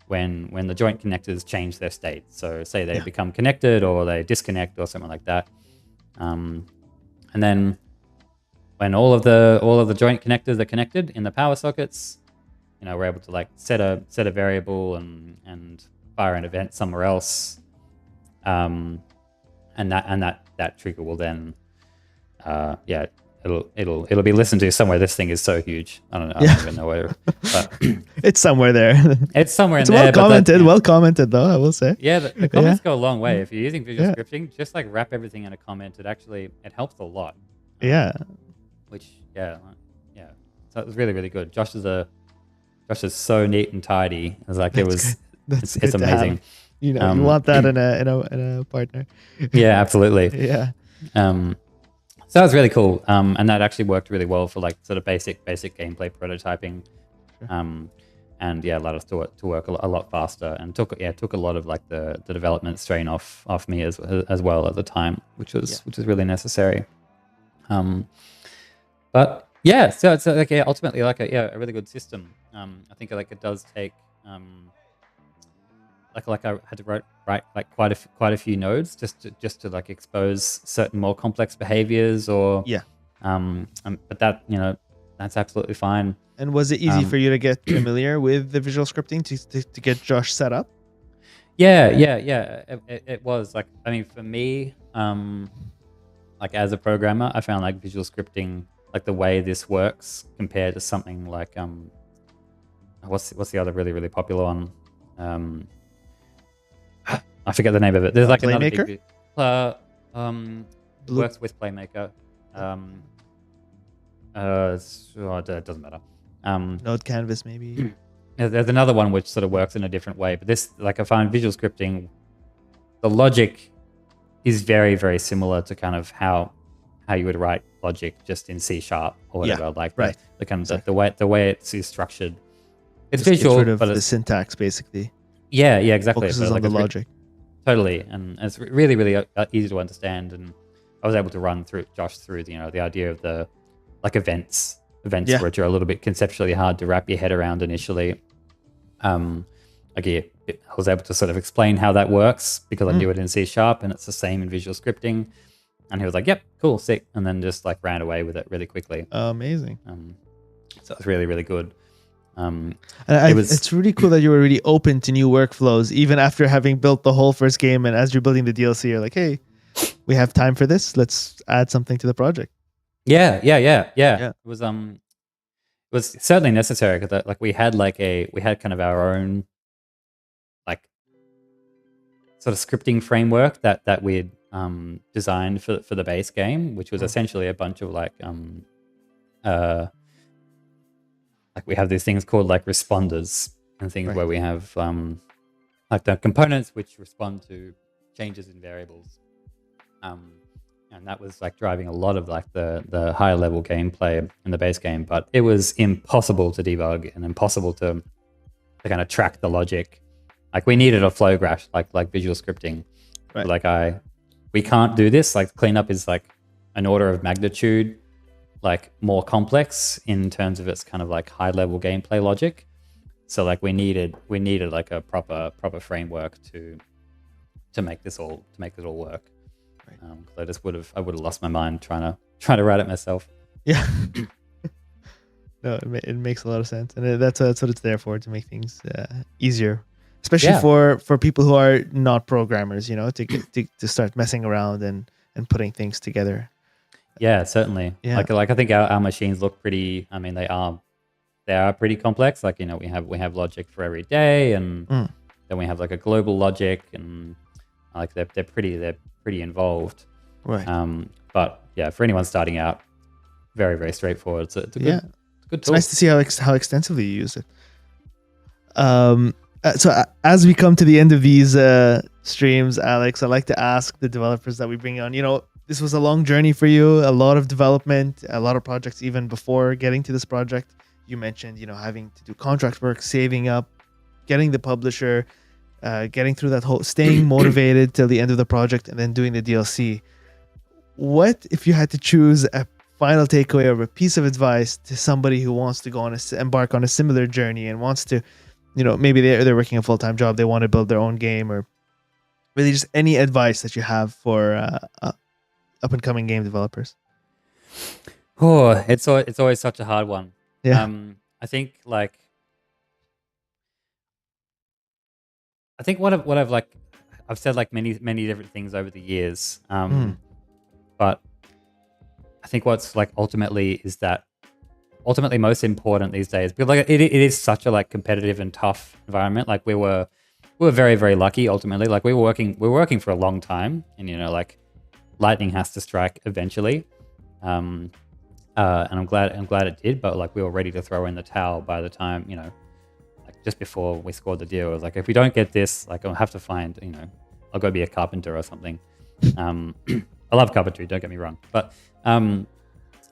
S2: when the joint connectors change their state. So say they become connected or they disconnect or something like that, and then when all of the joint connectors are connected in the power sockets, we're able to set a variable and fire an event somewhere else, and that trigger will then it'll be listened to somewhere. This thing is so huge. I don't even know where, but
S1: it's somewhere there.
S2: It's somewhere
S1: it's
S2: in there.
S1: Well commented though, I will say.
S2: Yeah, the comments go a long way. If you're using visual scripting, just wrap everything in a comment. It helps a lot.
S1: Yeah.
S2: So it was really, really good. Josh is so neat and tidy. It's amazing.
S1: You want that in a partner.
S2: Yeah, absolutely.
S1: Yeah.
S2: So that was really cool. And that actually worked really well for sort of basic gameplay prototyping. And allowed us to work a lot faster, and took a lot of the development strain off me as well at the time, which was really necessary. But yeah, so it's ultimately a really good system. I think it does take I had to write quite a few nodes just to expose certain more complex behaviors or but that that's absolutely fine.
S1: And was it easy for you to get familiar with the visual scripting to get Josh set up?
S2: Yeah. It was for me, as a programmer, I found visual scripting, the way this works compared to something what's the other really, really popular one? I forget the name of it. There's
S1: Playmaker?
S2: Another works with Playmaker. It doesn't matter.
S1: Node Canvas maybe.
S2: There's another one which sort of works in a different way, but this I find visual scripting, the logic is very, very similar to kind of how you would write logic just in C# or whatever. Like
S1: right.
S2: the kind of
S1: Exactly.
S2: the way it's structured. It's
S1: Just
S2: visual,
S1: gets rid of
S2: but
S1: the
S2: it's
S1: syntax basically.
S2: yeah, exactly.
S1: Focuses
S2: But
S1: on
S2: like
S1: the
S2: it's
S1: logic.
S2: totally, and it's really really easy to understand. And I was able to run through Josh through the idea of the like events
S1: Yeah.
S2: which are a little bit conceptually hard to wrap your head around initially. Like yeah, I was able to sort of explain how that works because I knew it in C#, and it's the same in Visual Scripting. And he was like, "Yep, cool, sick," and then just like ran away with it really quickly.
S1: Amazing.
S2: So it was really really good.
S1: And
S2: It was
S1: it's really cool that you were really open to new workflows, even after having built the whole first game. And as you're building the DLC, you're like, hey, we have time for this. Let's add something to the project.
S2: yeah.
S1: Yeah.
S2: It was certainly necessary because like we had kind of our own like sort of scripting framework that we'd designed for the base game, which was essentially a bunch of like we have these things called like responders and things
S1: Right.
S2: where we have like the components which respond to changes in variables. And that was like driving a lot of like the higher level gameplay in the base game, but it was impossible to debug and impossible to kind of track the logic. Like we needed a flow graph, like Visual Scripting.
S1: Right.
S2: Like we can't do this. Like cleanup is like an order of magnitude, like more complex in terms of its kind of like high level gameplay logic. So like we needed like a proper framework to make this all work.
S1: Right.
S2: I would have lost my mind trying to write it myself.
S1: Yeah. No, it makes a lot of sense, and that's what it's there for, to make things easier, especially
S2: Yeah.
S1: for people who are not programmers. To start messing around and putting things together.
S2: Yeah, certainly.
S1: Yeah.
S2: Like I think our machines look pretty. I mean, they are pretty complex. Like we have logic for every day, and then we have like a global logic, and like they're pretty involved.
S1: Right.
S2: But yeah, for anyone starting out, very very straightforward. It's a good, good
S1: It's
S2: tool.
S1: nice to see how extensively you use it. So as we come to the end of these streams, Alex, I like to ask the developers that we bring on. This was a long journey for you, a lot of development, a lot of projects even before getting to this project. You mentioned, having to do contract work, saving up, getting the publisher, getting through that whole, staying motivated till the end of the project, and then doing the DLC. What if you had to choose a final takeaway or a piece of advice to somebody who wants to embark on a similar journey and wants to, maybe they're working a full-time job, they want to build their own game, or really just any advice that you have for up and coming game developers?
S2: Oh, it's always such a hard one.
S1: Yeah.
S2: I think what I've said like many different things over the years. But I think what's like ultimately most important these days, because like it is such a like competitive and tough environment. Like we were very very lucky ultimately. Like we were working for a long time, and like lightning has to strike eventually. And I'm glad it did, but like we were ready to throw in the towel by the time, like just before we scored the deal. It was like, if we don't get this, like I'll have to find, I'll go be a carpenter or something. I love carpentry, don't get me wrong, but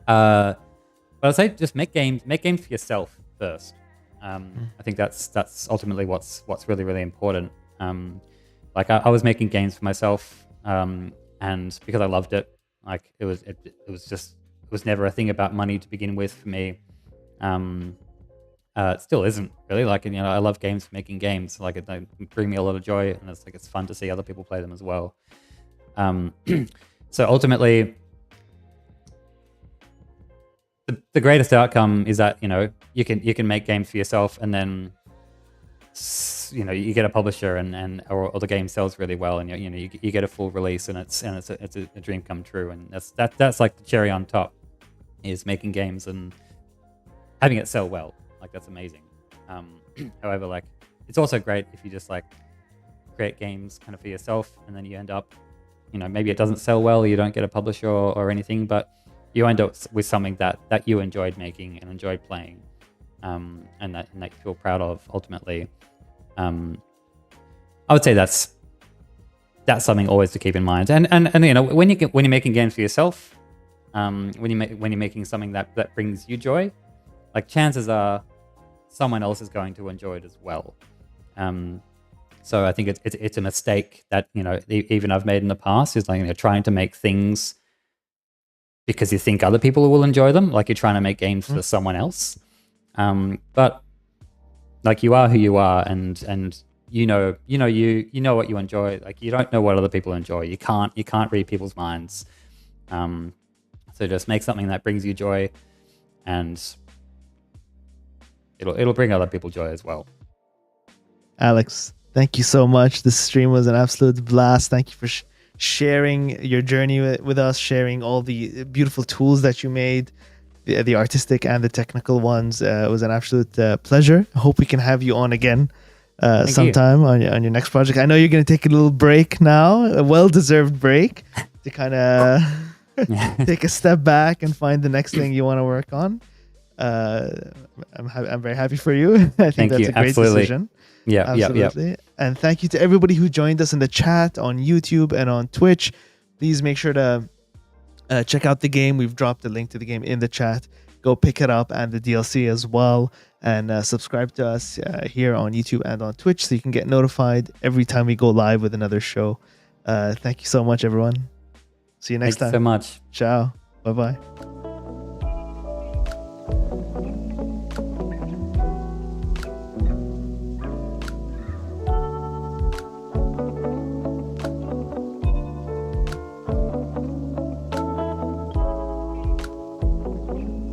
S2: I'd say just make games for yourself first. I think that's ultimately what's really really important. Like I was making games for myself, and because I loved it, like it was never a thing about money to begin with for me. It still isn't really. Like, I love games for making games. Like they bring me a lot of joy, and it's fun to see other people play them as well. So ultimately, the greatest outcome is that you can make games for yourself, and then you get a publisher, or the game sells really well, and you get a full release, and it's a dream come true, and that's like the cherry on top, is making games and having it sell well. Like that's amazing. However, like it's also great if you just like create games kind of for yourself, and then you end up, maybe it doesn't sell well, you don't get a publisher or anything, but you end up with something that you enjoyed making and enjoyed playing, and that you feel proud of ultimately. I would say that's something always to keep in mind. And when you're making games for yourself, when you're making something that brings you joy, like chances are someone else is going to enjoy it as well. So I think it's a mistake that, you know, even I've made in the past, is like, you know, trying to make things because you think other people will enjoy them, like you're trying to make games for someone else. But like, you are who you are, and you know what you enjoy. Like, you don't know what other people enjoy. You can't read people's minds. So just make something that brings you joy, and it'll bring other people joy as well.
S1: Alex, thank you so much. This stream was an absolute blast. Thank you for sharing your journey with us, sharing all the beautiful tools that you made, the artistic and the technical ones. It was an absolute pleasure. I hope we can have you on again sometime on your next project. I know you're going to take a little break now, a well-deserved break, to kind of take a step back and find the next thing you want to work on. I'm very happy for you. I think that's a great decision.
S2: Yeah, absolutely.
S1: Yeah. And thank you to everybody who joined us in the chat on YouTube and on Twitch. Please make sure to check out the game. We've dropped the link to the game in the chat. Go pick it up, and the DLC as well. And subscribe to us here on YouTube and on Twitch so you can get notified every time we go live with another show. Thank you so much, everyone. See you next time.
S2: Thanks so much.
S1: Ciao. Bye-bye.